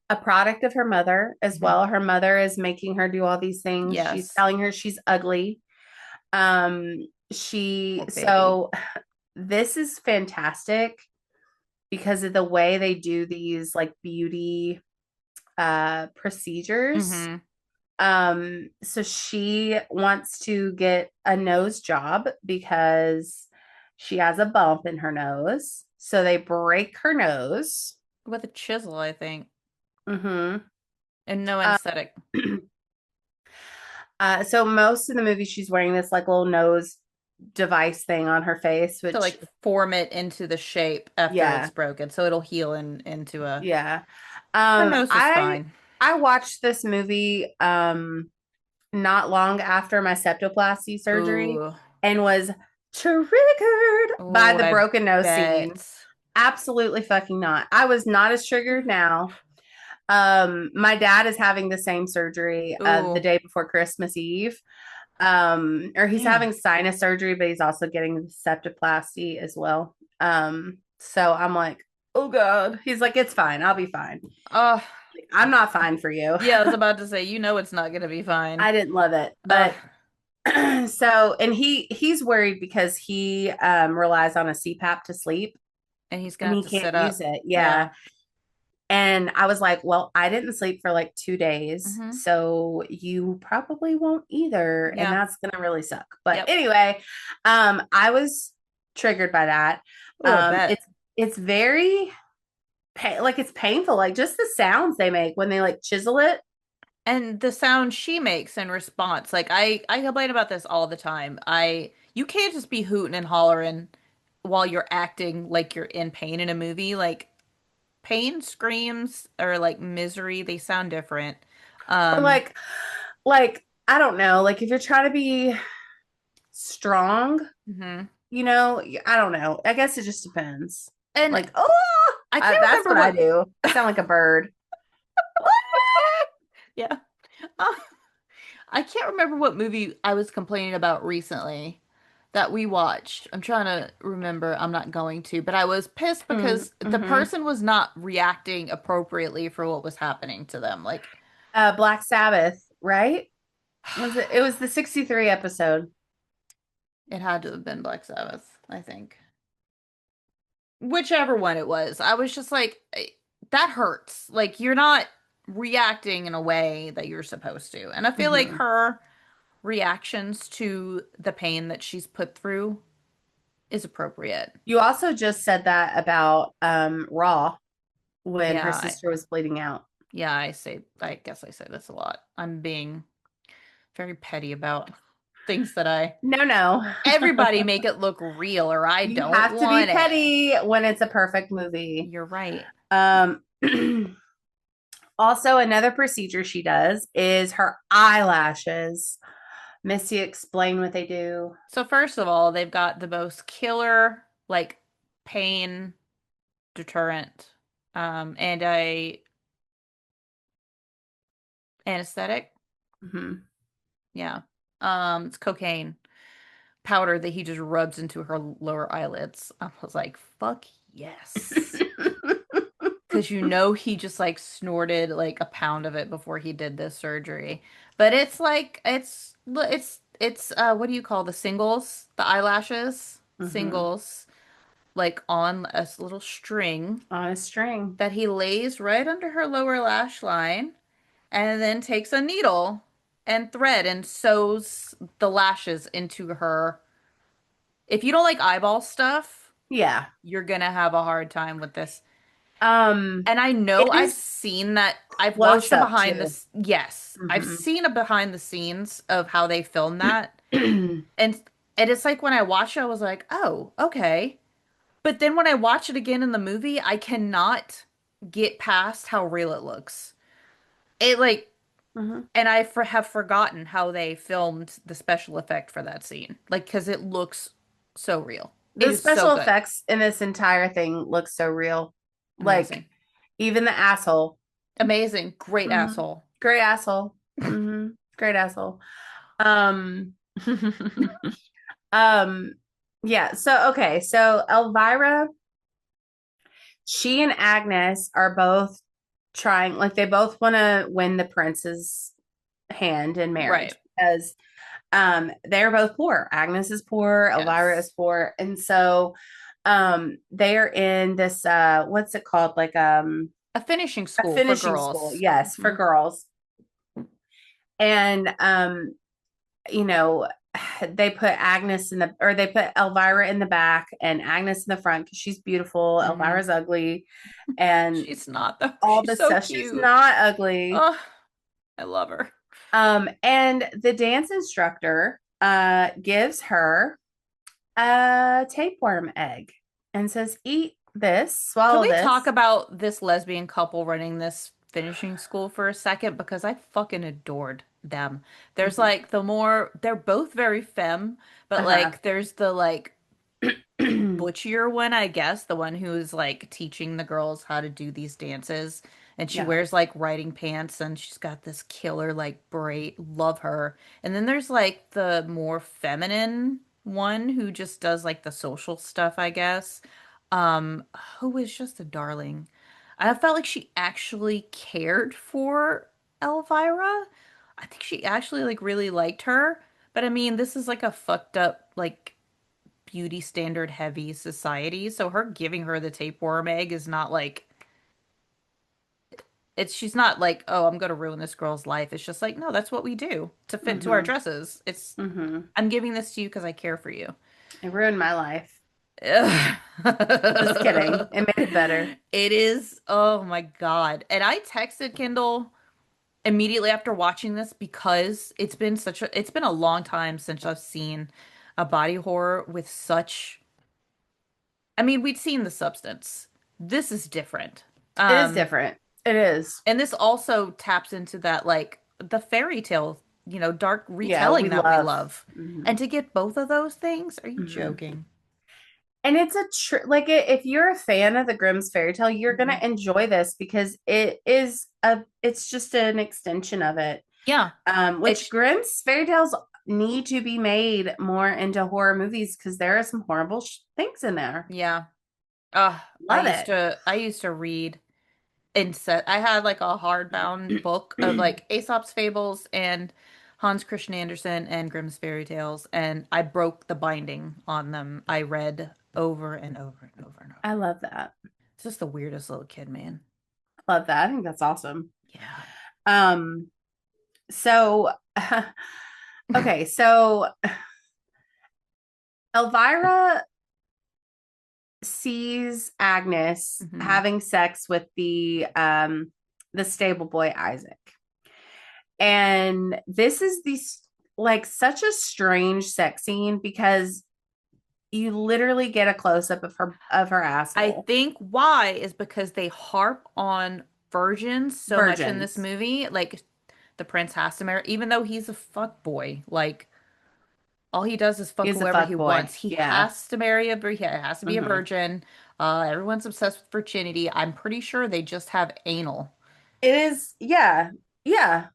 Speaker 1: a product of her mother as
Speaker 2: Mhm.
Speaker 1: well. Her mother is making her do all these things. She's
Speaker 2: Yes.
Speaker 1: telling her she's ugly.
Speaker 2: Poor
Speaker 1: She
Speaker 2: baby.
Speaker 1: so this is fantastic because of the way they do these like beauty procedures.
Speaker 2: Hmm.
Speaker 1: So she wants to get a nose job because she has a bump in her nose. So they break her nose.
Speaker 2: With a chisel, I think.
Speaker 1: Hmm.
Speaker 2: And no
Speaker 1: Uh,
Speaker 2: anesthetic.
Speaker 1: so most of the movie, she's wearing this like little nose device thing on her face,
Speaker 2: To
Speaker 1: which
Speaker 2: like form it into the shape after it's
Speaker 1: yeah,
Speaker 2: broken. So it'll heal into a
Speaker 1: yeah.
Speaker 2: her
Speaker 1: Um,
Speaker 2: nose is
Speaker 1: I
Speaker 2: fine.
Speaker 1: I watched this movie not long after my septoplasty surgery
Speaker 2: Ooh.
Speaker 1: and was triggered by
Speaker 2: Oh,
Speaker 1: the
Speaker 2: I
Speaker 1: broken nose scene.
Speaker 2: bet.
Speaker 1: Absolutely fucking not. I was not as triggered now. My dad is having the same surgery the
Speaker 2: Ooh.
Speaker 1: day before Christmas Eve. Or he's
Speaker 2: Dang.
Speaker 1: having sinus surgery, but he's also getting the septoplasty as well. So I'm like, oh God. He's like, it's fine. I'll be fine.
Speaker 2: Oh,
Speaker 1: I'm not fine for you.
Speaker 2: yeah, I was about to say, it's not gonna be fine.
Speaker 1: I didn't love it,
Speaker 2: Ugh.
Speaker 1: but so and he's worried because he relies on a CPAP to sleep
Speaker 2: And he's gonna
Speaker 1: and
Speaker 2: have
Speaker 1: he
Speaker 2: to
Speaker 1: can't
Speaker 2: sit
Speaker 1: use
Speaker 2: up.
Speaker 1: it. Yeah.
Speaker 2: Yeah.
Speaker 1: And I was like, well, I didn't sleep for like 2 days,
Speaker 2: Hmm.
Speaker 1: so you probably won't either, and
Speaker 2: Yeah.
Speaker 1: that's gonna really suck. But
Speaker 2: Yep.
Speaker 1: anyway, I was triggered by that.
Speaker 2: Oh, I
Speaker 1: It's
Speaker 2: bet.
Speaker 1: very like it's painful, like just the sounds they make when they like chisel it.
Speaker 2: And the sound she makes in response, like I complain about this all the time. You can't just be hooting and hollering while you're acting like you're in pain in a movie. Like pain screams or like misery, they sound different.
Speaker 1: Or
Speaker 2: Um,
Speaker 1: like I don't know, like if you're trying to be strong,
Speaker 2: mhm.
Speaker 1: I don't know. I guess it just depends.
Speaker 2: And
Speaker 1: Like, oh,
Speaker 2: I can't
Speaker 1: that's
Speaker 2: remember
Speaker 1: what I
Speaker 2: what.
Speaker 1: do. I sound like a bird.
Speaker 2: Yeah. Uh, I can't remember what movie I was complaining about recently that we watched. I'm trying to remember. I'm not going to, but I was pissed because the
Speaker 1: Mm-hmm.
Speaker 2: person was not reacting appropriately for what was happening to them. Like,
Speaker 1: Black Sabbath, right? Was it? It was the 63 episode.
Speaker 2: it had to have been Black Sabbath, I think. Whichever one it was. I was just like, that hurts. Like, you're not reacting in a way that you're supposed to. And I feel like
Speaker 1: Hmm.
Speaker 2: her reactions to the pain that she's put through is appropriate.
Speaker 1: You also just said that about Raw when
Speaker 2: Yeah,
Speaker 1: her sister was bleeding out.
Speaker 2: yeah, I guess I say this a lot. I'm being very petty about things that I.
Speaker 1: No.
Speaker 2: Everybody make it look real, or I
Speaker 1: You
Speaker 2: don't
Speaker 1: have to be
Speaker 2: want it.
Speaker 1: petty when it's a perfect movie.
Speaker 2: You're right.
Speaker 1: Um, also, another procedure she does is her eyelashes. Missy, explain what they do.
Speaker 2: So first of all, they've got the most killer, like, pain deterrent, and a anesthetic.
Speaker 1: Mhm.
Speaker 2: Yeah. It's cocaine powder that he just rubs into her lower eyelids. I was like, fuck yes. Because he just like snorted like a pound of it before he did this surgery. But it's like it's what do you call the singles? The eyelashes?
Speaker 1: Mhm.
Speaker 2: Singles, like on a little string
Speaker 1: On a string.
Speaker 2: that he lays right under her lower lash line and then takes a needle and thread and sews the lashes into her. If you don't like eyeball stuff,
Speaker 1: Yeah.
Speaker 2: you're gonna have a hard time with this.
Speaker 1: Um,
Speaker 2: And I know
Speaker 1: it
Speaker 2: I've
Speaker 1: is
Speaker 2: seen that. I've
Speaker 1: close
Speaker 2: watched a
Speaker 1: up
Speaker 2: behind
Speaker 1: too.
Speaker 2: this. Yes, I've
Speaker 1: Mhm.
Speaker 2: seen a behind the scenes of how they filmed that. And and it's like when I watched it, I was like, oh, okay. But then when I watch it again in the movie, I cannot get past how real it looks. It like,
Speaker 1: Mhm.
Speaker 2: and have forgotten how they filmed the special effect for that scene. Like, because it looks so real. It
Speaker 1: The
Speaker 2: is so
Speaker 1: special
Speaker 2: good.
Speaker 1: effects in this entire thing look so real. Like
Speaker 2: Amazing.
Speaker 1: even the asshole.
Speaker 2: Amazing. Great
Speaker 1: Mhm.
Speaker 2: asshole.
Speaker 1: Great asshole. Great asshole. Um, um, yeah. So okay. So Elvira, she and Agnes are both trying, like they both want to win the prince's hand in marriage
Speaker 2: Right.
Speaker 1: because they're both poor. Agnes is poor, Elvira is
Speaker 2: Yes.
Speaker 1: poor, and so they're in this what's it called, like
Speaker 2: A finishing
Speaker 1: a
Speaker 2: school for
Speaker 1: finishing school,
Speaker 2: girls.
Speaker 1: yes, for
Speaker 2: Hmm.
Speaker 1: girls. And you know, they put Agnes in the, or they put Elvira in the back and Agnes in the front because she's beautiful,
Speaker 2: Hmm.
Speaker 1: Elvira's ugly, and
Speaker 2: She's not though.
Speaker 1: all
Speaker 2: She's
Speaker 1: this
Speaker 2: so
Speaker 1: stuff. She's
Speaker 2: cute.
Speaker 1: not ugly.
Speaker 2: Oh, I love her.
Speaker 1: And the dance instructor gives her a tapeworm egg and says, "Eat this,
Speaker 2: Can
Speaker 1: swallow
Speaker 2: we talk
Speaker 1: this."
Speaker 2: about this lesbian couple running this finishing school for a second? Because I fucking adored them. There's
Speaker 1: Mhm.
Speaker 2: like they're both very femme, but
Speaker 1: Uh-huh.
Speaker 2: like there's the like butchier one, I guess, the one who's like teaching the girls how to do these dances. And she
Speaker 1: Yeah.
Speaker 2: wears like riding pants and she's got this killer like braid. Love her. And then there's like the more feminine one who just does like the social stuff, I guess. Who is just a darling. I felt like she actually cared for Elvira. I think she actually like really liked her. But I mean, this is like a fucked up like beauty standard heavy society. So her giving her the tapeworm egg is not like she's not like, oh, I'm gonna ruin this girl's life. It's just like, no, that's what we do to fit into our
Speaker 1: Mm-hmm.
Speaker 2: dresses. It's
Speaker 1: Mm-hmm.
Speaker 2: I'm giving this to you because I care for you.
Speaker 1: It ruined my life.
Speaker 2: Ugh.
Speaker 1: Just kidding. It made it better.
Speaker 2: It is, oh my God. And I texted Kendall immediately after watching this because it's been a long time since I've seen a body horror with such, I mean, we'd seen The Substance. This is different.
Speaker 1: It is
Speaker 2: Um,
Speaker 1: different. It is.
Speaker 2: and this also taps into that like the fairy tale, dark
Speaker 1: Yeah, we
Speaker 2: retelling that we
Speaker 1: love.
Speaker 2: love.
Speaker 1: Mm-hmm.
Speaker 2: And to get both of those things, are you
Speaker 1: Mm-hmm.
Speaker 2: joking?
Speaker 1: And it's a like if you're a fan of the Grimm's fairy tale, you're
Speaker 2: Hmm.
Speaker 1: gonna enjoy this because it is it's just an extension of it.
Speaker 2: Yeah.
Speaker 1: Which
Speaker 2: It's
Speaker 1: Grimm's fairy tales need to be made more into horror movies because there are some horrible things in there.
Speaker 2: yeah.
Speaker 1: Love it.
Speaker 2: I used to read I had like a hardbound book of like Aesop's Fables and Hans Christian Andersen and Grimm's Fairy Tales, and I broke the binding on them. I read over and over and over and over.
Speaker 1: I love that.
Speaker 2: It's just the weirdest little kid, man.
Speaker 1: Love that. I think that's awesome.
Speaker 2: Yeah.
Speaker 1: Um, so okay, so Elvira sees Agnes
Speaker 2: Hmm.
Speaker 1: having sex with the stable boy Isaac. And this is like such a strange sex scene because you literally get a close up of her
Speaker 2: I
Speaker 1: asshole.
Speaker 2: think why is because they harp on virgins so much in this
Speaker 1: Virgins
Speaker 2: movie. Like the prince has to marry, even though he's a fuck boy. Like all he does is fuck
Speaker 1: is a
Speaker 2: whoever
Speaker 1: fuck
Speaker 2: he
Speaker 1: boy.
Speaker 2: wants. He
Speaker 1: Yeah.
Speaker 2: has to marry he has to be a
Speaker 1: Hmm.
Speaker 2: virgin. Everyone's obsessed with virginity. I'm pretty sure they just have anal.
Speaker 1: It is. Yeah. Yeah.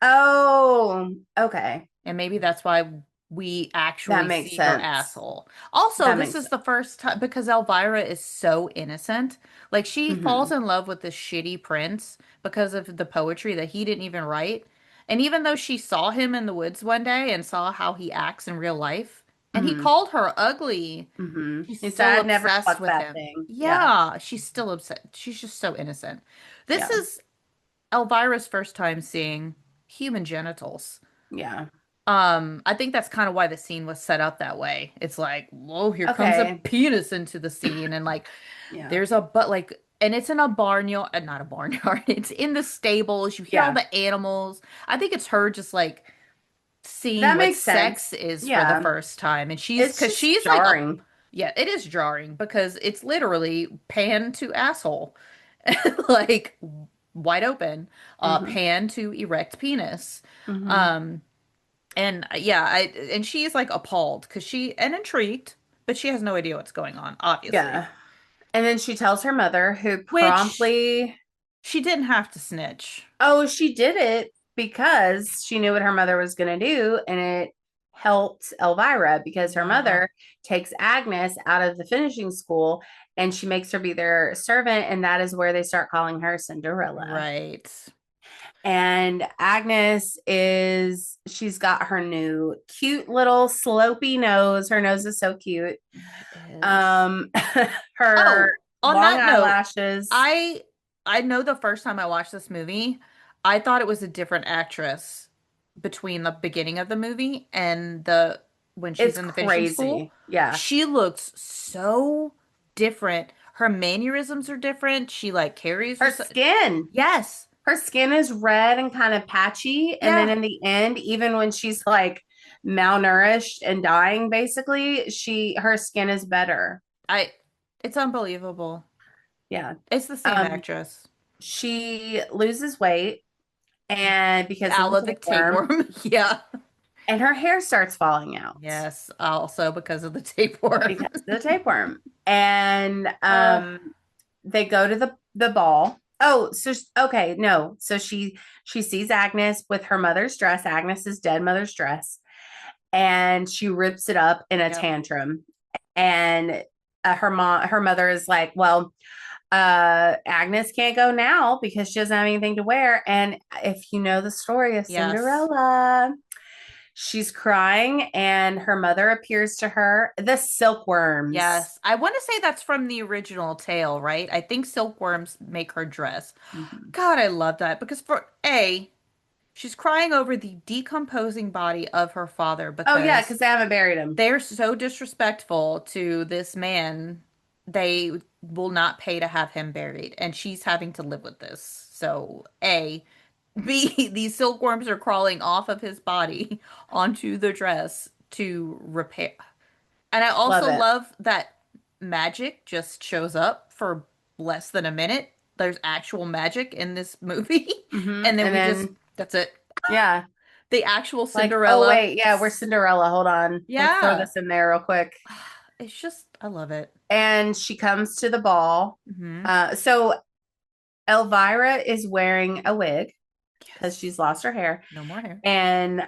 Speaker 1: Oh, okay.
Speaker 2: And maybe that's why we
Speaker 1: That
Speaker 2: actually
Speaker 1: makes
Speaker 2: see her
Speaker 1: sense.
Speaker 2: asshole. Also,
Speaker 1: That
Speaker 2: this
Speaker 1: makes
Speaker 2: is
Speaker 1: sense.
Speaker 2: the first time because Elvira is so innocent. Like she falls
Speaker 1: Hmm.
Speaker 2: in love with this shitty prince because of the poetry that he didn't even write. And even though she saw him in the woods one day and saw how he acts in real life, and he
Speaker 1: Hmm.
Speaker 2: called her ugly,
Speaker 1: Hmm.
Speaker 2: she's
Speaker 1: He said,
Speaker 2: still
Speaker 1: I'd never
Speaker 2: obsessed
Speaker 1: fuck
Speaker 2: with
Speaker 1: that
Speaker 2: him.
Speaker 1: thing. Yeah.
Speaker 2: Yeah, she's still upset. She's just so innocent. This
Speaker 1: Yeah.
Speaker 2: is Elvira's first time seeing human genitals.
Speaker 1: Yeah.
Speaker 2: I think that's kind of why the scene was set up that way. It's like, whoa, here comes a
Speaker 1: Okay.
Speaker 2: penis into the scene, and like,
Speaker 1: Yeah.
Speaker 2: there's a but like, and it's in a barnyard, not a barnyard. It's in the stables. You hear all
Speaker 1: Yeah.
Speaker 2: the animals. I think it's her just like seeing
Speaker 1: That
Speaker 2: what
Speaker 1: makes
Speaker 2: sex
Speaker 1: sense.
Speaker 2: is for the
Speaker 1: Yeah.
Speaker 2: first time, and
Speaker 1: It's
Speaker 2: because
Speaker 1: just
Speaker 2: she's like a
Speaker 1: jarring.
Speaker 2: yeah, it is jarring because it's literally pan to asshole, like wide open,
Speaker 1: Hmm.
Speaker 2: pan to erect penis.
Speaker 1: Hmm.
Speaker 2: Um. And yeah, and she's like appalled because and intrigued, but she has no idea what's going on, obviously.
Speaker 1: Yeah. And then she tells her mother, who
Speaker 2: Which
Speaker 1: promptly,
Speaker 2: she didn't have to snitch.
Speaker 1: oh, she did it because she knew what her mother was going to do. And it helped Elvira because her
Speaker 2: Yeah,
Speaker 1: mother takes Agnes out of the finishing school and she makes her be their servant. And that is where they start calling her Cinderella.
Speaker 2: right.
Speaker 1: And Agnes she's got her new cute little slopey nose. Her nose is so cute.
Speaker 2: It is.
Speaker 1: Um, her
Speaker 2: Oh, on
Speaker 1: long
Speaker 2: that note,
Speaker 1: eyelashes.
Speaker 2: I I know the first time I watched this movie, I thought it was a different actress between the beginning of the movie and the when she's
Speaker 1: It's
Speaker 2: in the finishing school.
Speaker 1: crazy. Yeah.
Speaker 2: She looks so different. Her mannerisms are different. She like carries
Speaker 1: Her
Speaker 2: herself.
Speaker 1: skin.
Speaker 2: Yes.
Speaker 1: Her skin is red and kind of patchy. And then
Speaker 2: Yeah.
Speaker 1: in the end, even when she's like malnourished and dying, basically, her skin is better.
Speaker 2: I it's unbelievable.
Speaker 1: Yeah.
Speaker 2: It's the same
Speaker 1: Um,
Speaker 2: actress.
Speaker 1: she loses weight and because of the
Speaker 2: Out of the
Speaker 1: tapeworm,
Speaker 2: tapeworm. Yeah.
Speaker 1: and her hair starts falling out
Speaker 2: Yes. Also because of the tapeworm.
Speaker 1: because of the tapeworm. And
Speaker 2: Uh,
Speaker 1: they go to the ball. Oh, so okay, no. So she sees Agnes with her mother's dress, Agnes's dead mother's dress, and she rips it up in a
Speaker 2: yep.
Speaker 1: tantrum. And her mother is like, well, Agnes can't go now because she doesn't have anything to wear. And if you know the story of
Speaker 2: Yes.
Speaker 1: Cinderella, she's crying and her mother appears to her. The silkworms.
Speaker 2: Yes. I want to say that's from the original tale, right? I think silkworms make her dress.
Speaker 1: Mhm.
Speaker 2: God, I love that because she's crying over the decomposing body of her father
Speaker 1: Oh yeah,
Speaker 2: because
Speaker 1: because they haven't buried him.
Speaker 2: they're so disrespectful to this man. They will not pay to have him buried, and she's having to live with this. So, B, these silkworms are crawling off of his body onto the dress to repair. And I
Speaker 1: Love
Speaker 2: also
Speaker 1: it.
Speaker 2: love that magic just shows up for less than a minute. There's actual magic in this movie. And then
Speaker 1: And
Speaker 2: we
Speaker 1: then
Speaker 2: that's it.
Speaker 1: yeah,
Speaker 2: The actual
Speaker 1: like, oh
Speaker 2: Cinderella.
Speaker 1: wait, yeah, we're Cinderella. Hold on. Let's throw
Speaker 2: Yeah.
Speaker 1: this in there real quick.
Speaker 2: It's just, I love it.
Speaker 1: And she comes to the ball.
Speaker 2: Hmm.
Speaker 1: So Elvira is wearing a wig because
Speaker 2: Yes.
Speaker 1: she's lost her hair.
Speaker 2: No more hair.
Speaker 1: And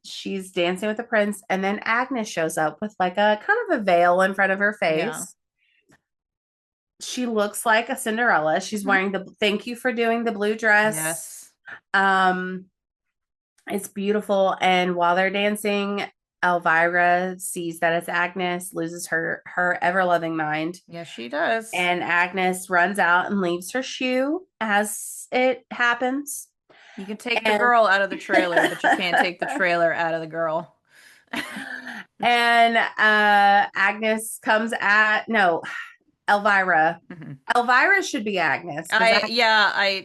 Speaker 1: she's dancing with the prince. And then Agnes shows up with like a kind of a veil in front of her
Speaker 2: Yeah.
Speaker 1: face. She looks like a Cinderella. She's
Speaker 2: Hmm.
Speaker 1: wearing thank you for doing the blue dress.
Speaker 2: Yes.
Speaker 1: Um, it's beautiful. And while they're dancing, Elvira sees that it's Agnes, loses her ever loving mind.
Speaker 2: Yes, she does.
Speaker 1: And Agnes runs out and leaves her shoe as it happens.
Speaker 2: You can take the
Speaker 1: And
Speaker 2: girl out of the trailer, but you can't take the trailer out of the girl.
Speaker 1: and Agnes comes at no, Elvira.
Speaker 2: Mhm.
Speaker 1: Elvira should be Agnes because yeah.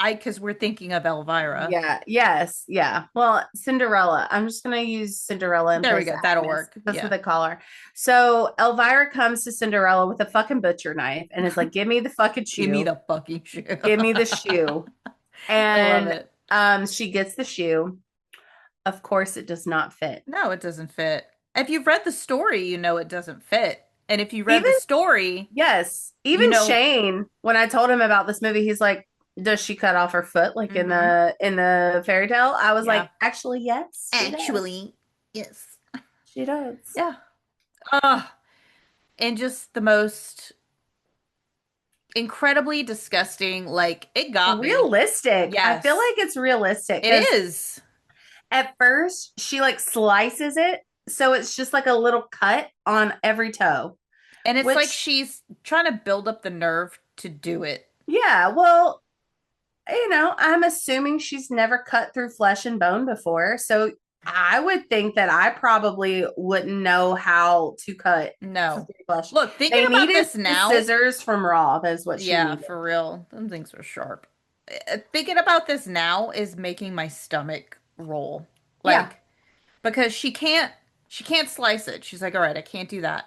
Speaker 2: Because we're thinking of Elvira.
Speaker 1: Yeah, yes, yeah. Well, Cinderella. I'm just gonna use Cinderella in
Speaker 2: There we
Speaker 1: place
Speaker 2: go.
Speaker 1: of
Speaker 2: That'll
Speaker 1: Agnes.
Speaker 2: work.
Speaker 1: That's what
Speaker 2: Yeah.
Speaker 1: they call her. So Elvira comes to Cinderella with a fucking butcher knife and is like, "Give me the fucking
Speaker 2: Give me
Speaker 1: shoe.
Speaker 2: the fucking shoe.
Speaker 1: Give me the shoe."
Speaker 2: I love
Speaker 1: And
Speaker 2: it.
Speaker 1: she gets the shoe. Of course, it does not fit.
Speaker 2: No, it doesn't fit. If you've read the story, you know it doesn't fit. And if you read
Speaker 1: Even
Speaker 2: the story,
Speaker 1: yes,
Speaker 2: you
Speaker 1: even
Speaker 2: know.
Speaker 1: Shane, when I told him about this movie, he's like, "Does she cut off her foot like in
Speaker 2: Mhm.
Speaker 1: the fairy tale?" I was
Speaker 2: Yeah.
Speaker 1: like, "Actually, yes, she does.
Speaker 2: Actually, yes.
Speaker 1: She does."
Speaker 2: Yeah. And just the most incredibly disgusting. Like, it got me.
Speaker 1: Realistic. I feel
Speaker 2: Yes,
Speaker 1: like it's realistic
Speaker 2: it
Speaker 1: because
Speaker 2: is.
Speaker 1: at first she like slices it, so it's just like a little cut on every toe.
Speaker 2: And it's like
Speaker 1: Which,
Speaker 2: she's trying to build up the nerve to do it.
Speaker 1: yeah, well, I'm assuming she's never cut through flesh and bone before, so I would think that I probably wouldn't know how to cut through
Speaker 2: No.
Speaker 1: flesh.
Speaker 2: Look, thinking
Speaker 1: They
Speaker 2: about
Speaker 1: needed
Speaker 2: this
Speaker 1: the
Speaker 2: now,
Speaker 1: scissors from Raw. That's what she
Speaker 2: yeah,
Speaker 1: needed.
Speaker 2: for real. Them things were sharp. Thinking about this now is making my stomach roll.
Speaker 1: Yeah,
Speaker 2: Like, because she can't slice it. She's like, "All right, I can't do that."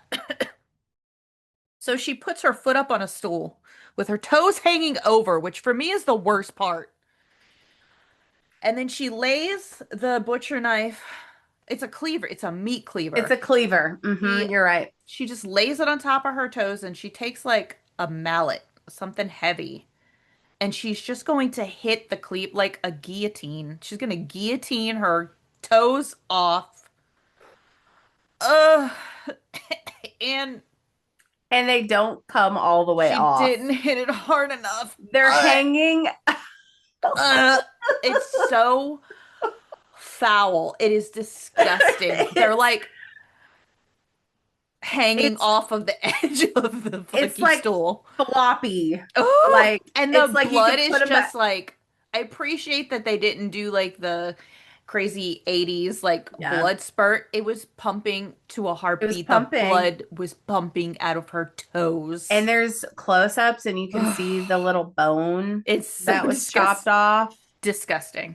Speaker 2: So she puts her foot up on a stool with her toes hanging over, which for me is the worst part. And then she lays the butcher knife. It's a cleaver. It's a meat
Speaker 1: it's
Speaker 2: cleaver.
Speaker 1: a cleaver.
Speaker 2: She
Speaker 1: You're right.
Speaker 2: she just lays it on top of her toes and she takes like a mallet, something heavy, and she's just going to hit the cleave like a guillotine. She's going to guillotine her toes off. Ugh. And
Speaker 1: And they don't come all the way
Speaker 2: she
Speaker 1: off.
Speaker 2: didn't hit it hard enough.
Speaker 1: They're
Speaker 2: Ugh.
Speaker 1: hanging.
Speaker 2: It's so foul. It is disgusting. They're
Speaker 1: it's
Speaker 2: like hanging
Speaker 1: it's
Speaker 2: off of the edge of the
Speaker 1: it's
Speaker 2: fucking
Speaker 1: like
Speaker 2: stool.
Speaker 1: floppy.
Speaker 2: Oh,
Speaker 1: Like
Speaker 2: and the
Speaker 1: it's like you
Speaker 2: blood
Speaker 1: could
Speaker 2: is
Speaker 1: put them back.
Speaker 2: just like, I appreciate that they didn't do like the crazy 80s like
Speaker 1: Yeah,
Speaker 2: blood spurt. It was pumping to a
Speaker 1: it was
Speaker 2: heartbeat. The
Speaker 1: pumping.
Speaker 2: blood was pumping out of her
Speaker 1: And
Speaker 2: toes.
Speaker 1: there's close-ups and you can see the little bone
Speaker 2: It's so
Speaker 1: that was chopped off.
Speaker 2: disgusting.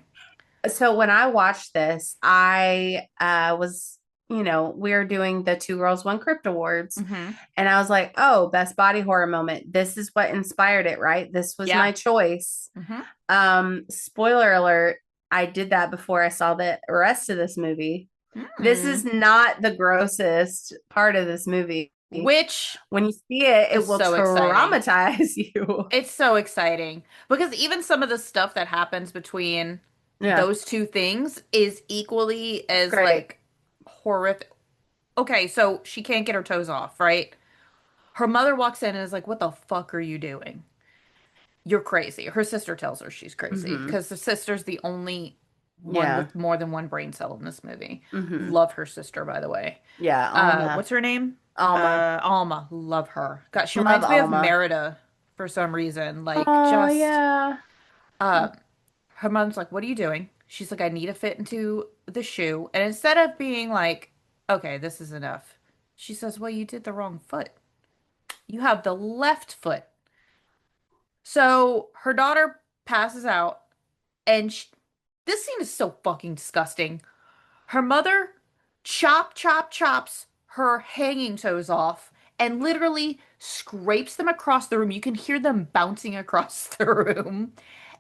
Speaker 1: So when I watched this, I was, we were doing the Two Girls One Crypt Awards.
Speaker 2: Hmm.
Speaker 1: And I was like, oh, best body horror moment. This is what inspired it, right? This was
Speaker 2: Yeah.
Speaker 1: my choice.
Speaker 2: Hmm.
Speaker 1: Spoiler alert, I did that before I saw the rest of this movie. This is
Speaker 2: Mm.
Speaker 1: not the grossest part of this movie.
Speaker 2: Which
Speaker 1: When you see it, it
Speaker 2: is
Speaker 1: will
Speaker 2: so exciting.
Speaker 1: traumatize you.
Speaker 2: It's so exciting because even some of the stuff that happens between
Speaker 1: Yeah,
Speaker 2: those two things is equally
Speaker 1: it's
Speaker 2: as
Speaker 1: great.
Speaker 2: like horrific. Okay, so she can't get her toes off, right? Her mother walks in and is like, "What the fuck are you doing? You're crazy." Her sister tells her she's crazy
Speaker 1: Hmm.
Speaker 2: because the sister's the only one
Speaker 1: Yeah.
Speaker 2: with more than one brain cell in this movie.
Speaker 1: Hmm.
Speaker 2: Love her sister, by the way.
Speaker 1: Yeah, Alma.
Speaker 2: What's her name?
Speaker 1: Alma.
Speaker 2: Alma. Love her. God, she
Speaker 1: Love
Speaker 2: reminds me of
Speaker 1: Alma.
Speaker 2: Merida for some reason. Like,
Speaker 1: Oh,
Speaker 2: just
Speaker 1: yeah.
Speaker 2: uh her mom's like, "What are you doing?" She's like, "I need to fit into the shoe." And instead of being like, "Okay, this is enough," she says, "Well, you did the wrong foot. You have the left foot." So her daughter passes out, and this scene is so fucking disgusting. Her mother chops her hanging toes off and literally scrapes them across the room. You can hear them bouncing across the room.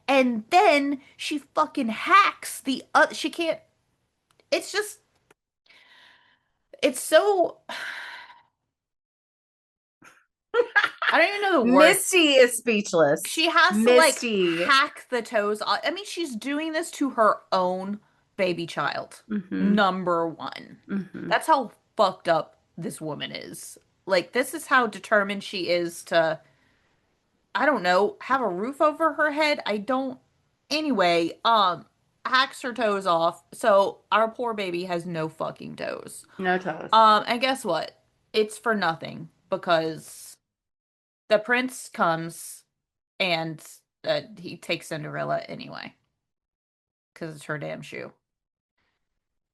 Speaker 2: And then she fucking hacks she can't, it's just, it's so, I don't even know the word.
Speaker 1: Misty is speechless.
Speaker 2: She has to like
Speaker 1: Misty.
Speaker 2: hack the toes off. I mean, she's doing this to her own baby child.
Speaker 1: Hmm.
Speaker 2: Number one.
Speaker 1: Hmm.
Speaker 2: That's how fucked up this woman is. Like, this is how determined she is to, I don't know, have a roof over her head. I don't. Anyway, hacks her toes off. So our poor baby has no fucking toes.
Speaker 1: No toes.
Speaker 2: And guess what? It's for nothing because the prince comes and he takes Cinderella anyway because it's her damn shoe.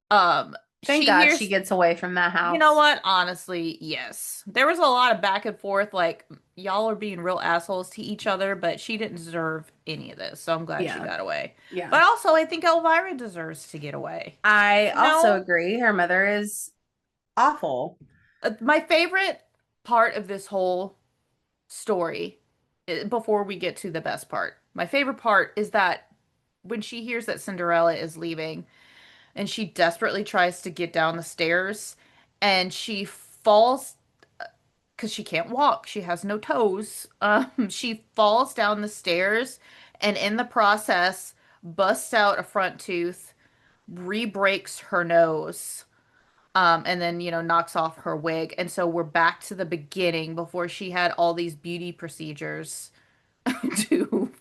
Speaker 2: Um,
Speaker 1: Thank
Speaker 2: she
Speaker 1: God she
Speaker 2: hears,
Speaker 1: gets away from that
Speaker 2: you know
Speaker 1: house.
Speaker 2: what? Honestly, yes. There was a lot of back and forth, like, y'all are being real assholes to each other, but she didn't deserve any of this. So I'm glad she
Speaker 1: Yeah.
Speaker 2: got away.
Speaker 1: Yeah.
Speaker 2: But also, I think Elvira deserves to get away.
Speaker 1: I
Speaker 2: You
Speaker 1: also
Speaker 2: know,
Speaker 1: agree. Her mother is awful.
Speaker 2: my favorite part of this whole story, before we get to the best part, my favorite part is that when she hears that Cinderella is leaving and she desperately tries to get down the stairs and she falls because she can't walk. She has no toes. She falls down the stairs and in the process busts out a front tooth, re-breaks her nose, and then, knocks off her wig. And so we're back to the beginning before she had all these beauty procedures.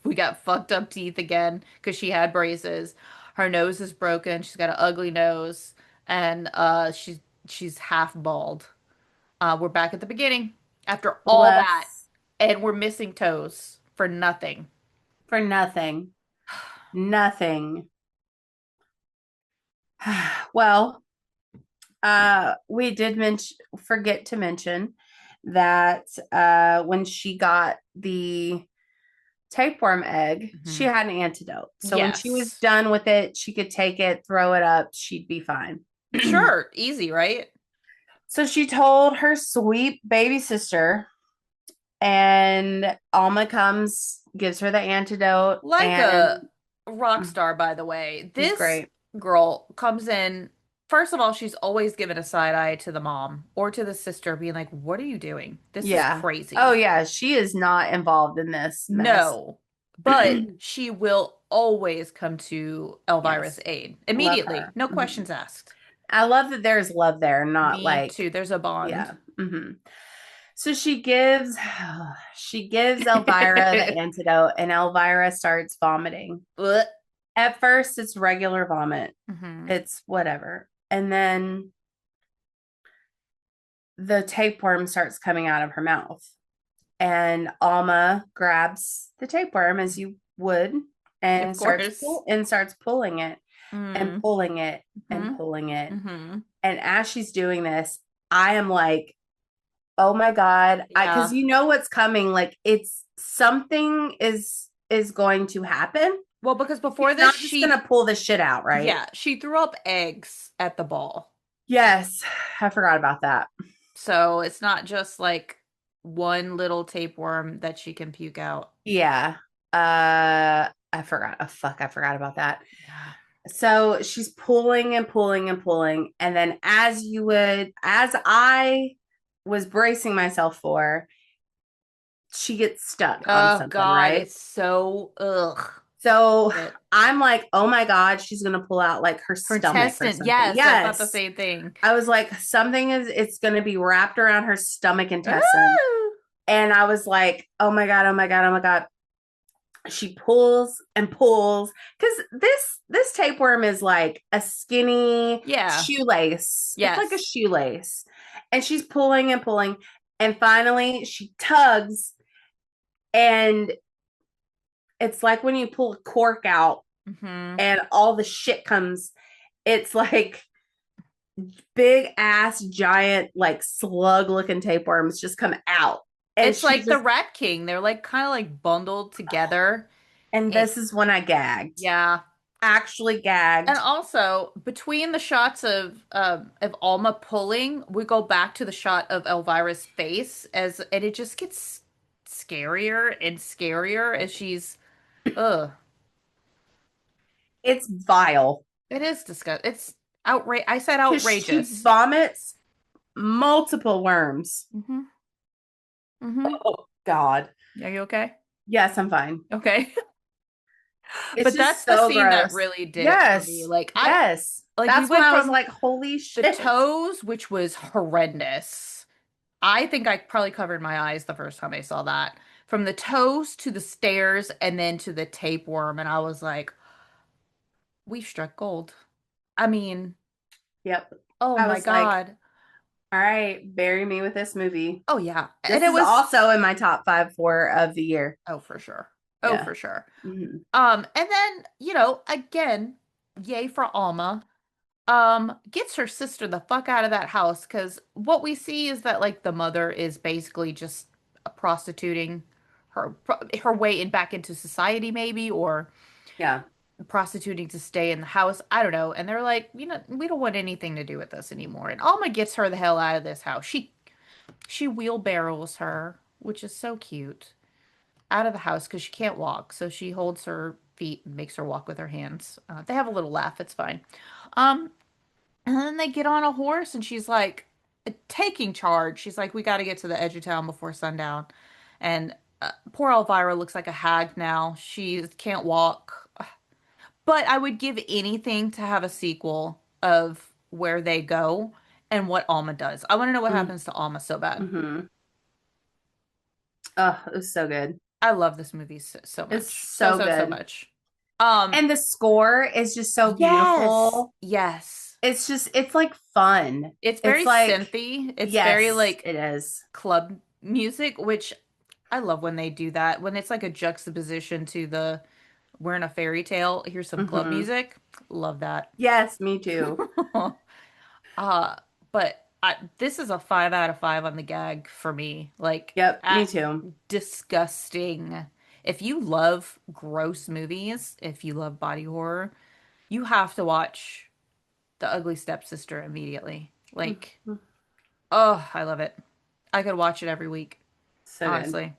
Speaker 2: We got fucked up teeth again because she had braces. Her nose is broken. She's got an ugly nose, and she's half bald. We're back at the beginning after all that,
Speaker 1: Let's
Speaker 2: and we're missing toes for nothing.
Speaker 1: for nothing. Nothing. Well, we did mention forget to mention that when she got the tapeworm egg, she
Speaker 2: Mhm.
Speaker 1: had an antidote. So when she was
Speaker 2: Yes.
Speaker 1: done with it, she could take it, throw it up, she'd be fine.
Speaker 2: Sure. Easy, right?
Speaker 1: So she told her sweet baby sister, and Alma comes, gives her the antidote,
Speaker 2: Like a
Speaker 1: and
Speaker 2: rock star, by the way.
Speaker 1: she's
Speaker 2: This
Speaker 1: great.
Speaker 2: girl comes in. First of all, she's always given a side eye to the mom or to the sister, being like, "What are you doing? This is
Speaker 1: Yeah. Oh,
Speaker 2: crazy."
Speaker 1: yeah. She is not involved in this mess.
Speaker 2: No, but she will always come to Elvira's
Speaker 1: Yes.
Speaker 2: aid
Speaker 1: Love
Speaker 2: immediately.
Speaker 1: her.
Speaker 2: No
Speaker 1: Mhm.
Speaker 2: questions asked.
Speaker 1: I love that there's love there, not
Speaker 2: Me
Speaker 1: like,
Speaker 2: too. There's a bond.
Speaker 1: yeah. So she gives Elvira the antidote, and Elvira starts vomiting.
Speaker 2: Blech.
Speaker 1: At first, it's regular vomit.
Speaker 2: Mhm.
Speaker 1: It's whatever. And then the tapeworm starts coming out of her mouth. And Alma grabs the tapeworm as you would
Speaker 2: Of
Speaker 1: and
Speaker 2: course.
Speaker 1: starts pulling it and
Speaker 2: Mm.
Speaker 1: pulling it and
Speaker 2: Mhm.
Speaker 1: pulling it.
Speaker 2: Mhm.
Speaker 1: And as she's doing this, I am like, oh my God. Because
Speaker 2: Yeah.
Speaker 1: you know what's coming. Like it's something is going to happen.
Speaker 2: Well, because before
Speaker 1: She's
Speaker 2: this,
Speaker 1: not just gonna pull this shit out, right?
Speaker 2: yeah, she threw up eggs at the ball.
Speaker 1: Yes. I forgot about that.
Speaker 2: So it's not just like one little tapeworm that she can puke out.
Speaker 1: Yeah. I forgot. Oh fuck, I forgot about that.
Speaker 2: Yeah.
Speaker 1: So she's pulling and pulling and pulling. And then as I was bracing myself for, she gets stuck on
Speaker 2: Oh
Speaker 1: something,
Speaker 2: God,
Speaker 1: right?
Speaker 2: it's so ugh.
Speaker 1: So
Speaker 2: It,
Speaker 1: I'm like, oh my God, she's gonna pull out like her
Speaker 2: her
Speaker 1: stomach or
Speaker 2: intestine.
Speaker 1: something.
Speaker 2: Yes, I thought the
Speaker 1: Yes.
Speaker 2: same thing.
Speaker 1: I was like, it's gonna be wrapped around her stomach intestine.
Speaker 2: Ooh.
Speaker 1: And I was like, oh my God, oh my God, oh my God. She pulls and pulls because this tapeworm is like a skinny
Speaker 2: Yeah.
Speaker 1: shoelace. It's like a
Speaker 2: Yes.
Speaker 1: shoelace, and she's pulling and pulling, and finally she tugs, and it's like when you pull a cork out
Speaker 2: Hmm.
Speaker 1: and all the shit comes. It's like big ass giant like slug looking tapeworms just come out, and
Speaker 2: It's
Speaker 1: she
Speaker 2: like the
Speaker 1: just
Speaker 2: Rat King. They're like kind of like bundled together.
Speaker 1: and
Speaker 2: It,
Speaker 1: this is when I gagged,
Speaker 2: yeah.
Speaker 1: actually
Speaker 2: And
Speaker 1: gagged.
Speaker 2: also, between the shots of Alma pulling, we go back to the shot of Elvira's face and it just gets scarier and scarier as she's ugh.
Speaker 1: It's vile.
Speaker 2: It is disgusting. It's outrage. I said
Speaker 1: Because she
Speaker 2: outrageous.
Speaker 1: vomits multiple worms.
Speaker 2: Mm-hmm. Mm-hmm.
Speaker 1: Oh God.
Speaker 2: Are you okay?
Speaker 1: Yes, I'm fine.
Speaker 2: Okay.
Speaker 1: It's
Speaker 2: But
Speaker 1: just
Speaker 2: that's the
Speaker 1: so
Speaker 2: scene that
Speaker 1: gross.
Speaker 2: really did it for me.
Speaker 1: Yes. Yes.
Speaker 2: We
Speaker 1: That's when
Speaker 2: went
Speaker 1: I was
Speaker 2: from
Speaker 1: like, holy
Speaker 2: the
Speaker 1: shit.
Speaker 2: toes, which was horrendous. I think I probably covered my eyes the first time I saw that. From the toes to the stairs and then to the tapeworm. And I was like, we've struck gold. I mean,
Speaker 1: Yep.
Speaker 2: oh
Speaker 1: I
Speaker 2: my
Speaker 1: was like,
Speaker 2: God.
Speaker 1: all right, bury me with this movie.
Speaker 2: Oh, yeah. And
Speaker 1: This
Speaker 2: it
Speaker 1: is
Speaker 2: was,
Speaker 1: also in my top five for of the year.
Speaker 2: oh, for sure. Oh,
Speaker 1: Yeah.
Speaker 2: for sure.
Speaker 1: Mhm.
Speaker 2: And then, again, yay for Alma. gets her sister the fuck out of that house because what we see is that like the mother is basically just prostituting her way back into society maybe or
Speaker 1: Yeah.
Speaker 2: prostituting to stay in the house. I don't know. And they're like, we don't want anything to do with this anymore. And Alma gets her the hell out of this house. She wheelbarrows her, which is so cute, out of the house because she can't walk. So she holds her feet and makes her walk with her hands. They have a little laugh. It's fine. Um, and then they get on a horse and she's like taking charge. She's like, we got to get to the edge of town before sundown. And poor Elvira looks like a hag now. She can't walk. But I would give anything to have a sequel of where they go and what Alma does. I want to know what happens to Alma so bad.
Speaker 1: Mm-hmm. Oh, it was so good.
Speaker 2: I love this movie so much.
Speaker 1: It's so good.
Speaker 2: So much.
Speaker 1: And the score is just so beautiful.
Speaker 2: Yes.
Speaker 1: It's like fun.
Speaker 2: It's very
Speaker 1: like,
Speaker 2: synthy. It's
Speaker 1: yes,
Speaker 2: very like
Speaker 1: it is
Speaker 2: club music, which I love when they do that. When it's like a juxtaposition to the we're in a fairy tale. Here's some club music. Love that.
Speaker 1: Yes, me too.
Speaker 2: But this is a 5 out of 5 on the gag for me. Like,
Speaker 1: yep, me too.
Speaker 2: Disgusting. If you love gross movies, if you love body horror, you have to watch The Ugly Stepsister immediately. Like, oh, I love it. I could watch it every week.
Speaker 1: So
Speaker 2: honestly.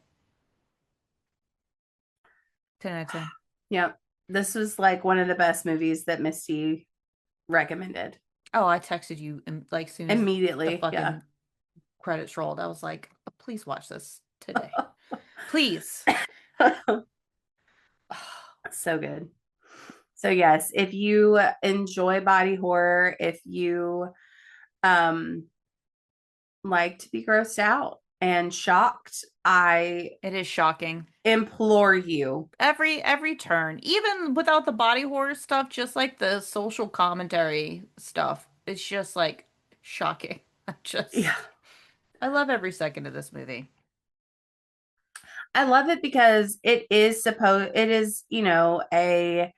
Speaker 2: Good. 10 out of 10.
Speaker 1: Yep. This was like one of the best movies that Misty recommended.
Speaker 2: Oh, I texted you like soon as
Speaker 1: immediately.
Speaker 2: the fucking credits rolled. I was like, please watch this today. Please.
Speaker 1: So good. So yes, if you enjoy body horror, if you like to be grossed out and shocked, it
Speaker 2: is shocking.
Speaker 1: Implore you.
Speaker 2: Every turn, even without the body horror stuff, just like the social commentary stuff, it's just like shocking. I love every second of this movie.
Speaker 1: I love it because it is, a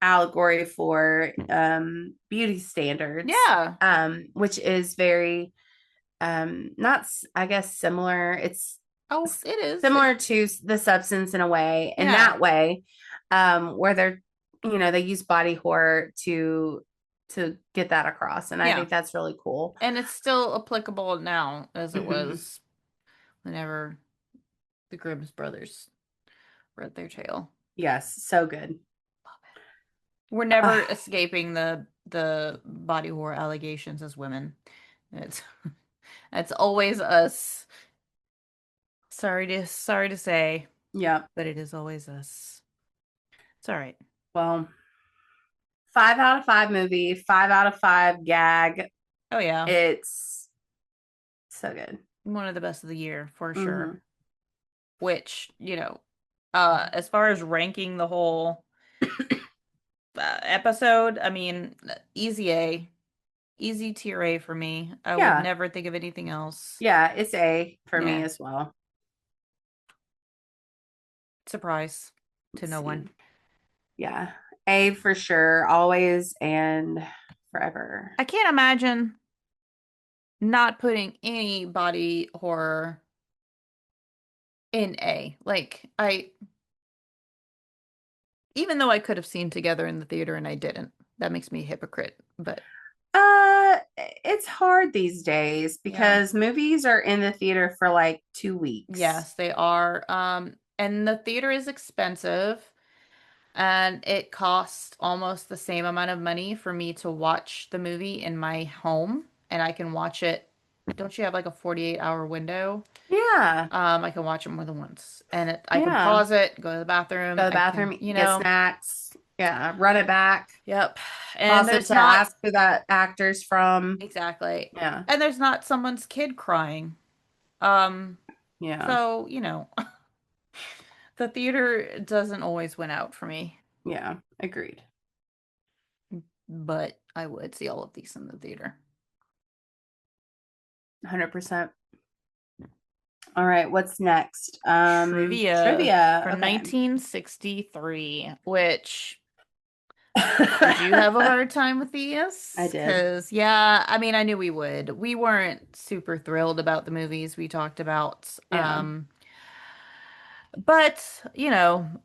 Speaker 1: allegory for beauty standards.
Speaker 2: Yeah.
Speaker 1: Which is very not, I guess, similar. It is similar to The Substance in a way, in that way, where they're, they use body horror to get that across, and I think that's really cool.
Speaker 2: And it's still applicable now as it was whenever the Grimm's brothers wrote their tale.
Speaker 1: Yes, so good.
Speaker 2: Love it. We're never escaping the body horror allegations as women. It's always us. Sorry to say.
Speaker 1: Yeah.
Speaker 2: But it is always us. It's all right.
Speaker 1: Well, 5 out of 5 movie, 5 out of 5 gag.
Speaker 2: Oh yeah.
Speaker 1: It's so good.
Speaker 2: One of the best of the year for sure. Which, as far as ranking the whole episode, I mean, easy tier A for me. I would never think of anything else.
Speaker 1: Yeah, it's A for me as well.
Speaker 2: Surprise to no one.
Speaker 1: Yeah. A for sure, always and forever.
Speaker 2: I can't imagine not putting any body horror in A. Like, even though I could have seen Together in the theater and I didn't, that makes me a hypocrite, but
Speaker 1: it's hard these days because movies are in the theater for like 2 weeks.
Speaker 2: Yes, they are. And the theater is expensive and it costs almost the same amount of money for me to watch the movie in my home, and I can watch it. Don't you have like a 48-hour window?
Speaker 1: Yeah.
Speaker 2: I can watch it more than once, and I can pause it, go to the bathroom,
Speaker 1: get snacks. Yeah, run it back.
Speaker 2: Yep.
Speaker 1: And also to ask who that actor's from.
Speaker 2: Exactly.
Speaker 1: Yeah.
Speaker 2: And there's not someone's kid crying.
Speaker 1: Yeah.
Speaker 2: So, the theater doesn't always win out for me.
Speaker 1: Yeah, agreed.
Speaker 2: But I would see all of these in the theater.
Speaker 1: 100%. All right, what's next?
Speaker 2: Trivia
Speaker 1: for
Speaker 2: 1963, which Did you have a hard time with
Speaker 1: I
Speaker 2: these?
Speaker 1: did.
Speaker 2: Because, yeah, I mean, I knew we would. We weren't super thrilled about the movies we talked about.
Speaker 1: Yeah.
Speaker 2: But,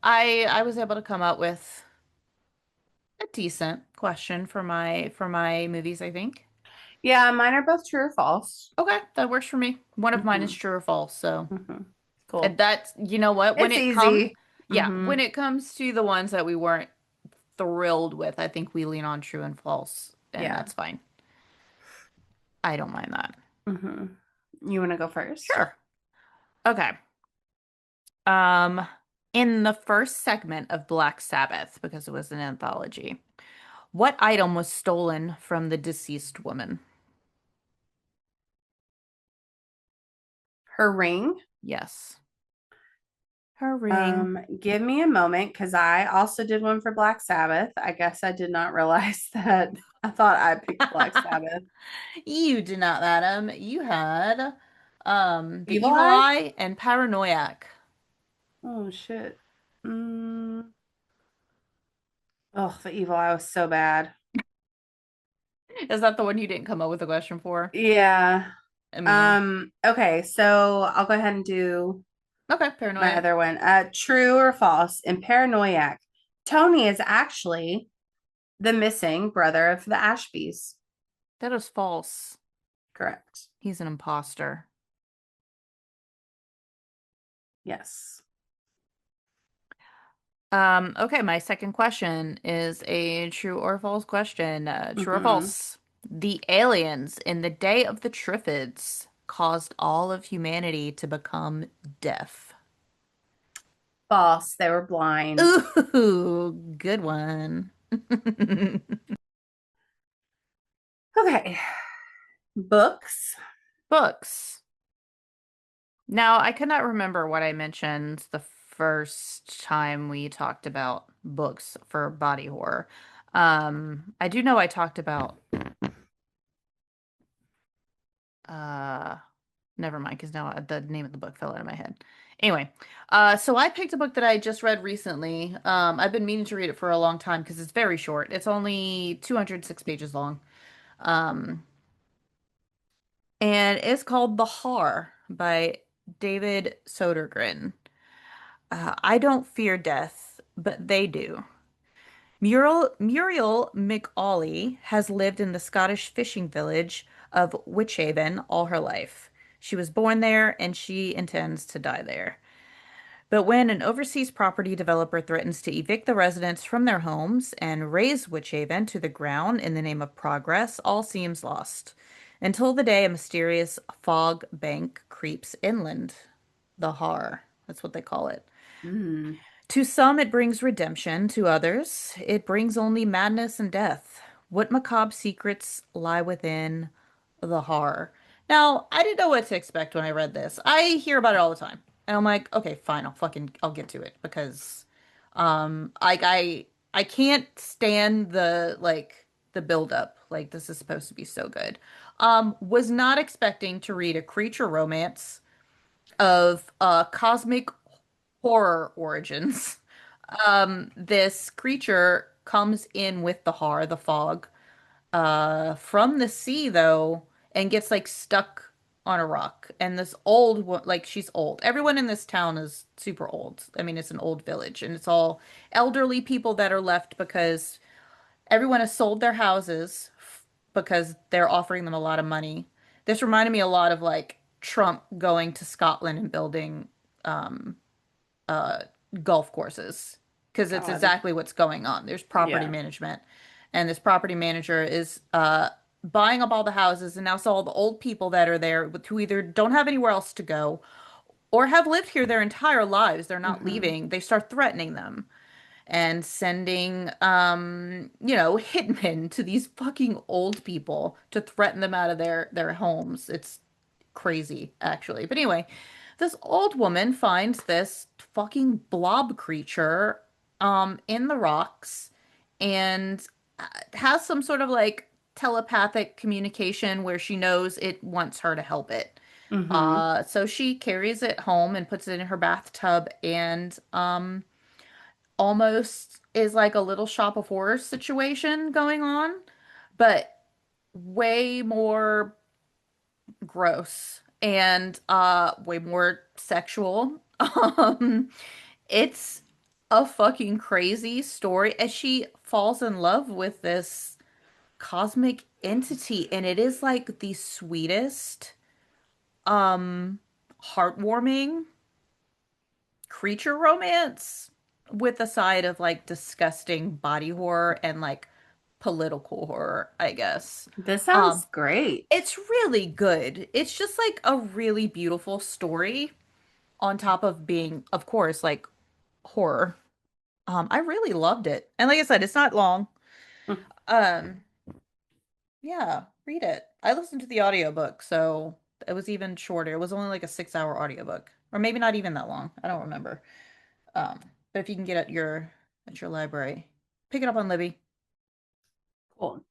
Speaker 2: I was able to come up with a decent question for my movies, I think.
Speaker 1: Yeah, mine are both true or false.
Speaker 2: Okay, that works for me. One of mine is
Speaker 1: Hmm.
Speaker 2: true or false, so
Speaker 1: Hmm.
Speaker 2: and
Speaker 1: Cool.
Speaker 2: that's, you know what,
Speaker 1: It's easy.
Speaker 2: when
Speaker 1: Hmm.
Speaker 2: it comes to the ones that we weren't thrilled with, I think we lean on true and false, and
Speaker 1: Yeah.
Speaker 2: that's fine. I don't mind that.
Speaker 1: Hmm. You want to go first?
Speaker 2: Sure. Okay. Um, in the first segment of Black Sabbath, because it was an anthology, what item was stolen from the deceased woman?
Speaker 1: Her ring.
Speaker 2: Yes. Her ring.
Speaker 1: Give me a moment because I also did one for Black Sabbath. I guess I did not realize that. I thought I picked Black Sabbath.
Speaker 2: You did not, madam. You had the
Speaker 1: Evil
Speaker 2: Evil
Speaker 1: Eye?
Speaker 2: Eye and Paranoiac.
Speaker 1: Oh shit. Oh, the Evil Eye was so bad.
Speaker 2: Is that the one you didn't come up with a question for?
Speaker 1: Yeah.
Speaker 2: I mean,
Speaker 1: Okay, so I'll go ahead and do
Speaker 2: okay,
Speaker 1: my
Speaker 2: Paranoiac.
Speaker 1: other one. True or false? In Paranoiac, Tony is actually the missing brother of the Ashbys.
Speaker 2: That is false.
Speaker 1: Correct.
Speaker 2: He's an imposter.
Speaker 1: Yes.
Speaker 2: Okay, my second question is a true or false question. True or
Speaker 1: Mm-hmm.
Speaker 2: false? The aliens in the Day of the Triffids caused all of humanity to become deaf.
Speaker 1: False. They were blind.
Speaker 2: Ooh, good one.
Speaker 1: Okay. Books.
Speaker 2: Books. Now, I could not remember what I mentioned the first time we talked about books for body horror. I do know I talked about uh never mind, because now the name of the book fell out of my head. Anyway, so I picked a book that I just read recently. I've been meaning to read it for a long time because it's very short. It's only 206 pages long. Um, and it's called The Har by David Sodergren. I don't fear death, but they do. Muriel McAuley has lived in the Scottish fishing village of Witchaven all her life. She was born there and she intends to die there. But when an overseas property developer threatens to evict the residents from their homes and raze Witchaven to the ground in the name of progress, all seems lost. Until the day a mysterious fog bank creeps inland. The Har, that's what they call it.
Speaker 1: Mm.
Speaker 2: To some, it brings redemption. To others, it brings only madness and death. What macabre secrets lie within the horror? Now, I didn't know what to expect when I read this. I hear about it all the time. And I'm like, okay, fine, I'll get to it because I can't stand the build up. Like this is supposed to be so good. Was not expecting to read a creature romance of cosmic horror origins. This creature comes in with the Har, the fog, from the sea though, and gets like stuck on a rock. And this like she's old. Everyone in this town is super old. I mean, it's an old village, and it's all elderly people that are left because everyone has sold their houses because they're offering them a lot of money. This reminded me a lot of like Trump going to Scotland and building uh, golf courses because it's
Speaker 1: God.
Speaker 2: exactly what's going on. There's property
Speaker 1: Yeah.
Speaker 2: management, and this property manager is buying up all the houses, and now so all the old people that are there who either don't have anywhere else to go or have lived here their entire lives, they're not
Speaker 1: Hmm.
Speaker 2: leaving. They start threatening them and sending hitmen to these fucking old people to threaten them out of their homes. It's crazy actually. But anyway, this old woman finds this fucking blob creature in the rocks and has some sort of like telepathic communication where she knows it wants her to help it.
Speaker 1: Hmm.
Speaker 2: So she carries it home and puts it in her bathtub and almost is like a Little Shop of Horrors situation going on, but way more gross and way more sexual. It's a fucking crazy story and she falls in love with this cosmic entity and it is like the sweetest um heartwarming creature romance with a side of like disgusting body horror and like political horror, I guess.
Speaker 1: This
Speaker 2: Um
Speaker 1: sounds great.
Speaker 2: it's really good. It's just like a really beautiful story on top of being, of course, like horror. I really loved it. And like I said, it's not long. Um, yeah, read it. I listened to the audiobook, so it was even shorter. It was only like a 6-hour audiobook. Or maybe not even that long. I don't remember. Um, but if you can get at your library, pick it up on Libby.
Speaker 1: Cool.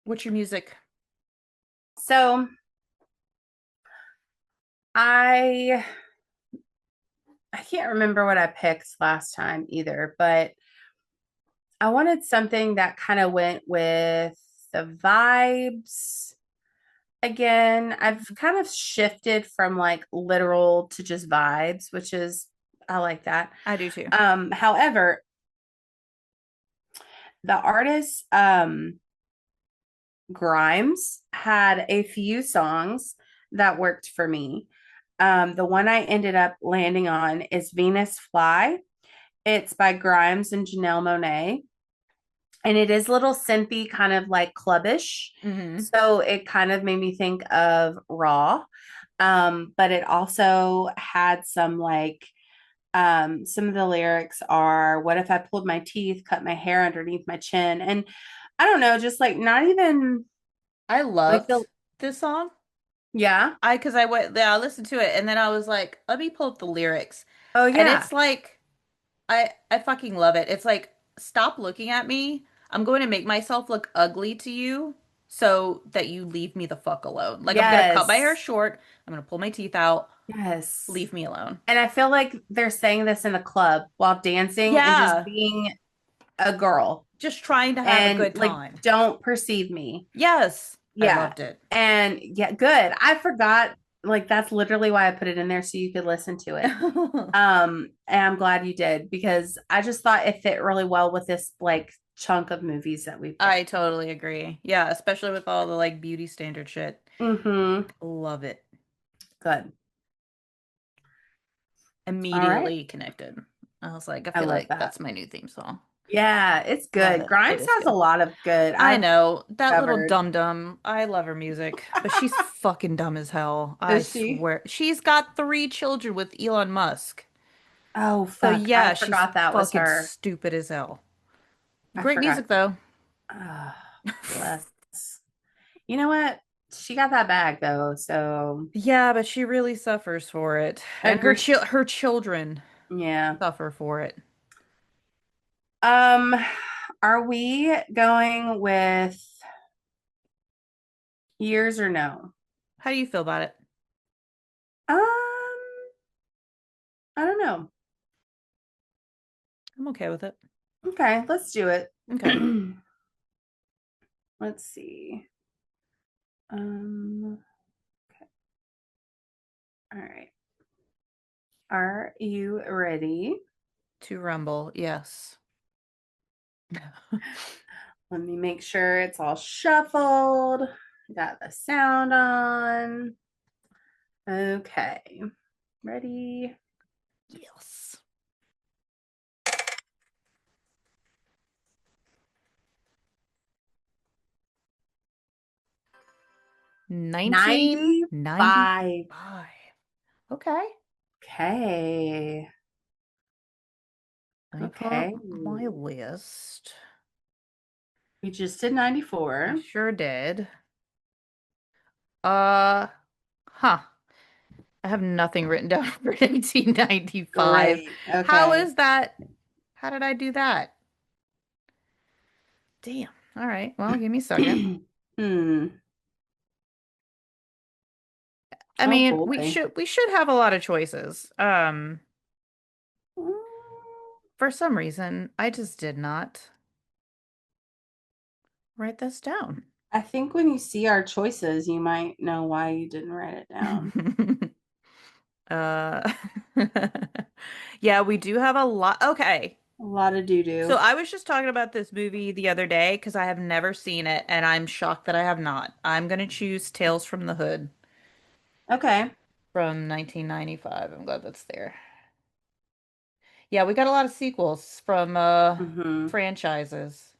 Speaker 2: What's your music?
Speaker 1: So I I can't remember what I picked last time either, but I wanted something that kind of went with the vibes. Again, I've kind of shifted from like literal to just vibes, which is I like that.
Speaker 2: I do too.
Speaker 1: However, the artist Grimes had a few songs that worked for me. The one I ended up landing on is Venus Fly. It's by Grimes and Janelle Monáe. And it is a little synthy, kind of like clubbish.
Speaker 2: Mm-hmm.
Speaker 1: So it kind of made me think of Raw. But it also had some like some of the lyrics are, what if I pulled my teeth, cut my hair underneath my chin? And I don't know, just like not even
Speaker 2: I
Speaker 1: like the
Speaker 2: loved this song.
Speaker 1: yeah.
Speaker 2: Because I went, yeah, I listened to it and then I was like, let me pull up the lyrics.
Speaker 1: Oh
Speaker 2: And
Speaker 1: yeah.
Speaker 2: it's like, I fucking love it. It's like, stop looking at me. I'm going to make myself look ugly to you so that you leave me the fuck alone. Like, I'm gonna cut my hair
Speaker 1: Yes.
Speaker 2: short. I'm gonna pull my teeth out.
Speaker 1: Yes.
Speaker 2: Leave me alone.
Speaker 1: And I feel like they're saying this in the club while dancing and just
Speaker 2: Yeah,
Speaker 1: being a girl
Speaker 2: just trying to have a
Speaker 1: and
Speaker 2: good
Speaker 1: like
Speaker 2: time.
Speaker 1: don't perceive me.
Speaker 2: Yes, I
Speaker 1: Yeah.
Speaker 2: loved it.
Speaker 1: And yeah, good. I forgot like that's literally why I put it in there so you could listen to it. And I'm glad you did because I just thought it fit really well with this like chunk of movies that we
Speaker 2: I
Speaker 1: picked.
Speaker 2: totally agree. Yeah, especially with all the like beauty standard shit.
Speaker 1: Mm-hmm.
Speaker 2: Love it.
Speaker 1: Good. All right.
Speaker 2: Immediately connected. I was like, I
Speaker 1: I
Speaker 2: feel
Speaker 1: love
Speaker 2: like
Speaker 1: that.
Speaker 2: that's my new theme song.
Speaker 1: Yeah, it's
Speaker 2: Love
Speaker 1: good.
Speaker 2: it. It
Speaker 1: Grimes
Speaker 2: is
Speaker 1: has a
Speaker 2: good.
Speaker 1: lot of good.
Speaker 2: I
Speaker 1: I've
Speaker 2: know that little
Speaker 1: discovered.
Speaker 2: dum dum. I love her music, but she's fucking dumb as hell. I
Speaker 1: Is she?
Speaker 2: swear. She's got 3 children with Elon Musk.
Speaker 1: Oh,
Speaker 2: So
Speaker 1: fuck. I
Speaker 2: yeah, she's
Speaker 1: forgot that was
Speaker 2: fucking
Speaker 1: her.
Speaker 2: stupid as hell.
Speaker 1: I
Speaker 2: Great
Speaker 1: forgot.
Speaker 2: music though.
Speaker 1: Oh, bless. You know what? She got that bag though, so
Speaker 2: Yeah, but she really suffers for it, and
Speaker 1: agree.
Speaker 2: her children
Speaker 1: Yeah.
Speaker 2: suffer for it.
Speaker 1: Um, are we going with years or no?
Speaker 2: How do you feel about it?
Speaker 1: Um, I don't know.
Speaker 2: I'm okay with it.
Speaker 1: Okay, let's do it.
Speaker 2: Okay.
Speaker 1: Let's see. Um, all right. Are you ready?
Speaker 2: To Rumble, yes.
Speaker 1: Let me make sure it's all shuffled. Got the sound on. Okay. Ready?
Speaker 2: Yes. 1995.
Speaker 1: 95.
Speaker 2: Okay.
Speaker 1: Okay.
Speaker 2: Let me pull up
Speaker 1: Okay.
Speaker 2: my list.
Speaker 1: We just did
Speaker 2: I
Speaker 1: 94.
Speaker 2: sure did. Uh, huh. I have nothing written down for 1995.
Speaker 1: Great.
Speaker 2: How
Speaker 1: Okay.
Speaker 2: is that? How did I do that? Damn. All right. Well, give me a second.
Speaker 1: Hmm.
Speaker 2: I
Speaker 1: Oh
Speaker 2: mean,
Speaker 1: boy.
Speaker 2: we should have a lot of choices. For some reason, I just did not write this down.
Speaker 1: I think when you see our choices, you might know why you didn't write it down.
Speaker 2: Uh, yeah, we do have a lot. Okay.
Speaker 1: A lot of doo
Speaker 2: So
Speaker 1: doo.
Speaker 2: I was just talking about this movie the other day because I have never seen it and I'm shocked that I have not. I'm gonna choose Tales from the Hood
Speaker 1: Okay.
Speaker 2: from 1995. I'm glad that's there. Yeah, we got a lot of sequels from
Speaker 1: Mm-hmm.
Speaker 2: franchises.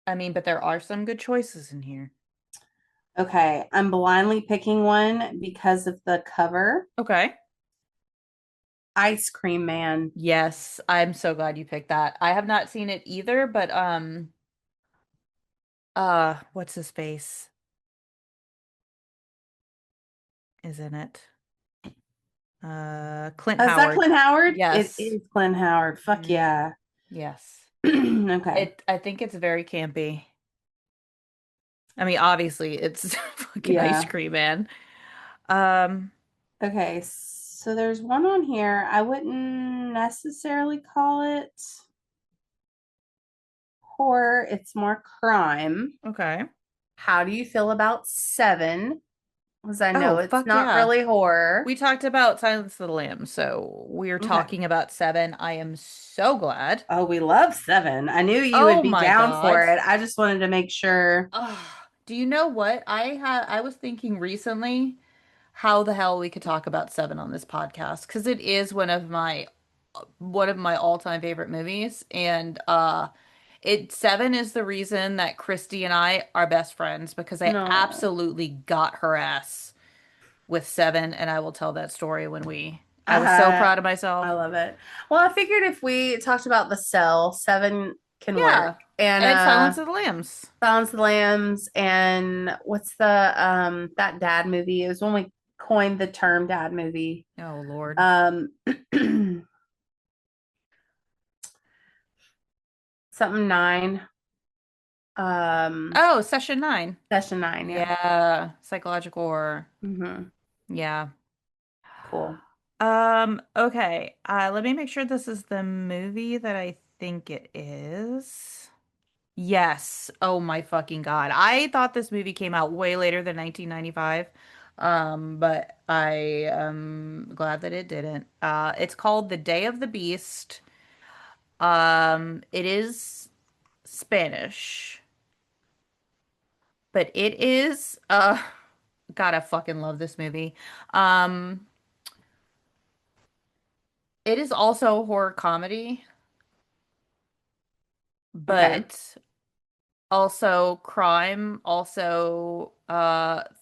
Speaker 2: I mean, but there are some good choices in here.
Speaker 1: Okay. I'm blindly picking one because of the cover.
Speaker 2: Okay.
Speaker 1: Ice Cream Man.
Speaker 2: Yes, I'm so glad you picked that. I have not seen it either, but what's his face is in it? Clint
Speaker 1: Is that
Speaker 2: Howard.
Speaker 1: Clint Howard? It
Speaker 2: Yes.
Speaker 1: is Clint Howard. Fuck
Speaker 2: Mhm.
Speaker 1: yeah.
Speaker 2: Yes.
Speaker 1: Okay.
Speaker 2: I think it's very campy. I mean, obviously it's fucking Ice
Speaker 1: Yeah.
Speaker 2: Cream Man. Um,
Speaker 1: Okay. So there's one on here. I wouldn't necessarily call it horror, it's more crime.
Speaker 2: okay.
Speaker 1: How do you feel about Seven? Because I know
Speaker 2: Oh,
Speaker 1: it's
Speaker 2: fuck
Speaker 1: not
Speaker 2: yeah.
Speaker 1: really horror.
Speaker 2: We talked about Silence of the Lambs, so we're
Speaker 1: Okay.
Speaker 2: talking about Seven. I am so glad.
Speaker 1: Oh, we love Seven. I knew you would
Speaker 2: Oh
Speaker 1: be
Speaker 2: my
Speaker 1: down for
Speaker 2: God.
Speaker 1: it. I just wanted to make sure.
Speaker 2: Ugh. Do you know what? I was thinking recently how the hell we could talk about Seven on this podcast because it is one of my all-time favorite movies and it Seven is the reason that Christy and I are best friends because I
Speaker 1: No.
Speaker 2: absolutely got her ass with Seven and I will tell that story when I was so
Speaker 1: Uh,
Speaker 2: proud of
Speaker 1: I
Speaker 2: myself.
Speaker 1: love it. Well, I figured if we talked about the cell, Seven can work.
Speaker 2: Yeah.
Speaker 1: And
Speaker 2: And Silence of the Lambs.
Speaker 1: Silence of the Lambs and what's the that dad movie? It was when we coined the term dad movie.
Speaker 2: Oh Lord.
Speaker 1: Um something nine. Um
Speaker 2: Oh, Session 9.
Speaker 1: Session nine, yeah.
Speaker 2: Yeah, psychological horror.
Speaker 1: Hmm.
Speaker 2: Yeah.
Speaker 1: Cool.
Speaker 2: Okay. Let me make sure this is the movie that I think it is. Yes. Oh my fucking God. I thought this movie came out way later than 1995. But I am glad that it didn't. It's called The Day of the Beast. It is Spanish, but it is God, I fucking love this movie. Um, it is also a horror comedy,
Speaker 1: Okay.
Speaker 2: but also crime, also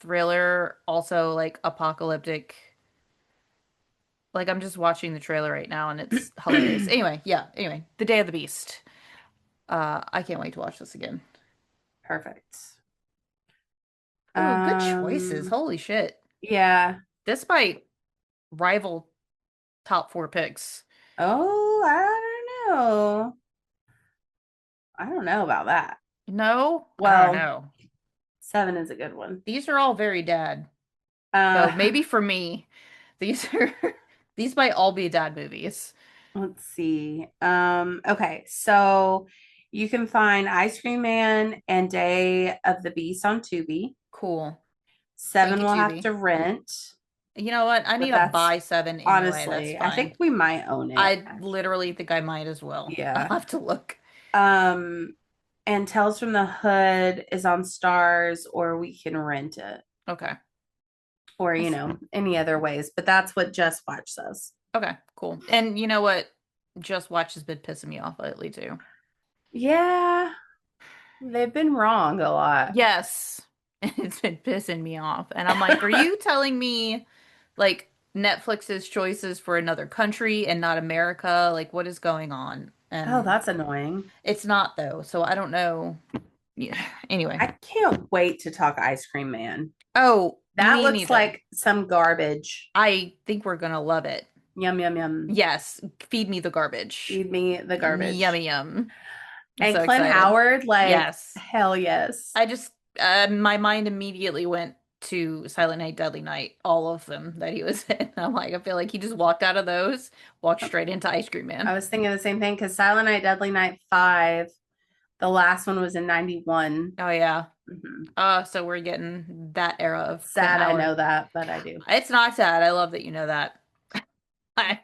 Speaker 2: thriller, also like apocalyptic. Like I'm just watching the trailer right now and it's hilarious. Anyway, yeah, anyway, The Day of the Beast. I can't wait to watch this again.
Speaker 1: Perfect.
Speaker 2: Oh, good choices.
Speaker 1: Um,
Speaker 2: Holy shit.
Speaker 1: yeah.
Speaker 2: This might rival top four picks.
Speaker 1: Oh, I don't know. I don't know about that.
Speaker 2: No, I don't
Speaker 1: Well,
Speaker 2: know.
Speaker 1: Seven is a good one.
Speaker 2: These are all very dad. So
Speaker 1: Uh,
Speaker 2: maybe for me, these are these might all be dad movies.
Speaker 1: let's see. Okay, so you can find Ice Cream Man and Day of the Beast on Tubi.
Speaker 2: Cool. Thank
Speaker 1: Seven
Speaker 2: you,
Speaker 1: will have
Speaker 2: Tubi.
Speaker 1: to rent,
Speaker 2: You know what? I need
Speaker 1: but
Speaker 2: to
Speaker 1: that's
Speaker 2: buy seven anyway. That's
Speaker 1: honestly, I
Speaker 2: fine.
Speaker 1: think we might own it.
Speaker 2: I literally think I might as well. I'll
Speaker 1: Yeah.
Speaker 2: have to look.
Speaker 1: Um, and Tales from the Hood is on Stars, or we can rent it,
Speaker 2: Okay.
Speaker 1: or
Speaker 2: That's
Speaker 1: any other ways. But that's what Just Watch says.
Speaker 2: okay, cool. And you know what? Just Watch has been pissing me off lately too.
Speaker 1: Yeah, they've been wrong a lot.
Speaker 2: Yes. It's been pissing me off. And I'm like, are you telling me like Netflix's choices for another country and not America? Like, what is going on?
Speaker 1: Oh,
Speaker 2: And
Speaker 1: that's annoying.
Speaker 2: it's not though. So I don't know. Yeah. Anyway.
Speaker 1: I can't wait to talk Ice Cream Man.
Speaker 2: Oh,
Speaker 1: That
Speaker 2: me
Speaker 1: looks
Speaker 2: neither.
Speaker 1: like some garbage.
Speaker 2: I think we're gonna love it.
Speaker 1: Yum, yum, yum.
Speaker 2: Yes. Feed me the garbage.
Speaker 1: Feed me the garbage.
Speaker 2: Yummy yum. I'm
Speaker 1: And
Speaker 2: so
Speaker 1: Clint
Speaker 2: excited.
Speaker 1: Howard, like,
Speaker 2: Yes.
Speaker 1: hell yes.
Speaker 2: I just my mind immediately went to Silent Night, Deadly Night, all of them that he was in. I'm like, I feel like he just walked out of those, walked straight into Ice Cream
Speaker 1: I
Speaker 2: Man.
Speaker 1: was thinking the same thing because Silent Night, Deadly Night 5, the last one was in 91.
Speaker 2: Oh yeah.
Speaker 1: Mhm.
Speaker 2: So we're getting that era of Clint
Speaker 1: Sad I
Speaker 2: Howard.
Speaker 1: know that, but I do.
Speaker 2: It's not sad. I love that you know that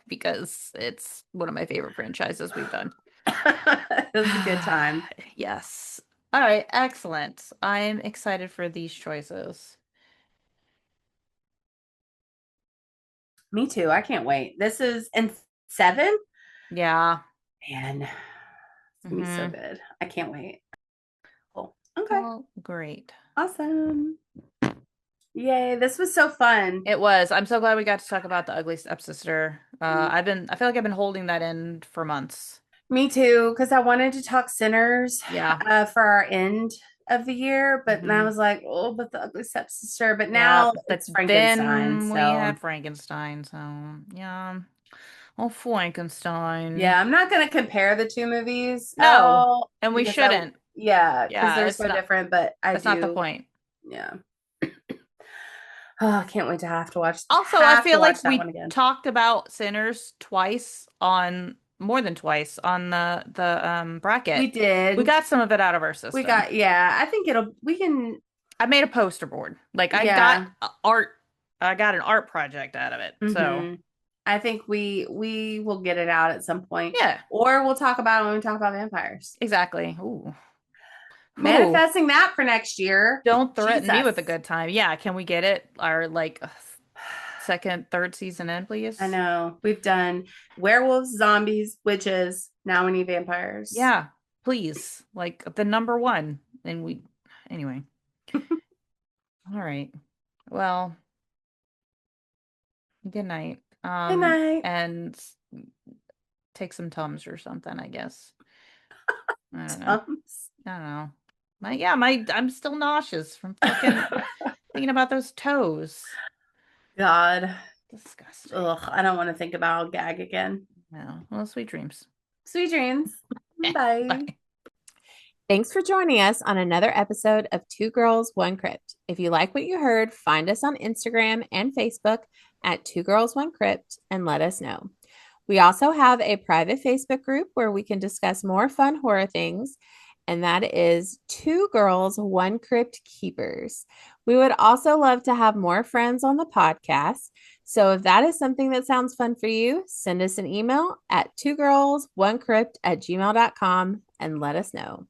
Speaker 2: because it's one of my favorite franchises we've done.
Speaker 1: It was a good time.
Speaker 2: Yes. All right, excellent. I'm excited for these choices.
Speaker 1: Me too. I can't wait. This is in 7.
Speaker 2: Yeah.
Speaker 1: Man, it's gonna be so
Speaker 2: Mm-hmm.
Speaker 1: good. I can't wait. Cool. Okay.
Speaker 2: Well, great.
Speaker 1: Awesome. Yay. This was so fun.
Speaker 2: It was. I'm so glad we got to talk about the ugly stepsister. I feel like I've been holding that in for months.
Speaker 1: Me too, because I wanted to talk Sinners
Speaker 2: Yeah.
Speaker 1: for our end of the year, but then I
Speaker 2: Mhm.
Speaker 1: was like, oh, but the ugly stepsister. But
Speaker 2: Yeah,
Speaker 1: now
Speaker 2: but
Speaker 1: it's Frankenstein.
Speaker 2: then we
Speaker 1: So
Speaker 2: had Frankenstein, so yeah. Oh, Frankenstein.
Speaker 1: yeah, I'm not gonna compare the two movies at
Speaker 2: No,
Speaker 1: all
Speaker 2: and we
Speaker 1: because
Speaker 2: shouldn't.
Speaker 1: because
Speaker 2: Yeah,
Speaker 1: they're
Speaker 2: it's
Speaker 1: so
Speaker 2: not
Speaker 1: different, but I
Speaker 2: that's not the
Speaker 1: do.
Speaker 2: point.
Speaker 1: Yeah. Oh, I can't wait to
Speaker 2: Also, I feel
Speaker 1: watch
Speaker 2: like
Speaker 1: that one
Speaker 2: we
Speaker 1: again.
Speaker 2: talked about Sinners twice on more than twice on the bracket.
Speaker 1: We
Speaker 2: We
Speaker 1: did.
Speaker 2: got some of it out of our
Speaker 1: We
Speaker 2: system.
Speaker 1: got, yeah, I think we can,
Speaker 2: I made a poster board. Like I got
Speaker 1: yeah.
Speaker 2: art. I got an art project out of it. So
Speaker 1: Hmm. I think we will get it out at some point,
Speaker 2: yeah,
Speaker 1: or we'll talk about it when we talk about vampires.
Speaker 2: exactly. Ooh. Whew.
Speaker 1: Manifesting that for next year.
Speaker 2: Don't threaten me
Speaker 1: Jesus.
Speaker 2: with a good time. Yeah, can we get it? Our like second, third season in,
Speaker 1: I
Speaker 2: please?
Speaker 1: know. We've done werewolves, zombies, witches. Now we need vampires.
Speaker 2: Yeah, please. Like the number one. And we anyway. All right. Well, good night.
Speaker 1: Good night.
Speaker 2: And take some Tums or something, I guess. I don't know.
Speaker 1: Tums.
Speaker 2: I don't know. I'm still nauseous from fucking thinking about those toes.
Speaker 1: God.
Speaker 2: Disgusting.
Speaker 1: Ugh, I don't want to think about gag again.
Speaker 2: No. Well, sweet dreams.
Speaker 1: Sweet dreams. Bye.
Speaker 2: Bye.
Speaker 1: Thanks for joining us on another episode of Two Girls One Crypt. If you like what you heard, find us on Instagram and Facebook at Two Girls One Crypt and let us know. We also have a private Facebook group where we can discuss more fun horror things, and that is Two Girls One Crypt Keepers. We would also love to have more friends on the podcast. So if that is something that sounds fun for you, send us an email at twogirlsonecrypt@gmail.com and let us know.